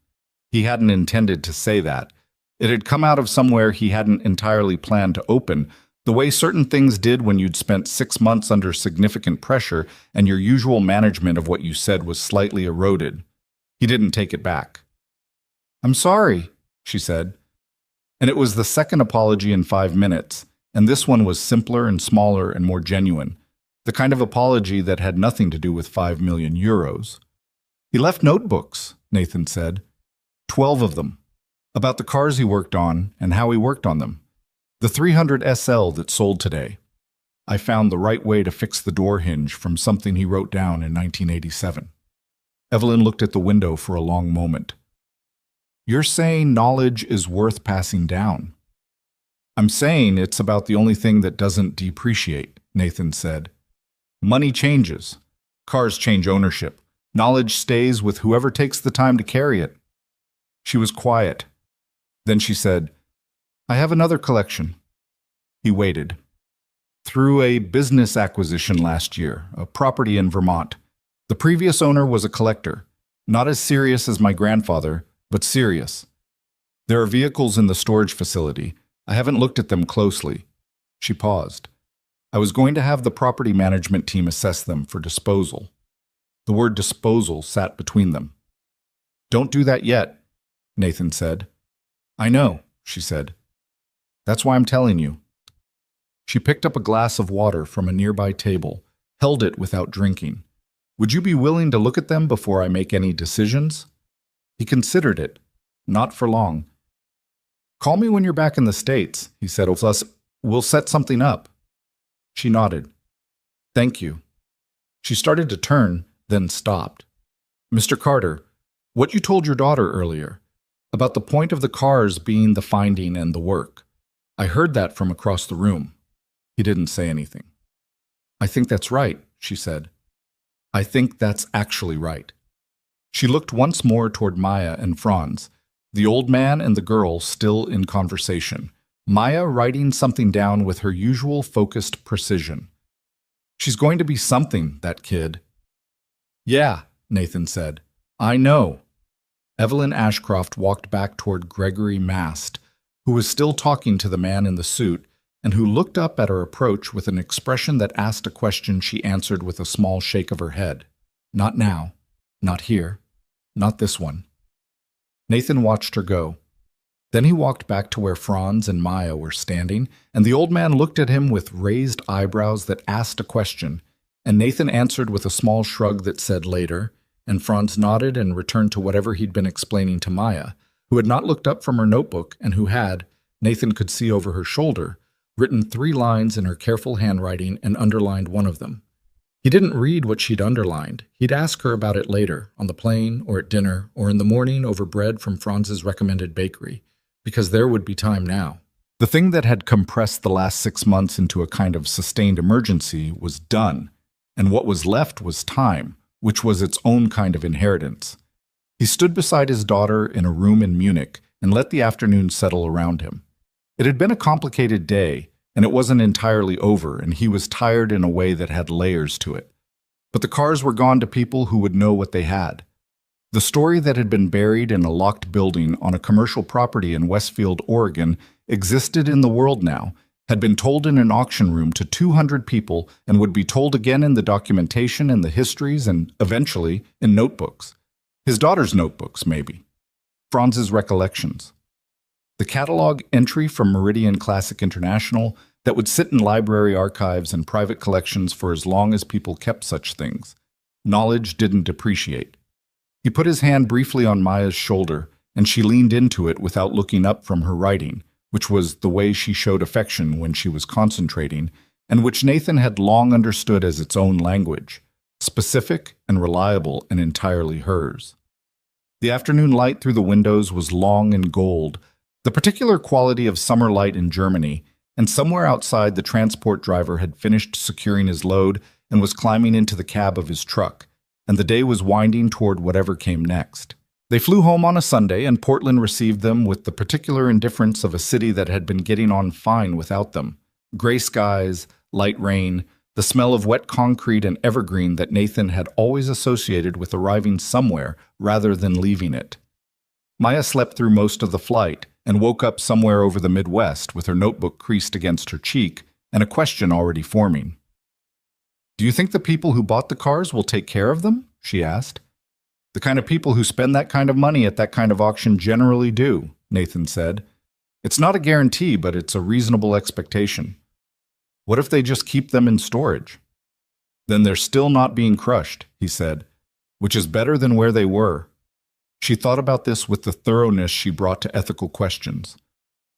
He hadn't intended to say that. It had come out of somewhere he hadn't entirely planned to open, the way certain things did when you'd spent 6 months under significant pressure and your usual management of what you said was slightly eroded. He didn't take it back. I'm sorry, she said. And it was the second apology in 5 minutes, and this one was simpler and smaller and more genuine, the kind of apology that had nothing to do with 5 million euros. He left notebooks, Nathan said. 12 of them. About the cars he worked on and how he worked on them. The 300 SL that sold today. I found the right way to fix the door hinge from something he wrote down in 1987. Evelyn looked at the window for a long moment. You're saying knowledge is worth passing down. I'm saying it's about the only thing that doesn't depreciate, Nathan said. Money changes. Cars change ownership. Knowledge stays with whoever takes the time to carry it. She was quiet. Then she said, I have another collection. He waited. Through a business acquisition last year, a property in Vermont. The previous owner was a collector, not as serious as my grandfather, but serious. There are vehicles in the storage facility. I haven't looked at them closely. She paused. I was going to have the property management team assess them for disposal. The word disposal sat between them. Don't do that yet, Nathan said. I know, she said. That's why I'm telling you. She picked up a glass of water from a nearby table, held it without drinking. Would you be willing to look at them before I make any decisions? He considered it, not for long. Call me when you're back in the States, he said. We'll set something up. She nodded. Thank you. She started to turn, then stopped. Mr. Carter, what you told your daughter earlier, about the point of the cars being the finding and the work. I heard that from across the room. He didn't say anything. I think that's right, she said. I think that's actually right. She looked once more toward Maya and Franz, the old man and the girl still in conversation, Maya writing something down with her usual focused precision. She's going to be something, that kid. Yeah, Nathan said. I know. Evelyn Ashcroft walked back toward Gregory Mast, who was still talking to the man in the suit and who looked up at her approach with an expression that asked a question she answered with a small shake of her head. Not now. Not here. Not this one. Nathan watched her go. Then he walked back to where Franz and Maya were standing, and the old man looked at him with raised eyebrows that asked a question, and Nathan answered with a small shrug that said later, and Franz nodded and returned to whatever he'd been explaining to Maya, who had not looked up from her notebook and who had, Nathan could see over her shoulder, written 3 lines in her careful handwriting and underlined one of them. He didn't read what she'd underlined. He'd ask her about it later, on the plane or at dinner or in the morning over bread from Franz's recommended bakery, because there would be time now. The thing that had compressed the last 6 months into a kind of sustained emergency was done, and what was left was time, which was its own kind of inheritance. He stood beside his daughter in a room in Munich and let the afternoon settle around him. It had been a complicated day, and it wasn't entirely over, and he was tired in a way that had layers to it. But the cars were gone to people who would know what they had. The story that had been buried in a locked building on a commercial property in Westfield, Oregon, existed in the world now, had been told in an auction room to 200 people and would be told again in the documentation and the histories and, eventually, in notebooks. His daughter's notebooks, maybe. Franz's recollections. The catalog entry from Meridian Classic International that would sit in library archives and private collections for as long as people kept such things. Knowledge didn't depreciate. He put his hand briefly on Maya's shoulder, and she leaned into it without looking up from her writing, which was the way she showed affection when she was concentrating, and which Nathan had long understood as its own language, specific and reliable and entirely hers. The afternoon light through the windows was long and gold, the particular quality of summer light in Germany, and somewhere outside the transport driver had finished securing his load and was climbing into the cab of his truck, and the day was winding toward whatever came next. They flew home on a Sunday, and Portland received them with the particular indifference of a city that had been getting on fine without them. Gray skies, light rain, the smell of wet concrete and evergreen that Nathan had always associated with arriving somewhere rather than leaving it. Maya slept through most of the flight and woke up somewhere over the Midwest with her notebook creased against her cheek and a question already forming. "Do you think the people who bought the cars will take care of them?" she asked. "The kind of people who spend that kind of money at that kind of auction generally do," Nathan said. "It's not a guarantee, but it's a reasonable expectation. What if they just keep them in storage?" "Then they're still not being crushed," he said, "which is better than where they were." She thought about this with the thoroughness she brought to ethical questions.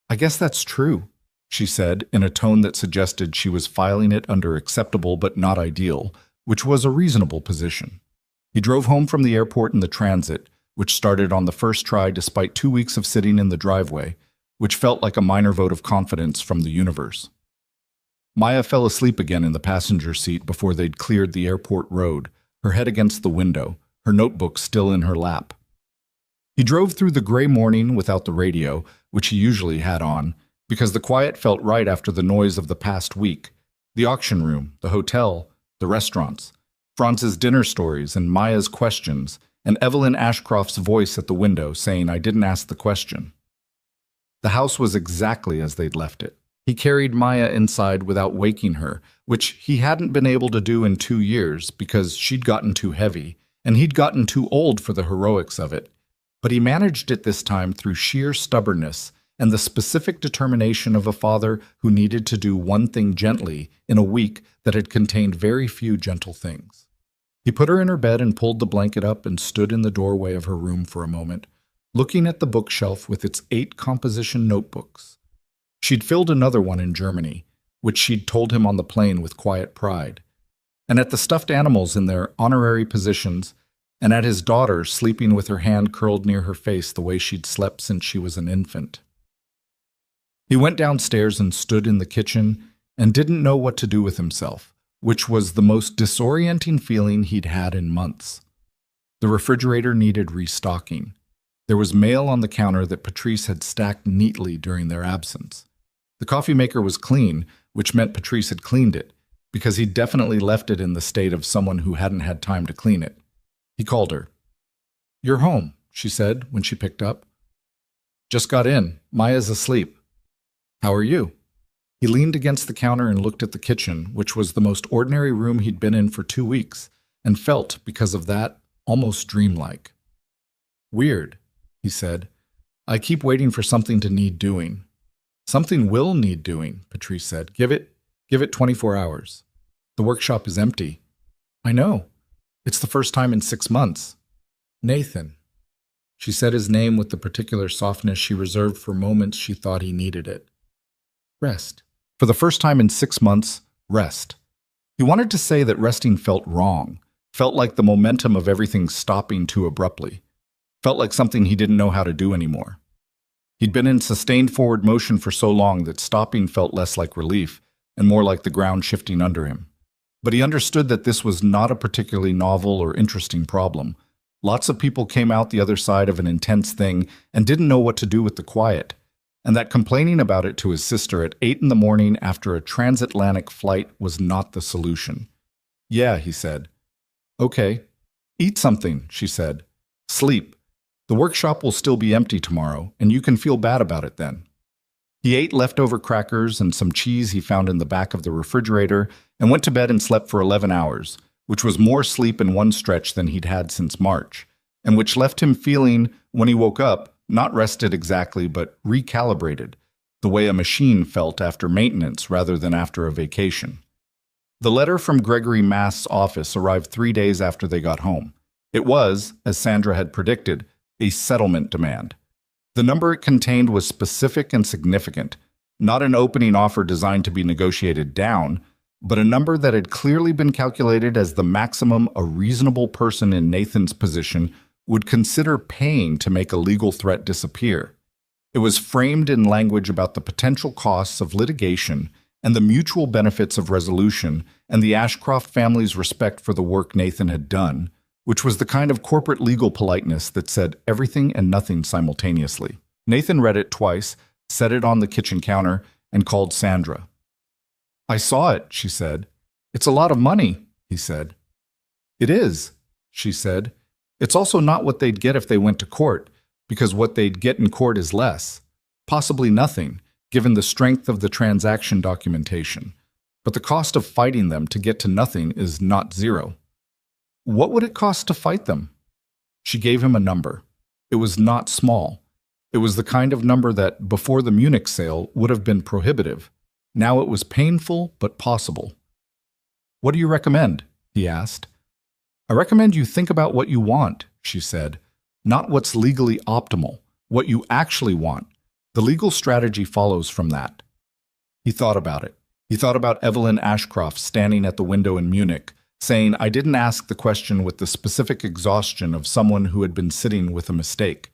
"I guess that's true," she said, in a tone that suggested she was filing it under acceptable but not ideal, which was a reasonable position. He drove home from the airport in the transit, which started on the first try despite 2 weeks of sitting in the driveway, which felt like a minor vote of confidence from the universe. Maya fell asleep again in the passenger seat before they'd cleared the airport road, her head against the window, her notebook still in her lap. He drove through the gray morning without the radio, which he usually had on, because the quiet felt right after the noise of the past week, the auction room, the hotel, the restaurants, Franz's dinner stories and Maya's questions, and Evelyn Ashcroft's voice at the window saying, "I didn't ask the question." The house was exactly as they'd left it. He carried Maya inside without waking her, which he hadn't been able to do in 2 years because she'd gotten too heavy, and he'd gotten too old for the heroics of it. But he managed it this time through sheer stubbornness and the specific determination of a father who needed to do one thing gently in a week that had contained very few gentle things. He put her in her bed and pulled the blanket up and stood in the doorway of her room for a moment, looking at the bookshelf with its 8 composition notebooks. She'd filled another one in Germany, which she'd told him on the plane with quiet pride, and at the stuffed animals in their honorary positions, and at his daughter sleeping with her hand curled near her face the way she'd slept since she was an infant. He went downstairs and stood in the kitchen and didn't know what to do with himself, which was the most disorienting feeling he'd had in months. The refrigerator needed restocking. There was mail on the counter that Patrice had stacked neatly during their absence. The coffee maker was clean, which meant Patrice had cleaned it, because he'd definitely left it in the state of someone who hadn't had time to clean it. He called her. "You're home," she said when she picked up. "Just got in. Maya's asleep." "How are you?" He leaned against the counter and looked at the kitchen, which was the most ordinary room he'd been in for 2 weeks, and felt, because of that, almost dreamlike. "Weird," he said. "I keep waiting for something to need doing." "Something will need doing," Patrice said. Give it 24 hours. The workshop is empty." "I know. It's the first time in 6 months." "Nathan." She said his name with the particular softness she reserved for moments she thought he needed it. "Rest." For the first time in 6 months, rest. He wanted to say that resting felt wrong, felt like the momentum of everything stopping too abruptly, felt like something he didn't know how to do anymore. He'd been in sustained forward motion for so long that stopping felt less like relief and more like the ground shifting under him. But he understood that this was not a particularly novel or interesting problem. Lots of people came out the other side of an intense thing and didn't know what to do with the quiet, and that complaining about it to his sister at 8 in the morning after a transatlantic flight was not the solution. "Yeah," he said. "Okay. Eat something," she said. "Sleep. The workshop will still be empty tomorrow, and you can feel bad about it then." He ate leftover crackers and some cheese he found in the back of the refrigerator and went to bed and slept for 11 hours, which was more sleep in one stretch than he'd had since March, and which left him feeling, when he woke up, not rested exactly, but recalibrated, the way a machine felt after maintenance rather than after a vacation. The letter from Gregory Mast's office arrived 3 days after they got home. It was, as Sandra had predicted, a settlement demand. The number it contained was specific and significant, not an opening offer designed to be negotiated down, but a number that had clearly been calculated as the maximum a reasonable person in Nathan's position would consider paying to make a legal threat disappear. It was framed in language about the potential costs of litigation and the mutual benefits of resolution and the Ashcroft family's respect for the work Nathan had done, which was the kind of corporate legal politeness that said everything and nothing simultaneously. Nathan read it twice, set it on the kitchen counter, and called Sandra. "I saw it," she said. "It's a lot of money," he said. "It is," she said. "It's also not what they'd get if they went to court, because what they'd get in court is less, possibly nothing, given the strength of the transaction documentation. But the cost of fighting them to get to nothing is not zero." "What would it cost to fight them?" She gave him a number. It was not small. It was the kind of number that, before the Munich sale, would have been prohibitive. Now it was painful but possible. "What do you recommend?" he asked. "I recommend you think about what you want," she said. "Not what's legally optimal, what you actually want. The legal strategy follows from that." He thought about it. He thought about Evelyn Ashcroft standing at the window in Munich, saying, "I didn't ask the question," with the specific exhaustion of someone who had been sitting with a mistake.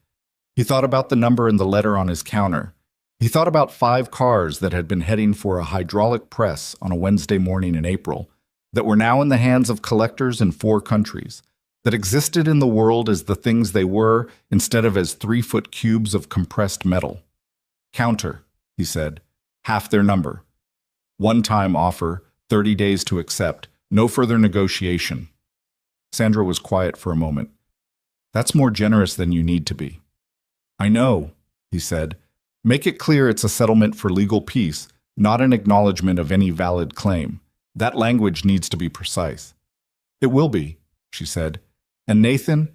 He thought about the number in the letter on his counter. He thought about 5 cars that had been heading for a hydraulic press on a Wednesday morning in April, that were now in the hands of collectors in 4 countries, that existed in the world as the things they were instead of as 3-foot cubes of compressed metal. "Counter," he said. "Half their number. One-time offer, 30 days to accept. No further negotiation." Sandra was quiet for a moment. "That's more generous than you need to be." "I know," he said. "Make it clear it's a settlement for legal peace, not an acknowledgement of any valid claim. That language needs to be precise." "It will be," she said. "And Nathan,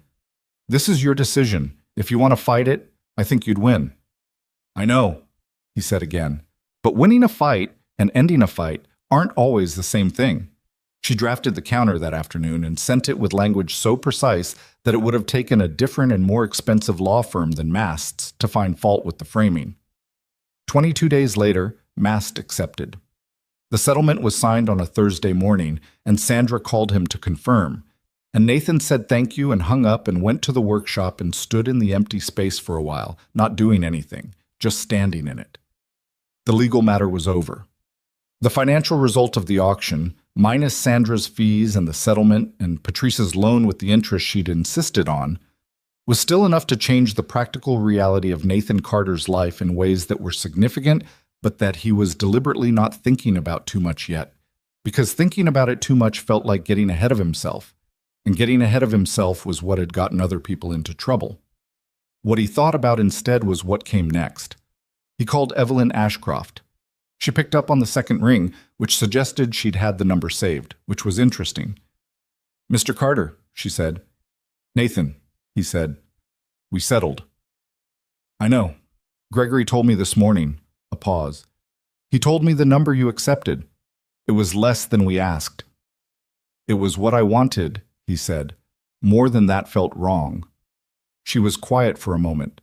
this is your decision. If you want to fight it, I think you'd win." "I know," he said again. "But winning a fight and ending a fight aren't always the same thing." She drafted the counter that afternoon and sent it with language so precise that it would have taken a different and more expensive law firm than Mast's to find fault with the framing. 22 days later, Mast accepted. The settlement was signed on a Thursday morning, and Sandra called him to confirm. And Nathan said thank you and hung up and went to the workshop and stood in the empty space for a while, not doing anything, just standing in it. The legal matter was over. The financial result of the auction, minus Sandra's fees and the settlement and Patrice's loan with the interest she'd insisted on, was still enough to change the practical reality of Nathan Carter's life in ways that were significant, but that he was deliberately not thinking about too much yet, because thinking about it too much felt like getting ahead of himself, and getting ahead of himself was what had gotten other people into trouble. What he thought about instead was what came next. He called Evelyn Ashcroft. She picked up on the second ring, which suggested she'd had the number saved, which was interesting. "Mr. Carter," she said. "Nathan," he said. "We settled." "I know. Gregory told me this morning." A pause. "He told me the number you accepted. It was less than we asked." "It was what I wanted," he said. "More than that felt wrong." She was quiet for a moment.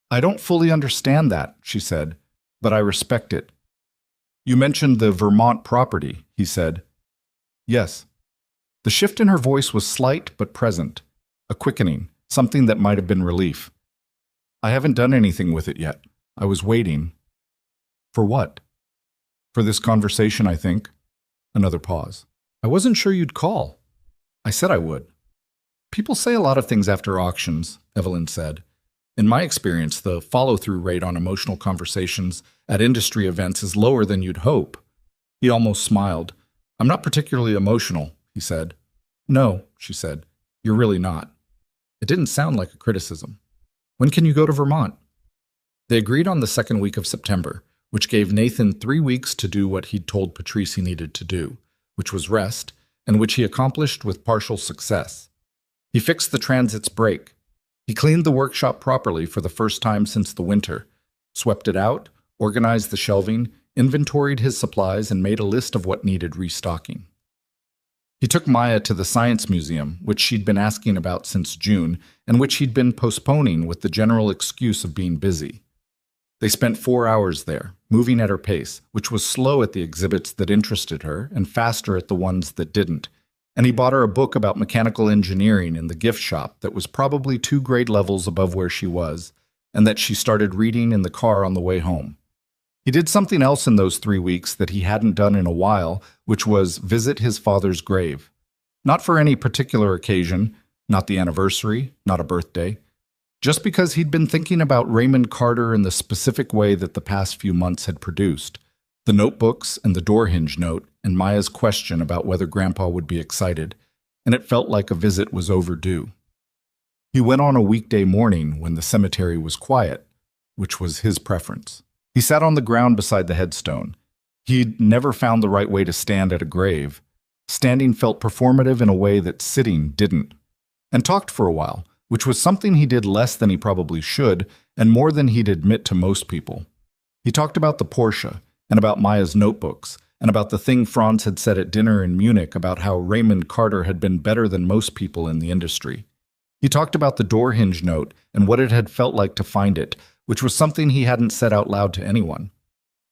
"I don't fully understand that," she said, "but I respect it." "You mentioned the Vermont property," he said. "Yes." The shift in her voice was slight but present, a quickening, something that might have been relief. "I haven't done anything with it yet. I was waiting." "For what?" "For this conversation, I think." Another pause. "I wasn't sure you'd call." "I said I would." "People say a lot of things after auctions," Evelyn said. "In my experience, the follow-through rate on emotional conversations at industry events is lower than you'd hope." He almost smiled. "I'm not particularly emotional," he said. "No," she said. "You're really not." It didn't sound like a criticism. "When can you go to Vermont?" They agreed on the second week of September, which gave Nathan 3 weeks to do what he'd told Patrice he needed to do, which was rest, and which he accomplished with partial success. He fixed the transit's brake. He cleaned the workshop properly for the first time since the winter, swept it out, organized the shelving, inventoried his supplies, and made a list of what needed restocking. He took Maya to the Science Museum, which she'd been asking about since June, and which he'd been postponing with the general excuse of being busy. They spent 4 hours there, moving at her pace, which was slow at the exhibits that interested her and faster at the ones that didn't. And he bought her a book about mechanical engineering in the gift shop that was probably 2 grade levels above where she was, and that she started reading in the car on the way home. He did something else in those 3 weeks that he hadn't done in a while, which was visit his father's grave. Not for any particular occasion, not the anniversary, not a birthday. Just because he'd been thinking about Raymond Carter in the specific way that the past few months had produced. The notebooks and the door hinge note and Maya's question about whether Grandpa would be excited, and it felt like a visit was overdue. He went on a weekday morning when the cemetery was quiet, which was his preference. He sat on the ground beside the headstone. He'd never found the right way to stand at a grave. Standing felt performative in a way that sitting didn't. And talked for a while, which was something he did less than he probably should, and more than he'd admit to most people. He talked about the Porsche, and about Maya's notebooks, and about the thing Franz had said at dinner in Munich about how Raymond Carter had been better than most people in the industry. He talked about the door hinge note and what it had felt like to find it, which was something he hadn't said out loud to anyone.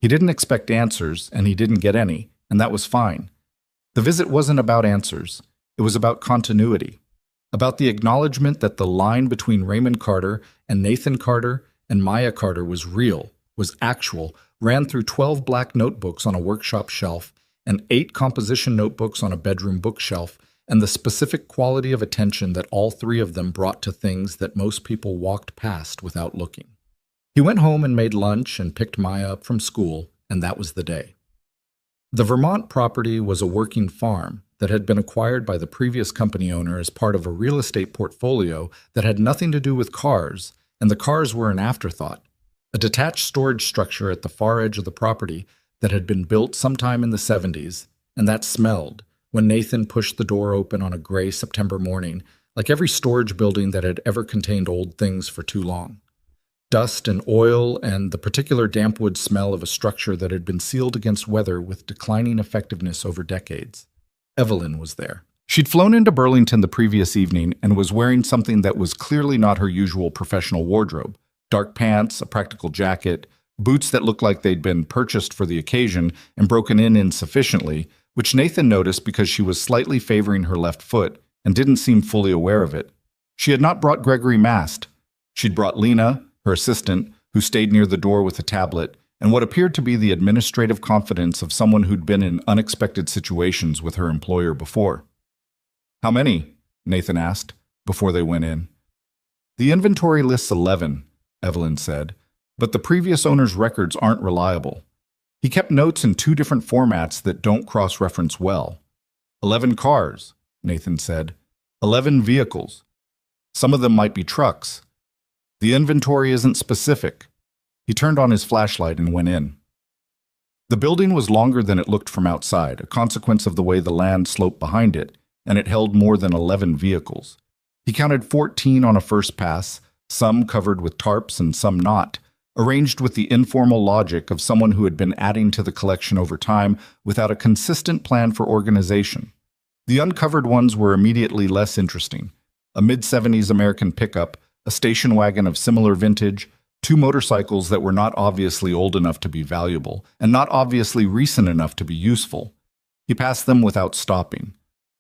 He didn't expect answers, and he didn't get any, and that was fine. The visit wasn't about answers. It was about continuity. About the acknowledgement that the line between Raymond Carter and Nathan Carter and Maya Carter was real, was actual, ran through 12 black notebooks on a workshop shelf and 8 composition notebooks on a bedroom bookshelf, and the specific quality of attention that all 3 of them brought to things that most people walked past without looking. He went home and made lunch and picked Maya up from school, and that was the day. The Vermont property was a working farm that had been acquired by the previous company owner as part of a real estate portfolio that had nothing to do with cars, and the cars were an afterthought. A detached storage structure at the far edge of the property that had been built sometime in the 70s, and that smelled when Nathan pushed the door open on a gray September morning, like every storage building that had ever contained old things for too long. Dust and oil and the particular damp wood smell of a structure that had been sealed against weather with declining effectiveness over decades. Evelyn was there. She'd flown into Burlington the previous evening and was wearing something that was clearly not her usual professional wardrobe. Dark pants, a practical jacket, boots that looked like they'd been purchased for the occasion and broken in insufficiently, which Nathan noticed because she was slightly favoring her left foot and didn't seem fully aware of it. She had not brought Gregory Mast. She'd brought Lena, her assistant, who stayed near the door with a tablet, and what appeared to be the administrative confidence of someone who'd been in unexpected situations with her employer before. "How many?" Nathan asked, before they went in. "The inventory lists 11, Evelyn said, but the previous owner's records aren't reliable. He kept notes in 2 different formats that don't cross-reference well. 11 cars, Nathan said. 11 vehicles. Some of them might be trucks. The inventory isn't specific." He turned on his flashlight and went in. The building was longer than it looked from outside, a consequence of the way the land sloped behind it, and it held more than 11 vehicles. He counted 14 on a first pass, some covered with tarps and some not, arranged with the informal logic of someone who had been adding to the collection over time without a consistent plan for organization. The uncovered ones were immediately less interesting. A mid-70s American pickup, a station wagon of similar vintage, 2 motorcycles that were not obviously old enough to be valuable, and not obviously recent enough to be useful. He passed them without stopping.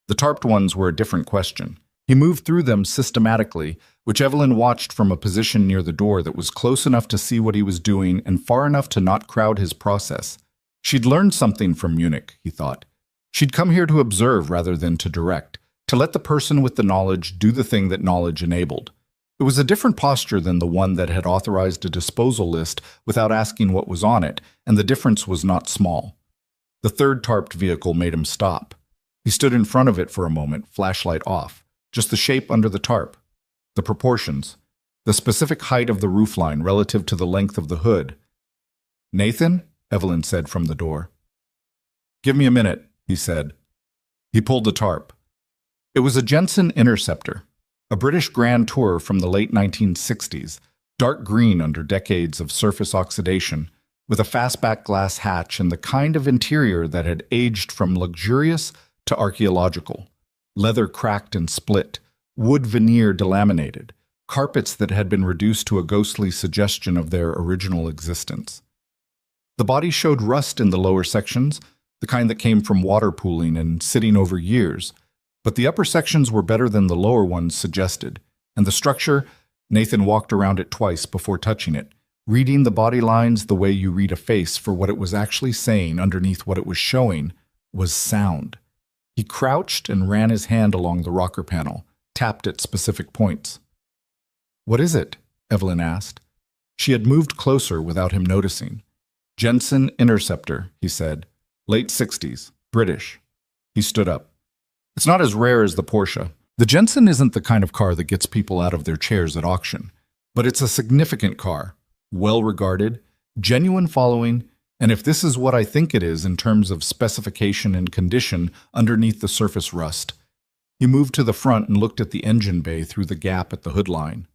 The tarped ones were a different question. He moved through them systematically, which Evelyn watched from a position near the door that was close enough to see what he was doing and far enough to not crowd his process. She'd learned something from Munich, he thought. She'd come here to observe rather than to direct, to let the person with the knowledge do the thing that knowledge enabled. It was a different posture than the one that had authorized a disposal list without asking what was on it, and the difference was not small. The 3rd tarped vehicle made him stop. He stood in front of it for a moment, flashlight off, just the shape under the tarp, the proportions. the specific height of the roofline relative to the length of the hood. "Nathan?" Evelyn said from the door. "Give me a minute," he said. He pulled the tarp. It was a Jensen Interceptor, a British Grand Tour from the late 1960s, dark green under decades of surface oxidation, with a fastback glass hatch and the kind of interior that had aged from luxurious to archaeological. Leather cracked and split, wood veneer delaminated, carpets that had been reduced to a ghostly suggestion of their original existence. The body showed rust in the lower sections, the kind that came from water pooling and sitting over years, but the upper sections were better than the lower ones suggested, and the structure, Nathan walked around it twice before touching it, reading the body lines the way you read a face for what it was actually saying underneath what it was showing, was sound. He crouched and ran his hand along the rocker panel, tapped at specific points. "What is it?" Evelyn asked. She had moved closer without him noticing. "Jensen Interceptor," he said. "Late 60s, British." He stood up. "It's not as rare as the Porsche. The Jensen isn't the kind of car that gets people out of their chairs at auction, but it's a significant car, well-regarded, genuine following, and if this is what I think it is in terms of specification and condition underneath the surface rust." He moved to the front and looked at the engine bay through the gap at the hood line.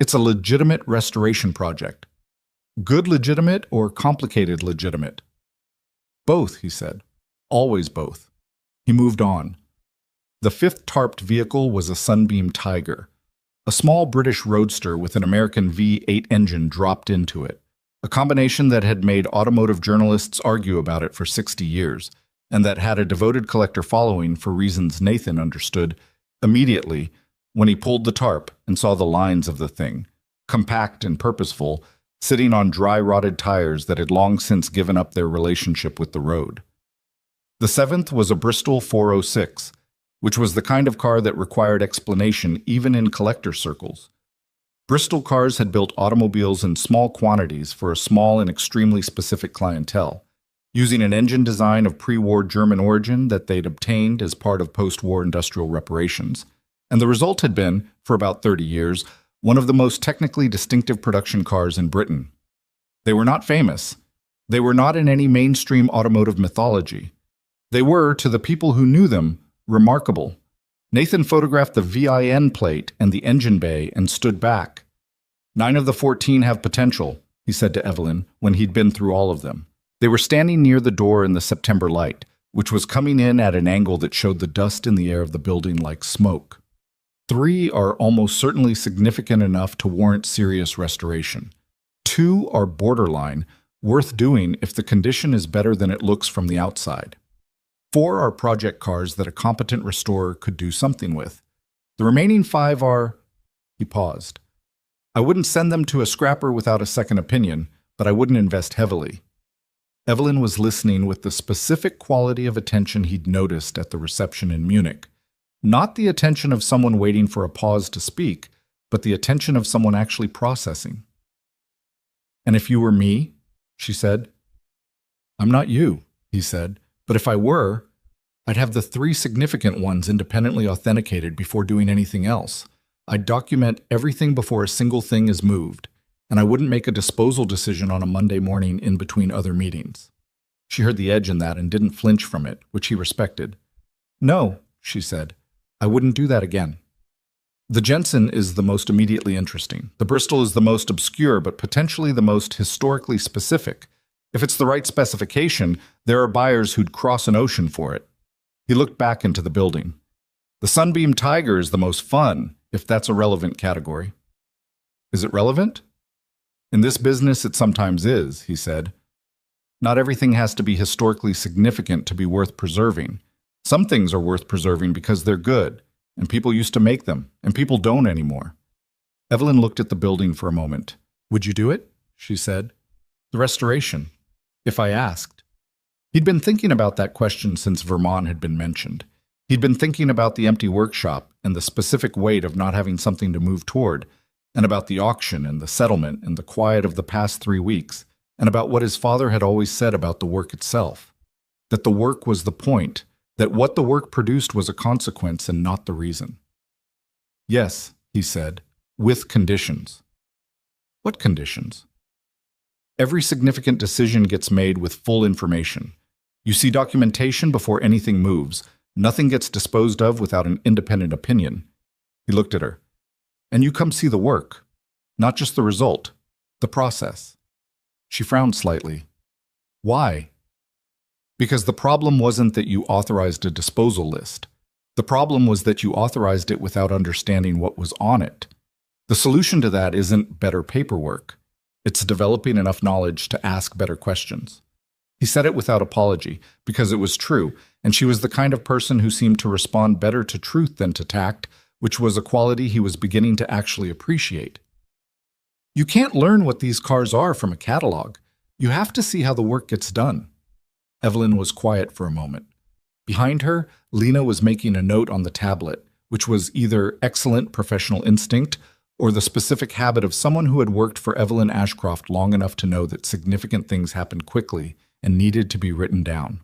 "It's a legitimate restoration project." "Good legitimate or complicated legitimate?" "Both," he said. "Always both." He moved on. The fifth tarped vehicle was a Sunbeam Tiger, a small British roadster with an American V8 engine dropped into it, a combination that had made automotive journalists argue about it for 60 years, and that had a devoted collector following for reasons Nathan understood immediately when he pulled the tarp and saw the lines of the thing, compact and purposeful, sitting on dry, rotted tires that had long since given up their relationship with the road. The seventh was a Bristol 406, which was the kind of car that required explanation even in collector circles. Bristol Cars had built automobiles in small quantities for a small and extremely specific clientele, using an engine design of pre-war German origin that they'd obtained as part of post-war industrial reparations. And the result had been, for about 30 years, one of the most technically distinctive production cars in Britain. They were not famous. They were not in any mainstream automotive mythology. They were, to the people who knew them, remarkable. Nathan photographed the VIN plate and the engine bay and stood back. 9 of the 14 have potential, he said to Evelyn when he'd been through all of them. They were standing near the door in the September light, which was coming in at an angle that showed the dust in the air of the building like smoke. 3 are almost certainly significant enough to warrant serious restoration. 2 are borderline, worth doing if the condition is better than it looks from the outside. 4 are project cars that a competent restorer could do something with. The remaining 5 are... He paused. I wouldn't send them to a scrapper without a second opinion, but I wouldn't invest heavily. Evelyn was listening with the specific quality of attention he'd noticed at the reception in Munich. Not the attention of someone waiting for a pause to speak, but the attention of someone actually processing. "And if you were me?" she said. "I'm not you," he said. "But if I were, I'd have the 3 significant ones independently authenticated before doing anything else. I'd document everything before a single thing is moved, and I wouldn't make a disposal decision on a Monday morning in between other meetings." She heard the edge in that and didn't flinch from it, which he respected. "No," she said, "I wouldn't do that again." The Jensen is the most immediately interesting. The Bristol is the most obscure, but potentially the most historically specific. If it's the right specification, there are buyers who'd cross an ocean for it. He looked back into the building. The Sunbeam Tiger is the most fun, if that's a relevant category. Is it relevant? In this business, it sometimes is, he said. Not everything has to be historically significant to be worth preserving. Some things are worth preserving because they're good, and people used to make them, and people don't anymore. Evelyn looked at the building for a moment. "Would you do it?" she said. "The restoration. If I asked." He'd been thinking about that question since Vermont had been mentioned. He'd been thinking about the empty workshop and the specific weight of not having something to move toward, and about the auction and the settlement and the quiet of the past 3 weeks, and about what his father had always said about the work itself. That the work was the point, that what the work produced was a consequence and not the reason. "Yes," he said, with conditions. What conditions? Every significant decision gets made with full information. You see documentation before anything moves. Nothing gets disposed of without an independent opinion. He looked at her. And you come see the work, not just the result, the process. She frowned slightly. Why? Because the problem wasn't that you authorized a disposal list. The problem was that you authorized it without understanding what was on it. The solution to that isn't better paperwork. It's developing enough knowledge to ask better questions. He said it without apology, because it was true, and she was the kind of person who seemed to respond better to truth than to tact, which was a quality he was beginning to actually appreciate. You can't learn what these cars are from a catalog. You have to see how the work gets done. Evelyn was quiet for a moment. Behind her, Lena was making a note on the tablet, which was either excellent professional instinct or the specific habit of someone who had worked for Evelyn Ashcroft long enough to know that significant things happened quickly and needed to be written down.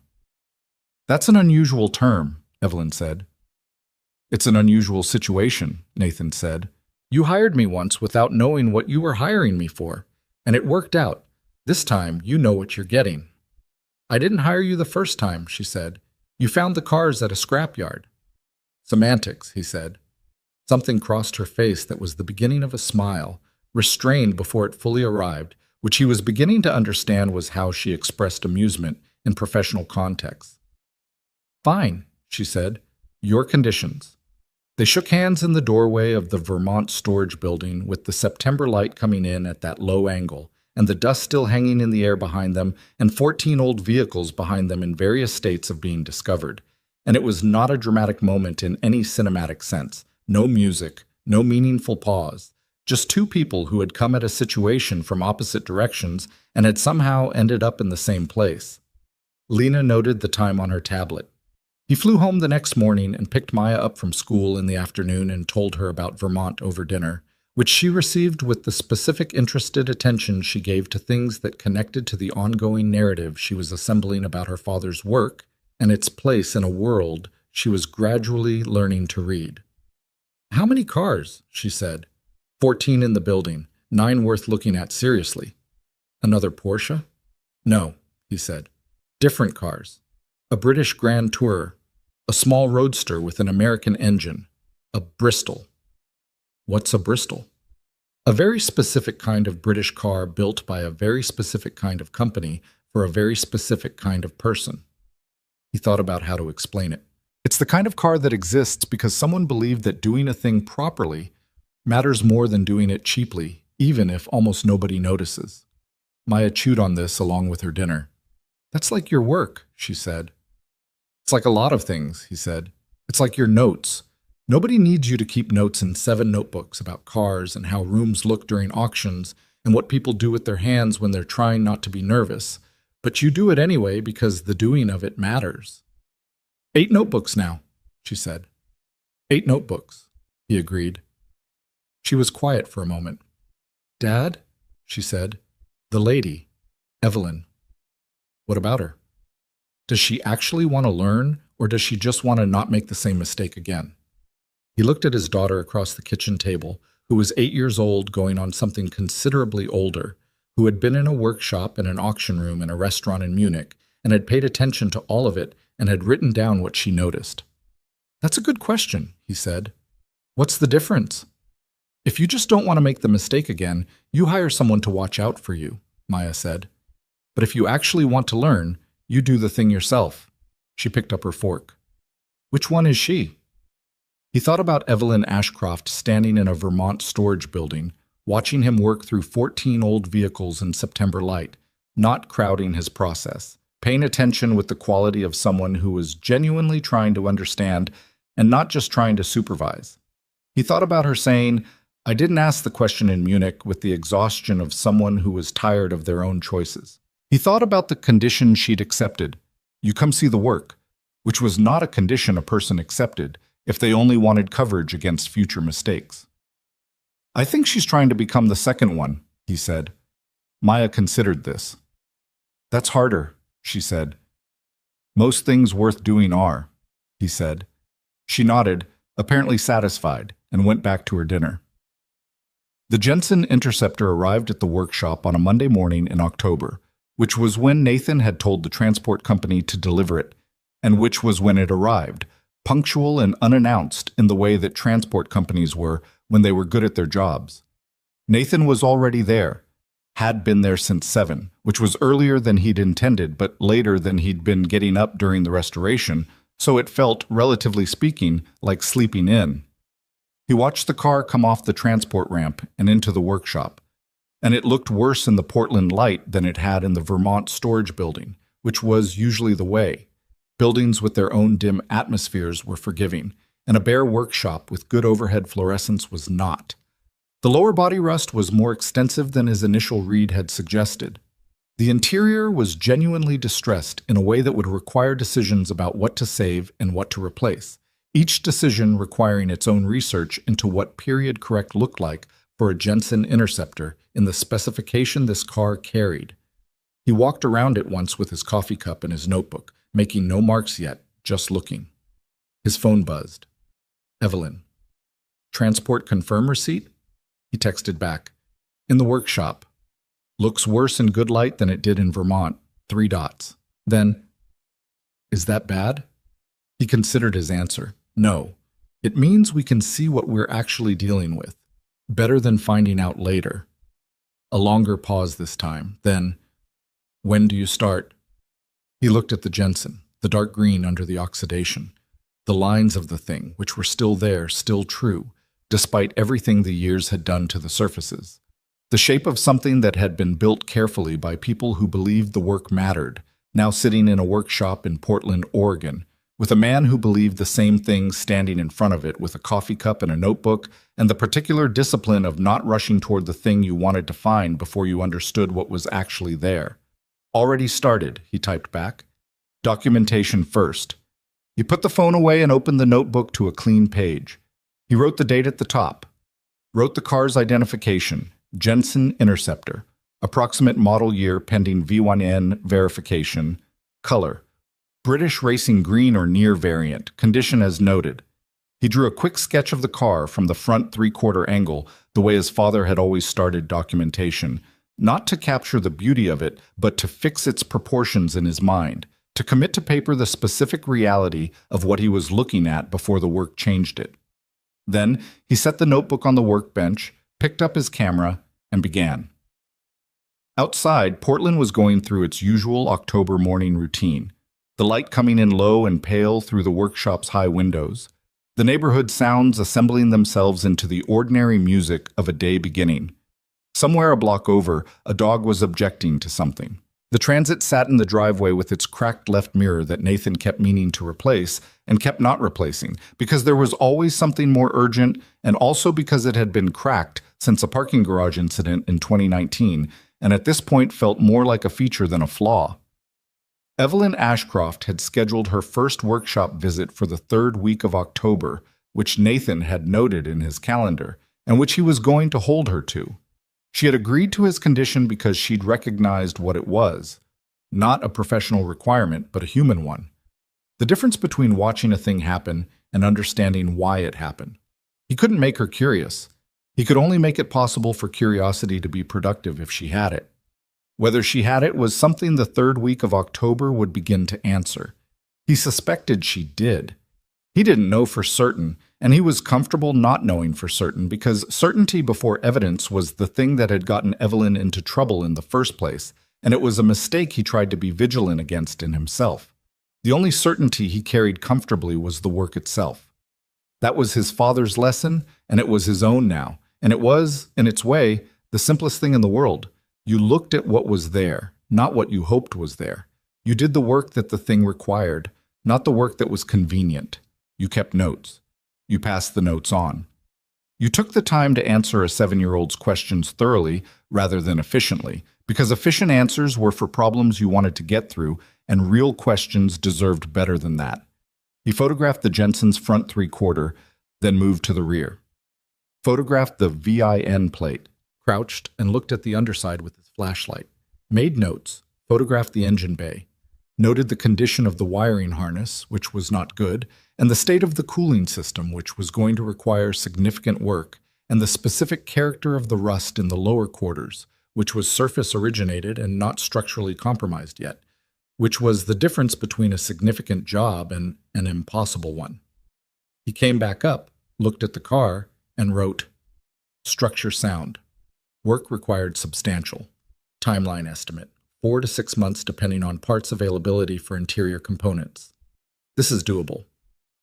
That's an unusual term, Evelyn said. It's an unusual situation, Nathan said. You hired me once without knowing what you were hiring me for, and it worked out. This time, you know what you're getting. I didn't hire you the first time, she said. You found the cars at a scrapyard. Semantics, he said. Something crossed her face that was the beginning of a smile, restrained before it fully arrived, which he was beginning to understand was how she expressed amusement in professional contexts. Fine, she said. Your conditions. They shook hands in the doorway of the Vermont storage building with the September light coming in at that low angle, and the dust still hanging in the air behind them, and 14 old vehicles behind them in various states of being discovered. And it was not a dramatic moment in any cinematic sense. No music, no meaningful pause. Just two people who had come at a situation from opposite directions and had somehow ended up in the same place. Lena noted the time on her tablet. He flew home the next morning and picked Maya up from school in the afternoon and told her about Vermont over dinner, which she received with the specific interested attention she gave to things that connected to the ongoing narrative she was assembling about her father's work and its place in a world she was gradually learning to read. How many cars? She said. 14 in the building, 9 worth looking at seriously. Another Porsche? No, he said. Different cars. A British Grand Tourer, a small roadster with an American engine, a Bristol. What's a Bristol? A very specific kind of British car built by a very specific kind of company for a very specific kind of person. He thought about how to explain it. It's the kind of car that exists because someone believed that doing a thing properly matters more than doing it cheaply, even if almost nobody notices. Maya chewed on this along with her dinner. That's like your work, she said. It's like a lot of things, he said. It's like your notes. Nobody needs you to keep notes in 7 notebooks about cars and how rooms look during auctions and what people do with their hands when they're trying not to be nervous. But you do it anyway because the doing of it matters. 8 notebooks now, she said. 8 notebooks, he agreed. She was quiet for a moment. Dad, she said. The lady, Evelyn. What about her? Does she actually want to learn, or does she just want to not make the same mistake again? He looked at his daughter across the kitchen table, who was 8 years old going on something considerably older, who had been in a workshop and an auction room in a restaurant in Munich, and had paid attention to all of it and had written down what she noticed. That's a good question, he said. What's the difference? If you just don't want to make the mistake again, you hire someone to watch out for you, Maya said. But if you actually want to learn, you do the thing yourself. She picked up her fork. Which one is she? He thought about Evelyn Ashcroft standing in a Vermont storage building, watching him work through 14 old vehicles in September light, not crowding his process, paying attention with the quality of someone who was genuinely trying to understand and not just trying to supervise. He thought about her saying, I didn't ask the question in Munich with the exhaustion of someone who was tired of their own choices. He thought about the condition she'd accepted. You come see the work, which was not a condition a person accepted if they only wanted coverage against future mistakes. I think she's trying to become the second one, he said. Maya considered this. That's harder, she said. Most things worth doing are, he said. She nodded, apparently satisfied, and went back to her dinner. The Jensen Interceptor arrived at the workshop on a Monday morning in October, which was when Nathan had told the transport company to deliver it, and which was when it arrived, punctual and unannounced in the way that transport companies were when they were good at their jobs. Nathan was already there, had been there since 7, which was earlier than he'd intended, but later than he'd been getting up during the restoration, so it felt, relatively speaking, like sleeping in. He watched the car come off the transport ramp and into the workshop, and it looked worse in the Portland light than it had in the Vermont storage building, which was usually the way. Buildings with their own dim atmospheres were forgiving, and a bare workshop with good overhead fluorescence was not. The lower body rust was more extensive than his initial read had suggested. The interior was genuinely distressed in a way that would require decisions about what to save and what to replace, each decision requiring its own research into what period correct looked like for a Jensen Interceptor in the specification this car carried. He walked around it once with his coffee cup and his notebook, making no marks yet, just looking. His phone buzzed. Evelyn. Transport confirm receipt? He texted back. In the workshop. Looks worse in good light than it did in Vermont. 3 dots. Then, is that bad? He considered his answer. No. It means we can see what we're actually dealing with. Better than finding out later. A longer pause this time. Then, when do you start? He looked at the Jensen, the dark green under the oxidation. The lines of the thing, which were still there, still true, despite everything the years had done to the surfaces. The shape of something that had been built carefully by people who believed the work mattered, now sitting in a workshop in Portland, Oregon, with a man who believed the same thing standing in front of it with a coffee cup and a notebook, and the particular discipline of not rushing toward the thing you wanted to find before you understood what was actually there. Already started, he typed back. Documentation first. He put the phone away and opened the notebook to a clean page. He wrote the date at the top. Wrote the car's identification, Jensen Interceptor, approximate model year pending V1N verification, color, British Racing Green or near variant, condition as noted. He drew a quick sketch of the car from the front 3/4 angle, the way his father had always started documentation, not to capture the beauty of it, but to fix its proportions in his mind, to commit to paper the specific reality of what he was looking at before the work changed it. Then he set the notebook on the workbench, picked up his camera, and began. Outside, Portland was going through its usual October morning routine, the light coming in low and pale through the workshop's high windows, the neighborhood sounds assembling themselves into the ordinary music of a day beginning. Somewhere a block over, a dog was objecting to something. The Transit sat in the driveway with its cracked left mirror that Nathan kept meaning to replace and kept not replacing, because there was always something more urgent and also because it had been cracked since a parking garage incident in 2019, and at this point felt more like a feature than a flaw. Evelyn Ashcroft had scheduled her first workshop visit for the 3rd week of October, which Nathan had noted in his calendar, and which he was going to hold her to. She had agreed to his condition because she'd recognized what it was. Not a professional requirement, but a human one. The difference between watching a thing happen and understanding why it happened. He couldn't make her curious. He could only make it possible for curiosity to be productive if she had it. Whether she had it was something the 3rd week of October would begin to answer. He suspected she did. He didn't know for certain, and he was comfortable not knowing for certain because certainty before evidence was the thing that had gotten Evelyn into trouble in the first place, and it was a mistake he tried to be vigilant against in himself. The only certainty he carried comfortably was the work itself. That was his father's lesson, and it was his own now, and it was, in its way, the simplest thing in the world. You looked at what was there, not what you hoped was there. You did the work that the thing required, not the work that was convenient. You kept notes. You passed the notes on. You took the time to answer a 7-year-old's questions thoroughly rather than efficiently, because efficient answers were for problems you wanted to get through, and real questions deserved better than that. He photographed the Jensen's front 3/4, then moved to the rear. Photographed the VIN plate, crouched and looked at the underside with his flashlight. Made notes, photographed the engine bay. Noted the condition of the wiring harness, which was not good, and the state of the cooling system, which was going to require significant work, and the specific character of the rust in the lower quarters, which was surface originated and not structurally compromised yet, which was the difference between a significant job and an impossible one. He came back up, looked at the car, and wrote, "Structure sound. Work required substantial. Timeline estimate, 4 to 6 months depending on parts availability for interior components. This is doable."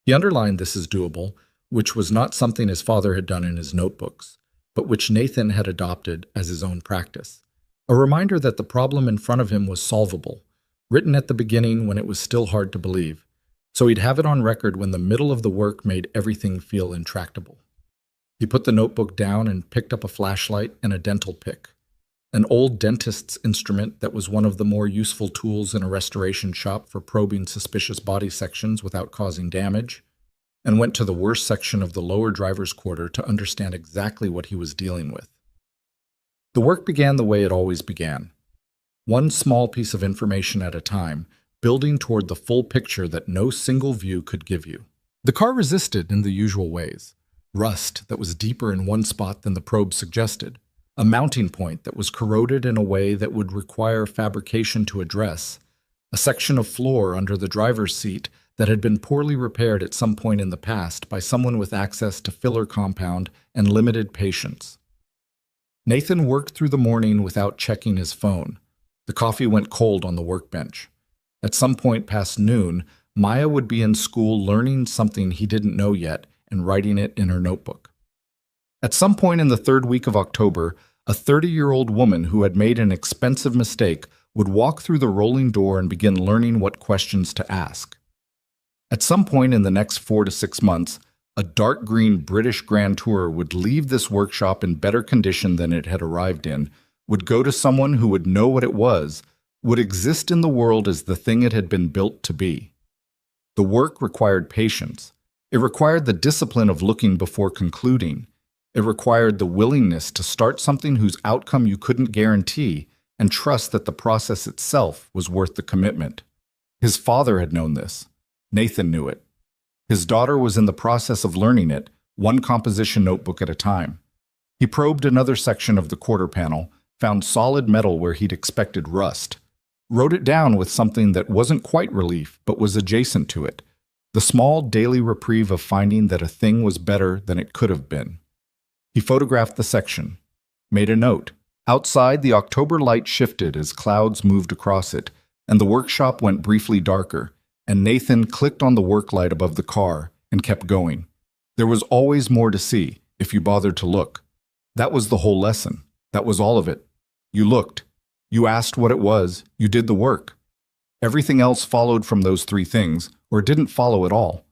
He underlined "this is doable," which was not something his father had done in his notebooks, but which Nathan had adopted as his own practice. A reminder that the problem in front of him was solvable, written at the beginning when it was still hard to believe, so he'd have it on record when the middle of the work made everything feel intractable. He put the notebook down and picked up a flashlight and a dental pick, an old dentist's instrument that was one of the more useful tools in a restoration shop for probing suspicious body sections without causing damage, and went to the worst section of the lower driver's quarter to understand exactly what he was dealing with. The work began the way it always began. One small piece of information at a time, building toward the full picture that no single view could give you. The car resisted in the usual ways. Rust that was deeper in one spot than the probe suggested, a mounting point that was corroded in a way that would require fabrication to address, a section of floor under the driver's seat that had been poorly repaired at some point in the past by someone with access to filler compound and limited patience. Nathan worked through the morning without checking his phone. The coffee went cold on the workbench. At some point past noon, Maya would be in school learning something he didn't know yet and writing it in her notebook. At some point in the third week of October, a 30-year-old woman who had made an expensive mistake would walk through the rolling door and begin learning what questions to ask. At some point in the next 4 to 6 months, a dark green British Grand Tourer would leave this workshop in better condition than it had arrived in, would go to someone who would know what it was, would exist in the world as the thing it had been built to be. The work required patience. It required the discipline of looking before concluding. It required the willingness to start something whose outcome you couldn't guarantee and trust that the process itself was worth the commitment. His father had known this. Nathan knew it. His daughter was in the process of learning it, one composition notebook at a time. He probed another section of the quarter panel, found solid metal where he'd expected rust, wrote it down with something that wasn't quite relief but was adjacent to it, the small daily reprieve of finding that a thing was better than it could have been. He photographed the section, made a note. Outside, the October light shifted as clouds moved across it, and the workshop went briefly darker, and Nathan clicked on the work light above the car and kept going. There was always more to see, if you bothered to look. That was the whole lesson. That was all of it. You looked. You asked what it was. You did the work. Everything else followed from those three things, or didn't follow at all.